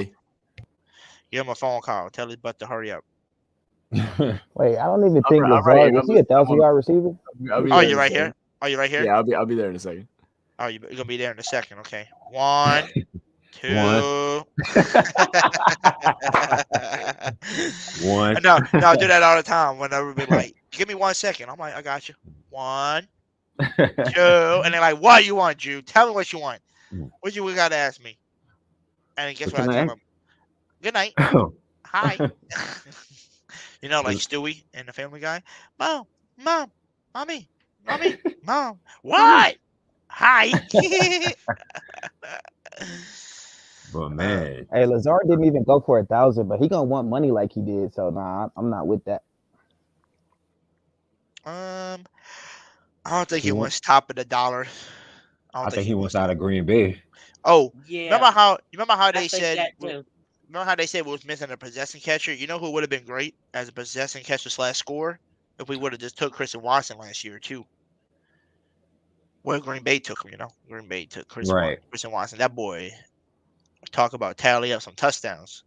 him a phone call. Tell his butt to hurry up. Wait, I don't even think Lazard was he a 1,000-yard receiver? Oh, you right here? Oh, you right here? Yeah, I'll be there in a second. Oh, you're gonna be there in a second. Okay. 1, 2. One. No, I do that all the time. Whenever we like, give me 1 second. I'm like, I got you. 1, 2, and they're like, what you want, Jude? Tell me what you want. What you got to ask me? And then guess what I tell them? Good night. Hi. Like Stewie and the Family Guy. Mom, mommy, mom. What? Hi. But man, hey, Lazard didn't even go for 1,000, but he gonna want money like he did. So nah, I'm not with that. I don't think he wants top of the dollar. I think he wants out of Green Bay. Oh, yeah. remember how they said? remember how they said we was missing a possession catcher? You know who would have been great as a possession catcher / scorer if we would have just took Chris Watson last year too. Well, Green Bay took him. Green Bay took Chris Right. Watson. That boy, talk about tally up some touchdowns.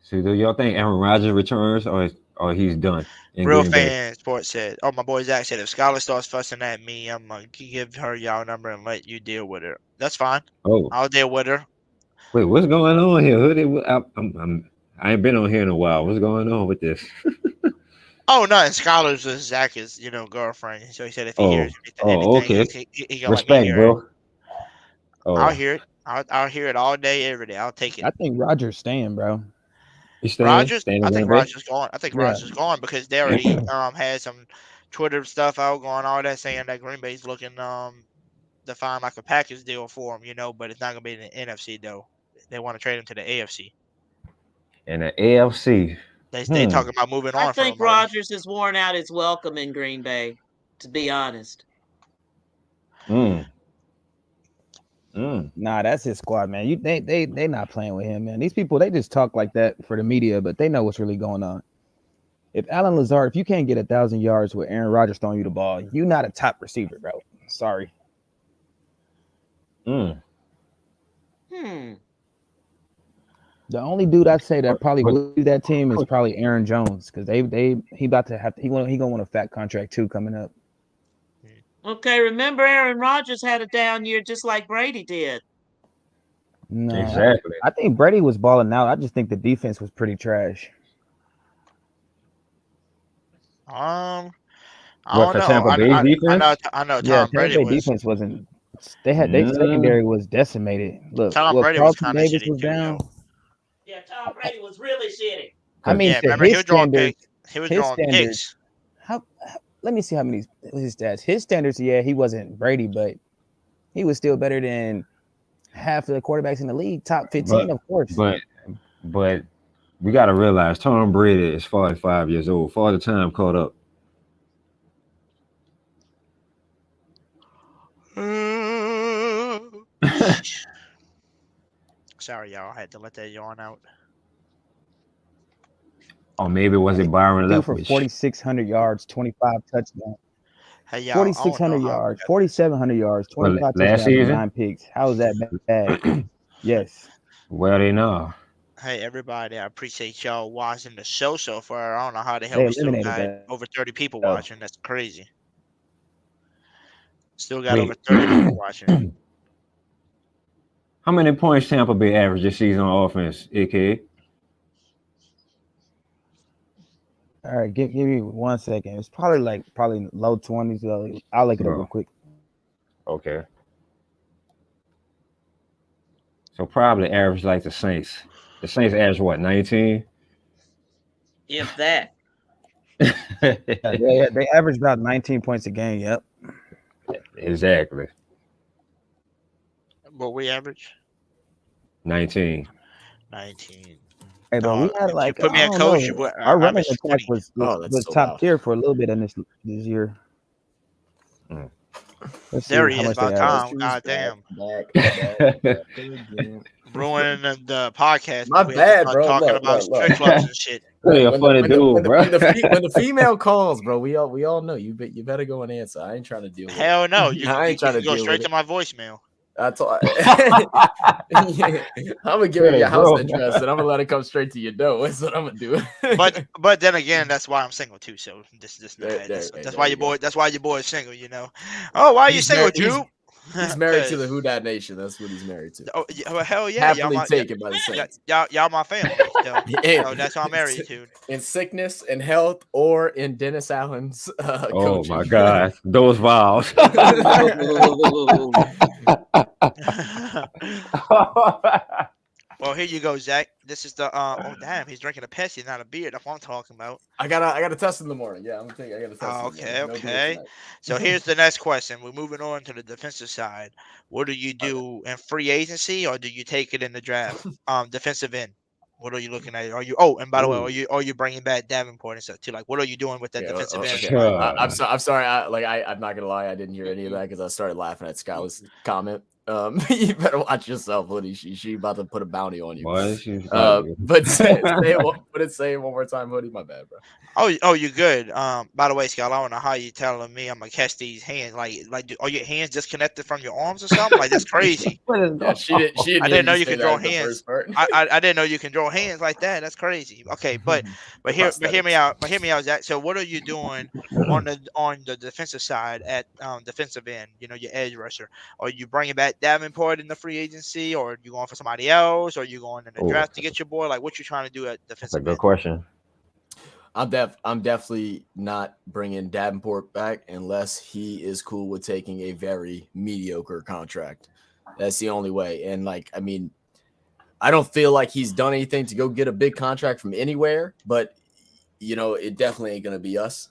So do y'all think Aaron Rodgers returns or he's done in Real Green Bay? Fan Sports said, "Oh, my boy Zach said if Skylar starts fussing at me, I'm gonna give her y'all number and let you deal with her. That's fine. Oh, I'll deal with her. wait, what's going on here? I ain't been on here in a while. What's going on with this? Oh no, and Skylar's with Zach's girlfriend. So he said if he hears anything, Okay. he can let me Respect, hear it. bro. Oh, I'll hear it. I'll hear it all day, every day. I'll take it. I think Rodgers staying, bro. He's Rodgers, staying I in think Green Bay? Rodgers gone. I think Yeah. Rodgers gone because they already had some Twitter stuff out going all that saying that Green Bay's looking to find like a package deal for him, but it's not gonna be in the NFC though. They want to trade him to the AFC. In the AFC. They talking about moving I on think from him already. Rodgers has worn out his welcome in Green Bay, to be honest. Nah, that's his squad, man. They not playing with him, man. These people, they just talk like that for the media, but they know what's really going on. If Alan Lazard, if you can't get 1,000 yards with Aaron Rodgers throwing you the ball, you're not a top receiver, bro. Sorry. Hmm. The only dude I'd say that probably would do that team is probably Aaron Jones, because he gonna want a fat contract too coming up. Okay, remember Aaron Rodgers had a down year just like Brady did. No, Exactly. I think Brady was balling out. I just think the defense was pretty trash. I What, don't for know. Tampa Bay defense? I know. Yeah, Tom Brady Tampa Bay was. defense wasn't. Their secondary was decimated. Look, Tom well, Brady was Carlton kind of Davis shitty was too, down. Yeah, Tom Brady was really shitty. I mean, Yeah, to remember his he was drawing standards, picks. He was his drawing standards. picks. Let me see how many his stats. His standards, yeah, he wasn't Brady, but he was still better than half of the quarterbacks in the league. Top 15, of course. But we got to realize Tom Brady is 45 years old. Father Time caught up. Sorry, y'all. I had to let that yawn out. Or maybe was it Byron Threw for Leftwich? 4,600 yards, 25 touchdowns. Hey, y'all. 4,600 yards, 4,700 yards, 25 last touchdowns, season? and 9 picks. How is that bad? Yes. Well, they know. Hey, everybody. I appreciate y'all watching the show so far. I don't know how the hell They we still eliminated got that. over 30 people Oh. watching. That's crazy. Still got over 30 people watching. How many points Tampa Bay averaged this season on offense, AKA? All right, give me 1 second. It's probably low 20s. I'll look it up real quick. Okay. So probably average like the Saints. The Saints average what, 19? If that. Yeah, they average about 19 points a game. Yep. Exactly. What we average? 19. 19. Hey, bro, we had you put me at coach. Our running average attack 20. was top tier for a little bit in this year. Let's see There he how is. much they About average. time. God damn. Back. Ruining the podcast. My We have to bad, start bro. talking Look, about look, strip look. clubs and shit. Hey, a funny dude, when bro. the female calls, bro, we all know you better go and answer. I ain't trying to deal with Hell it. no. You I ain't trying to can go deal straight with to my voicemail. I'm gonna give her your house address and I'm gonna let it come straight to your door. That's what I'm gonna do. But then again, that's why I'm single too. So this There that's why your boy. That's why your boy is single. Oh, why are you single, Jude? He's married to the Who Dat Nation. That's what he's married to. Oh, well, hell yeah! Happily taken by the Saints. Y'all my family. So, so that's how I'm married to. In sickness, in health, or in Dennis Allen's Oh coaching. my God, those vows. Well, here you go, Zach. This is the oh damn, he's drinking a Pepsi, not a beer. That's what I'm talking about. I gotta test in the morning. Yeah, I gotta test. Okay. So here's the next question. We're moving on to the defensive side. What do you do in free agency, or do you take it in the draft? Defensive end. What are you looking at? Are you? Oh, and by the way, are you bringing back Davenport and stuff too? Like, what are you doing with that defensive end? Okay. I'm sorry. I'm not gonna lie. I didn't hear any of that because I started laughing at Skylar's comment. You better watch yourself, Hoodie. She about to put a bounty on you. Boy, she's But say it one more time, Hoodie. My bad, bro. Oh, you're good. By the way, Scott, I don't know how you telling me I'm gonna catch these hands. Are your hands disconnected from your arms or something? Like that's crazy. Yeah, she didn't I hear didn't know you you say can that draw in the hands. first part. I didn't know you can draw hands like that. That's crazy. Okay, but hear me out. But hear me out, Zach. So what are you doing on the defensive side at defensive end? You know, your edge rusher. Are you bringing back Davenport in the free agency, or are you going for somebody else? Or are you going in the Oh, draft to get your boy? Like, what you trying to do at that's a defensive good end? question. I'm definitely not bringing Davenport back unless he is cool with taking a very mediocre contract. That's the only way. And I mean, I don't feel like he's done anything to go get a big contract from anywhere, but it definitely ain't gonna be us.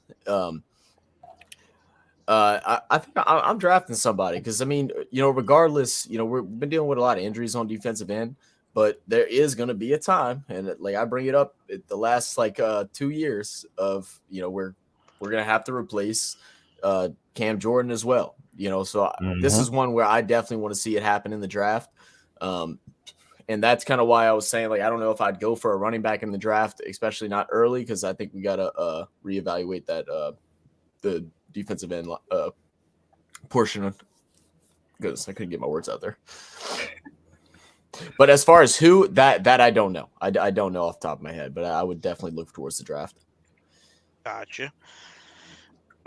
I think I'm drafting somebody because I mean, regardless, we've been dealing with a lot of injuries on defensive end, but there is going to be a time, and I bring it up at the last 2 years of we're going to have to replace Cam Jordan as well. So this is one where I definitely want to see it happen in the draft. And that's kind of why I was saying, I don't know if I'd go for a running back in the draft, especially not early, because I think we got to reevaluate that the defensive end portion, because I couldn't get my words out there. But as far as who, that I don't know. I don't know off the top of my head, but I would definitely look towards the draft. Gotcha.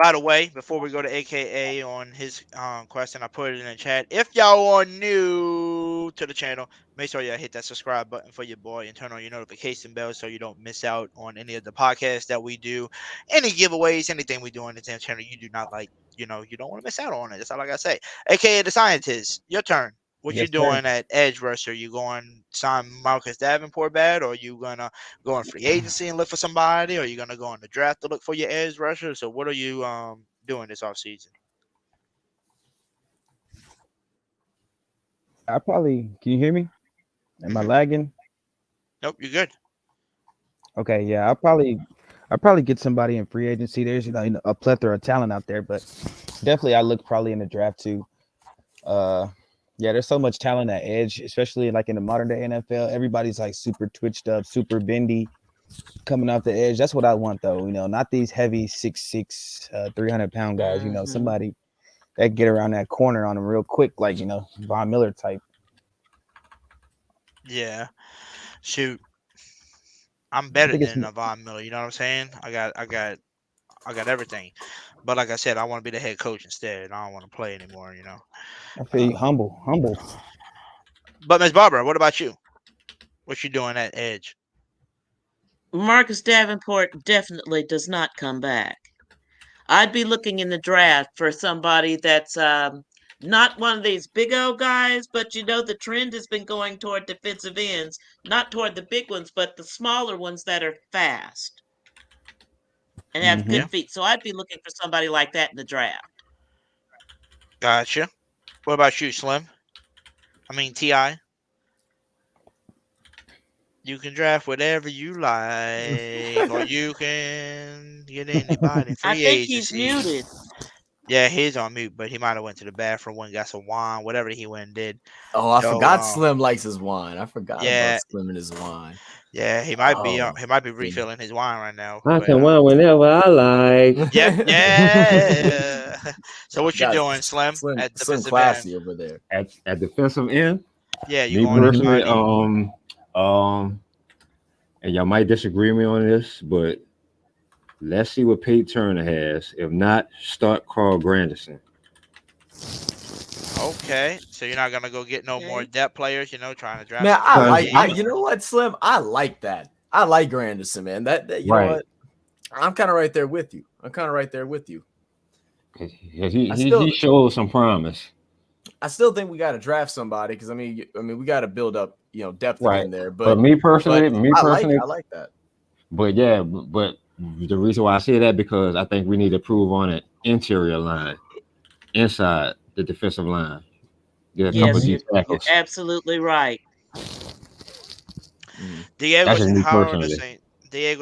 By the way, before we go to AKA on his question, I put it in the chat. If y'all are new to the channel, make sure y'all hit that subscribe button for your boy and turn on your notification bell so you don't miss out on any of the podcasts that we do, any giveaways, anything we do on the channel you do not like. You don't want to miss out on it. That's all I gotta say. AKA the scientist, your turn. What Yes, you doing at edge rusher? You going sign Marcus Davenport bad, or you gonna go in free agency and look for somebody, or you gonna go in the draft to look for your edge rusher? So what are you doing this offseason? Can you hear me? Am I lagging? Nope, you're good. Okay, yeah, I'll probably get somebody in free agency. There's a plethora of talent out there, but definitely I look probably in the draft too. Yeah, there's so much talent at edge, especially in the modern day NFL. Everybody's super twitched up, super bendy, coming off the edge. That's what I want though. Not these heavy 6'6", 300-pound guys. Somebody that can get around that corner on them real quick, Von Miller type. Yeah, shoot, I'm better than Von Miller. You know what I'm saying? I got everything, but like I said, I want to be the head coach instead. I don't want to play anymore. I feel you. Humble. But Ms. Barbara, what about you? What you doing at edge? Marcus Davenport definitely does not come back. I'd be looking in the draft for somebody that's not one of these big old guys, but the trend has been going toward defensive ends, not toward the big ones, but the smaller ones that are fast and have good feet. So I'd be looking for somebody like that in the draft. Gotcha. What about you, Slim? I mean, T.I.? You can draft whatever you like, or you can get anybody in free I think agency. he's muted. Yeah, he's on mute, but he might have went to the bathroom, went and got some wine, whatever he went and did. Oh, I forgot Slim likes his wine. I forgot Yeah. about Slim and his wine. Yeah, he might be refilling his wine right now. I can wine whenever I like. Yep, yeah. So what you doing, Slim? At defensive classy end? over there. At defensive end. Yeah, you me going personally, to and y'all might disagree with me on this, but let's see what Payton Turner has. If not, start Carl Granderson. Okay, so you're not gonna go get no more depth players, trying to draft. Man, you know what, Slim? I like that. I like Granderson, man. That you know what? I'm kind of right there with you. He showed some promise. I still think we got to draft somebody because I mean, we got to build up, depth in there. But me personally, I like that. But the reason why I say that because I think we need to improve on an interior line, inside the defensive line. Get a couple of these tackles. Absolutely right. Diego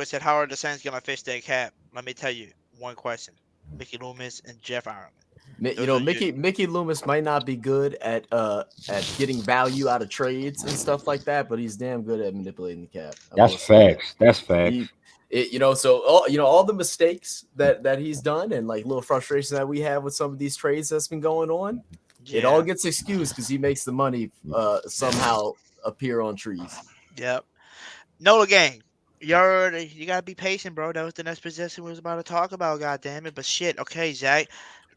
said, "How are the Saints gonna fix their cap?" Let me tell you one question: Mickey Loomis and Jeff Ireland. You know, Mickey Loomis might not be good at getting value out of trades and stuff like that, but he's damn good at manipulating the cap. That's facts. That's facts. You know, so all the mistakes that he's done and like little frustrations that we have with some of these trades that's been going on, it all gets excused because he makes the money somehow appear on trees. Yep. Nola gang. You gotta be patient, bro. That was the next position we was about to talk about. God damn it! But shit. Okay, Zach.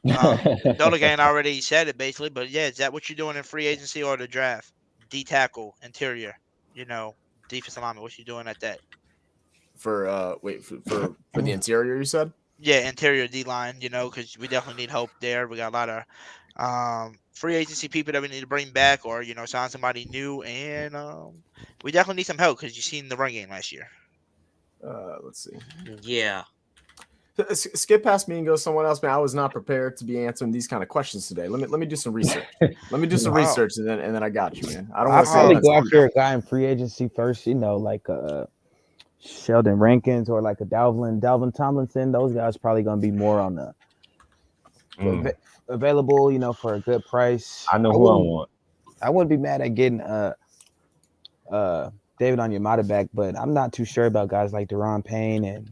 Nola gang already said it basically. But yeah, is that what you're doing in free agency or the draft? D tackle, interior. You know, defensive lineman. What you doing at that? For the interior, you said? Yeah, interior D line. You know, because we definitely need help there. We got a lot of free agency people that we need to bring back, or sign somebody new, and we definitely need some help because you seen the run game last year. Let's see. Yeah. Skip past me and go someone else, man. I was not prepared to be answering these kind of questions today. Let me do some research. Let me do some research, and then I got you, man. I don't want to probably go after a guy in free agency first. Like Sheldon Rankins or like a Dalvin Tomlinson. Those guys probably going to be more on the available, for a good price. I know who I want. I wouldn't be mad at getting David Onyemata back, but I'm not too sure about guys like Deron Payne and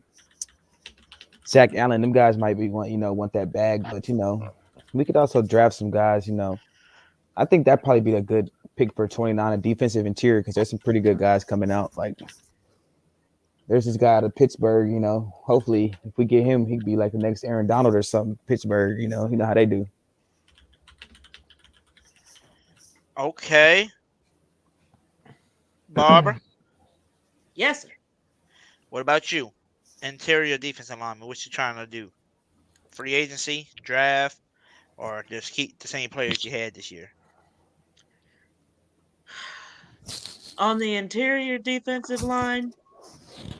Zach Allen. Them guys might be want that bag, but we could also draft some guys. I think that'd probably be a good pick for 29, a defensive interior, because there's some pretty good guys coming out. Like there's this guy out of Pittsburgh. Hopefully if we get him, he'd be like the next Aaron Donald or something. Pittsburgh, you know how they do. Okay. Barbara? Yes, sir. What about you? Interior defensive lineman, what you trying to do? Free agency, draft, or just keep the same players you had this year? On the interior defensive line,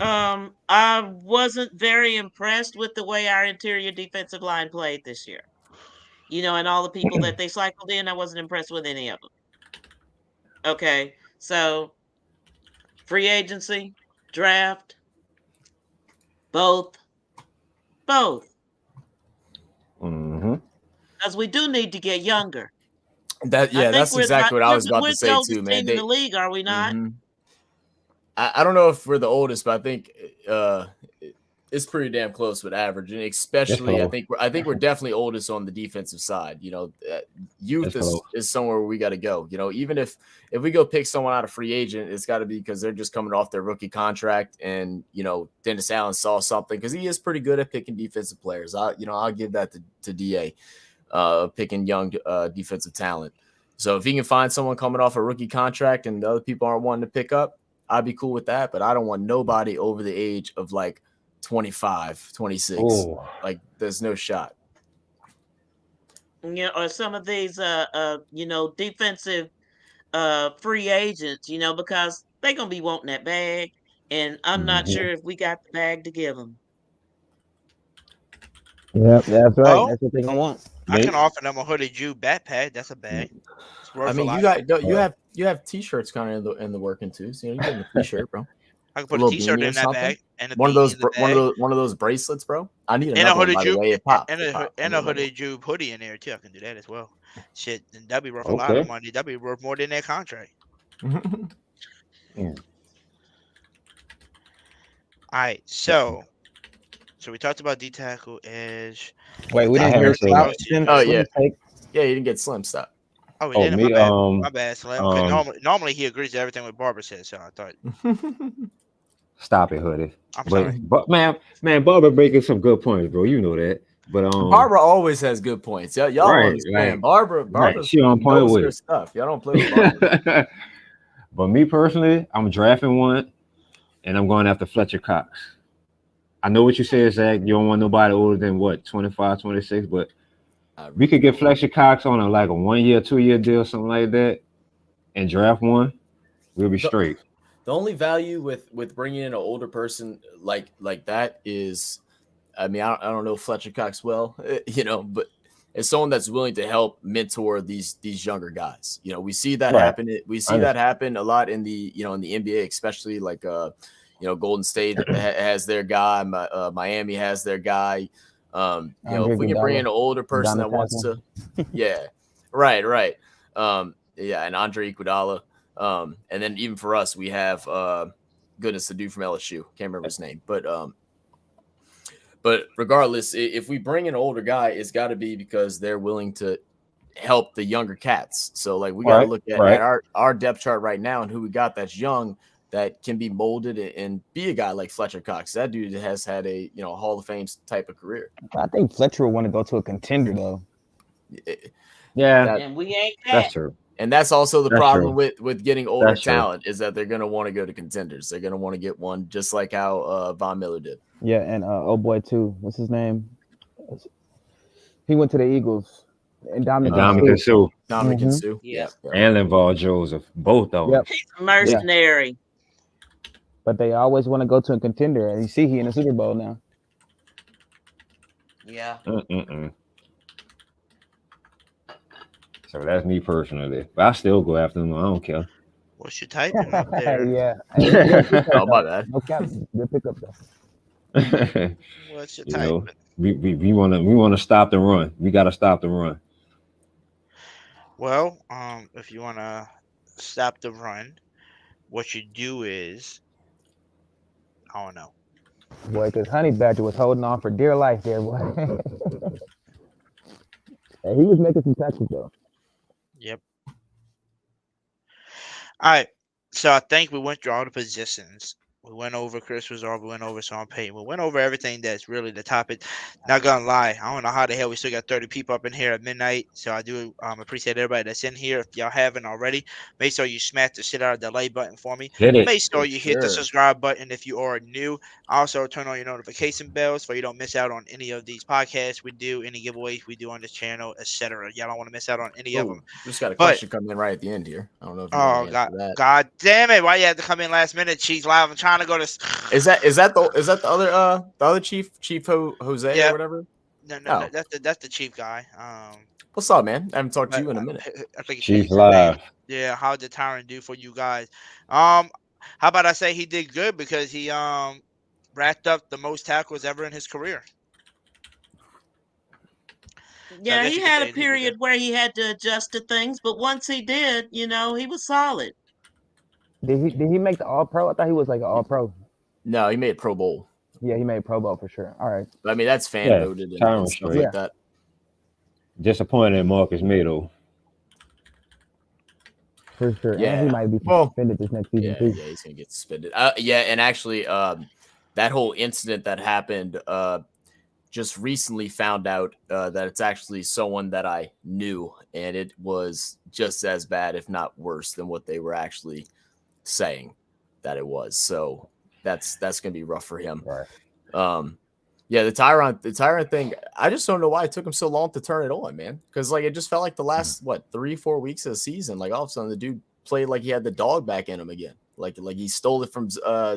I wasn't very impressed with the way our interior defensive line played this year. And all the people that they cycled in, I wasn't impressed with any of them. Okay, so free agency, draft, both. Mm-hmm. Because we do need to get younger. That's exactly what I was about to say too, man. Team in the league, are we not? Mm-hmm. I don't know if we're the oldest, but I think it's pretty damn close with average, and especially I think we're definitely oldest on the defensive side. Youth is somewhere where we got to go. Even if we go pick someone out of free agent, it's got to be because they're just coming off their rookie contract, and Dennis Allen saw something because he is pretty good at picking defensive players. I'll give that to DA, picking young defensive talent. So if he can find someone coming off a rookie contract and the other people aren't wanting to pick up, I'd be cool with that. But I don't want nobody over the age of like 25, 26. Ooh. Like there's no shot. Or some of these defensive free agents, because they're gonna be wanting that bag, and I'm not sure if we got the bag to give them. Yep, that's right. Oh, that's what they're gonna want. I can offer them a hoodie Jew backpack. That's a bag. I mean, you have t-shirts kind of in the working too. So you get a t-shirt, bro. I can put a t-shirt in that bag and one of those bracelets, bro. I need another one, by the way. It popped. And a hoodie Jew hoodie in there too. I can do that as well. Shit, that'd be worth a lot of money. That'd be worth more than their contract. Yeah. All right, so we talked about D tackle, edge. Wait, we didn't hear Slim. Oh yeah, yeah, you didn't get Slim. Stop. Oh, we didn't. My bad, Slim. Normally he agrees to everything what Barbara says, so I thought. Stop it, hoodie. I'm sorry. But man, Barbara making some good points, bro. You know that. But Barbara always has good points. Y'all understand. Barbara's she on point with her stuff. Y'all don't play with Barbara. But me personally, I'm drafting one, and I'm going after Fletcher Cox. I know what you said, Zach. You don't want nobody older than 25, 26, but we could get Fletcher Cox on a 1-year, 2-year deal, something like that, and draft one. We'll be straight. The only value with bringing in an older person like that is, I mean, I don't know Fletcher Cox well, but it's someone that's willing to help mentor these younger guys. We see that happen. We see that happen a lot in the in the NBA, especially Golden State has their guy, Miami has their guy. Andre if we can bring Iguodala, in an older person that wants to, yeah, right. And Andre Iguodala. And then even for us, we have goodness, the dude from LSU. Can't remember his name, but regardless, if we bring in an older guy, it's got to be because they're willing to help the younger cats. So like we got to look at our depth chart right now and who we got that's young that can be molded and be a guy like Fletcher Cox. That dude has had a Hall of Fame type of career. I think Fletcher will want to go to a contender though. Yeah, And we ain't that. that's true. And that's also the That's problem true. with getting older That's true. talent is that they're going to want to go to contenders. They're going to want to get one just like how Von Miller did. Yeah, and oh boy too. What's his name? He went to the Eagles. And Dominican Sue. Dominican Sue. Yeah. And Linval Joseph. Both of them. Yep. He's a mercenary. But they always want to go to a contender. And you see he in the Super Bowl now. Yeah. So that's me personally. But I still go after them. I don't care. What's your typing up there? Yeah. Oh, my bad. No cap. Good pickup though. What's your You typing? know, we want to stop the run. We got to stop the run. Well, if you want to stop the run, what you do is, I don't know. Boy, because Honey Badger was holding on for dear life there, boy. Hey, he was making some tackles though. Yep. All right. So I think we went through all the positions. We went over Kris Resort. We went over Sean Payton. We went over everything that's really the topic. Not gonna lie, I don't know how the hell we still got 30 people up in here at midnight. So I do appreciate everybody that's in here. If y'all haven't already, make sure you smash the shit out of the like button for me. Hit it. Make sure you hit the subscribe button if you are new. Also turn on your notification bells so you don't miss out on any of these podcasts we do, any giveaways we do on this channel, etc. Y'all don't want to miss out on any of them. Just got a question coming in right at the end here. I don't know if you Oh God damn it! Why you had to come in last minute? Cheese Live. I'm trying to go to. Is that the other chief Jose or whatever? No, that's the chief guy. What's up, man? I haven't talked to you in a minute. I think Chief Live. Yeah, how did Tyron do for you guys? How about I say he did good because he racked up the most tackles ever in his career. Yeah, he had a period where he had to adjust to things, but once he did, he was solid. Did he make the All Pro? I thought he was like an All Pro. No, he made Pro Bowl. Yeah, he made Pro Bowl for sure. All right. I mean, that's fan voted and stuff like that. Disappointed in Marcus Middle. For sure. Yeah. And he might be suspended this next season too. Yeah, he's gonna get suspended. And actually, that whole incident that happened, just recently found out that it's actually someone that I knew, and it was just as bad, if not worse, than what they were actually saying that it was. So that's gonna be rough for him. Right. The Tyron thing, I just don't know why it took him so long to turn it on, man. Because like it just felt like the last 3-4 weeks of the season, like all of a sudden the dude played like he had the dog back in him again, like he stole it from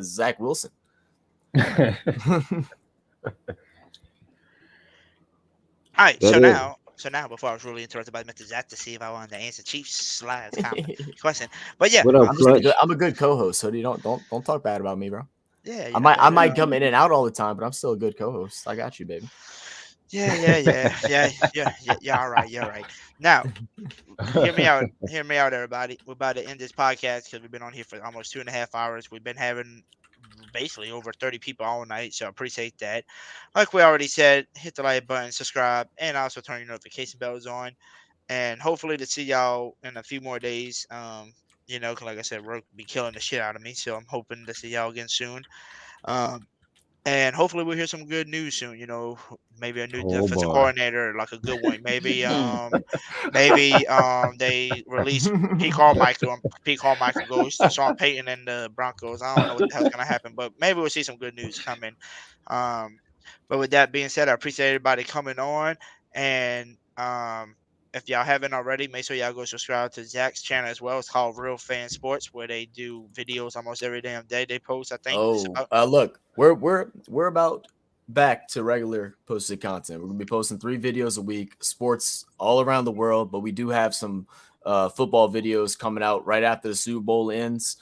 Zach Wilson. All right, so now, before I was really interrupted by Mr. Zach to see if I wanted to answer Chief Slide's question, but yeah, I'm a good co-host, so don't talk bad about me, bro. Yeah, I might come in and out all the time, but I'm still a good co-host. I got you, baby. Yeah. All right, you're right. Now, hear me out, everybody. We're about to end this podcast because we've been on here for almost 2.5 hours. We've been having basically over 30 people all night, so I appreciate that. Like we already said, hit the like button, subscribe, and also turn your notification bells on. And hopefully to see y'all in a few more days. Cause like I said, work be killing the shit out of me, so I'm hoping to see y'all again soon. And hopefully we'll hear some good news soon. Maybe a new defensive coordinator, like a good one. Maybe they release Pete Carmichael and Pete Carmichael goes to Sean Payton and the Broncos. I don't know what the hell's gonna happen, but maybe we'll see some good news coming. But with that being said, I appreciate everybody coming on, and if y'all haven't already, make sure y'all go subscribe to Zach's channel as well. It's called Real Fan Sports, where they do videos almost every damn day. They post, I think. Look, we're about back to regular posted content. We're gonna be posting 3 videos a week, sports all around the world, but we do have some football videos coming out right after the Super Bowl ends.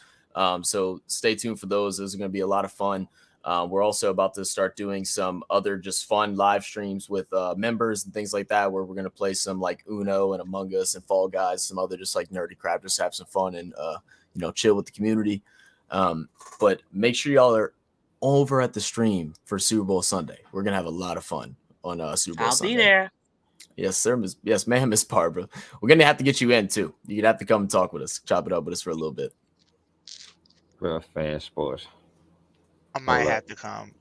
So stay tuned for those. Those are gonna be a lot of fun. We're also about to start doing some other just fun live streams with members and things like that, where we're going to play some like Uno and Among Us and Fall Guys, some other just like nerdy crap, just have some fun and, chill with the community. But make sure y'all are over at the stream for Super Bowl Sunday. We're going to have a lot of fun on Super Bowl Sunday. I'll be there. Yes, sir. Yes, ma'am, Miss Barbara. We're going to have to get you in too. You're going to have to come and talk with us, chop it up with us for a little bit. Real fan sports. I might have to come.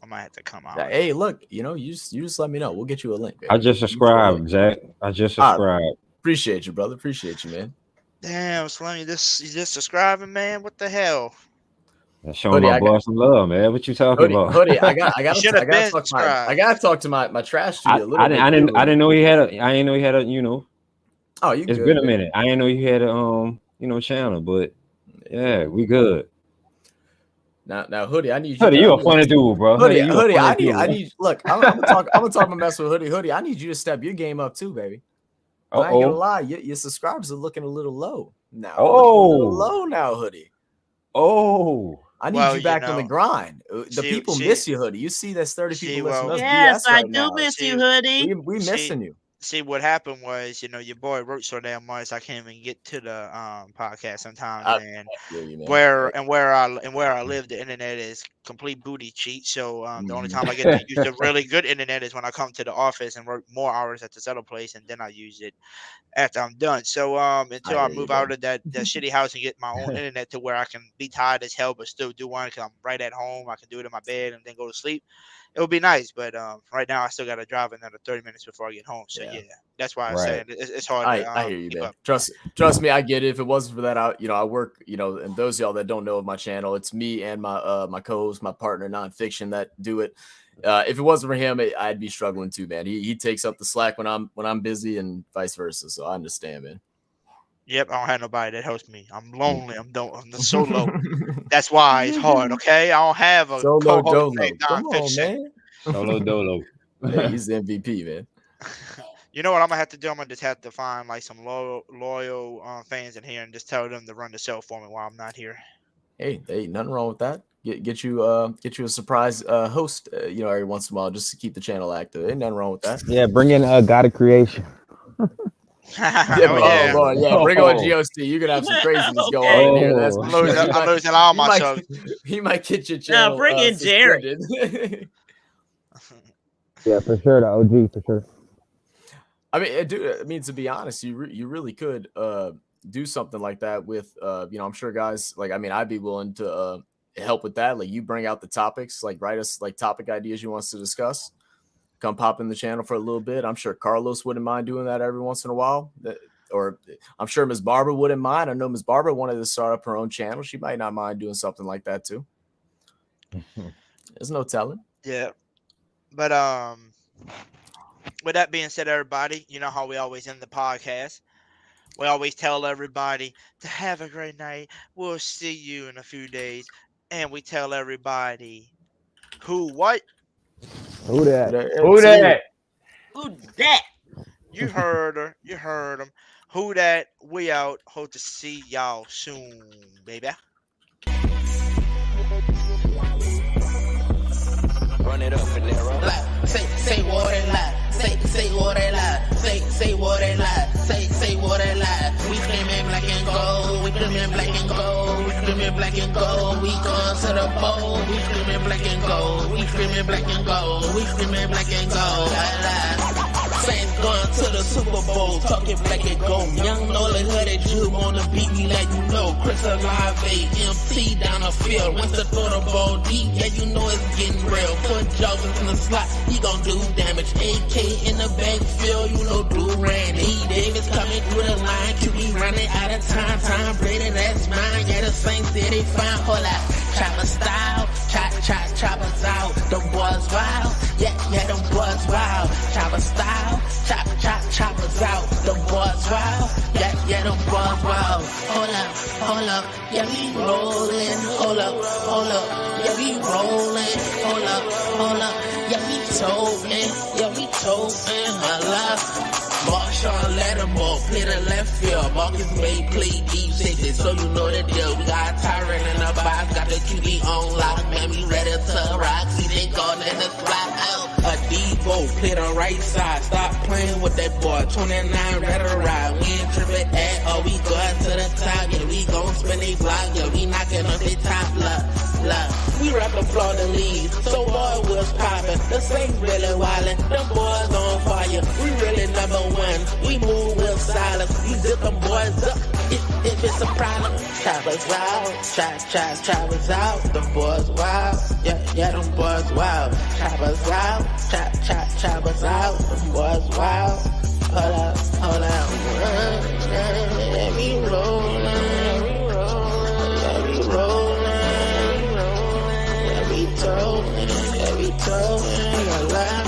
out. Hey, look, you just let me know. We'll get you a link. Baby. I just subscribed, Jack. I just subscribed. Appreciate you, brother. Appreciate you, man. Damn, Slim, you just subscribing, man. What the hell? Showing my boy some love, man. What you talking about? Hoodie, I gotta talk to my trash dude a little bit. I didn't know he had a. I didn't know he had a. Oh, you. It's good, been a man. minute. I didn't know you had a channel, but yeah, we good. Now, Hoodie, I need you. Hoodie, you a funny dude, bro. Hoodie, I need. Look, I'm gonna talk my mess with Hoodie. Hoodie, I need you to step your game up too, baby. I ain't gonna lie, your subscribers are looking a little low now. Low now, Hoodie. I need you back on the grind. The people miss you, Hoodie. You see, there's 30 people listening to us. Yes, I do now. miss you, Hoodie. We missing you. See, what happened was, your boy worked so damn much, I can't even get to the podcast sometimes. Where I live, the internet is complete booty cheat. So the only time I get to use the really good internet is when I come to the office and work more hours at this other place, and then I use it after I'm done. So until I move out of that shitty house and get my own internet to where I can be tired as hell but still do one, because I'm right at home, I can do it in my bed and then go to sleep. It would be nice, but right now I still got to drive another 30 minutes before I get home. So yeah, that's why I said it's hard. I hear you, man. Trust me, I get it. If it wasn't for that, I work. And those of y'all that don't know of my channel, it's me and my co-host, my partner, Nonfiction, that do it. If it wasn't for him, I'd be struggling too, man. He takes up the slack when I'm busy, and vice versa. So I understand, man. Yep, I don't have nobody that helps me. I'm lonely. I'm solo. That's why it's hard. Okay, I don't have a solo dolo. Come on, man. Solo dolo. Yeah, he's the MVP, man. You know what I'm gonna have to do? I'm gonna just have to find like some loyal fans in here and just tell them to run the show for me while I'm not here. Hey, nothing wrong with that. Get you a surprise host, every once in a while, just to keep the channel active. Ain't nothing wrong with that. Yeah, bring in God of Creation. Lord, bring on GOC. You're gonna have some craziness going on here. I'm losing all my subs. He might get your channel. No, bring in Jared. Yeah, for sure, the OG for sure. I mean, to be honest, you really could do something like that with I'm sure guys I'd be willing to help with that. Like, you bring out the topics, like write us like topic ideas you want us to discuss. Come pop in the channel for a little bit. I'm sure Carlos wouldn't mind doing that every once in a while. Or I'm sure Ms. Barbara wouldn't mind. I know Ms. Barbara wanted to start up her own channel. She might not mind doing something like that too. There's no telling. Yeah. But with that being said, everybody, you know how we always end the podcast. We always tell everybody to have a great night. We'll see you in a few days. And we tell everybody what? Who that? Who that? Who that? You heard her. You heard him. Who that? We out. Hope to see y'all soon, baby. Run it up, Panera. Say what they lie. Say what they lie. Say what they lie. Say what they lie. We screaming black and gold. We screaming black and gold. We screaming black and gold. We going to the bowl. We screaming black and gold. We screaming black and gold. We screaming black and gold. Saints going to the Super Bowl, talking black and gold. Young Nolan Hoodie Jube on the beat, we let you know. Chris Olave, MC down the field. Once the throw the ball deep, yeah, you know it's getting real. Put Jarvis in the slot, he gon' do damage. AK in the backfield, you know Durant. E. Davis coming through the line, QB running out of time. Tom Brady, that's mine. Yeah, the Saints did it fine. Hold out, chopper style, choppers out. Them boys wild, yeah, them boys wild. Chopper style. Choppers out, the boys wild, yeah, them boys wild. Hold up, yeah, we rolling. Hold up, yeah, we rolling. Hold up, yeah, we toting. Marshawn Lattimore, play the left field. Marcus May play deep safety, so you know the deal. We got a tyrant in the box, got the QB on lock. Man, we ready to rock. See, they gone in the slot out. A Debo, play the right side. Stop playing with that boy. 29, ready to ride. We ain't tripping at all. We going to the top. Yeah, we gon' spin they block. Yeah, we knocking on the top. We rap the Florida league, so boy was poppin'. The Saints really wildin', them boys on fire. We really number one, we move with silence. We zip them boys up, if it's a problem. Chop us out, chop us out. Them boys wild, yeah, them boys wild. Chop us out, chop us out. Them boys wild. Hold up. Let me roll. Every toe, your life.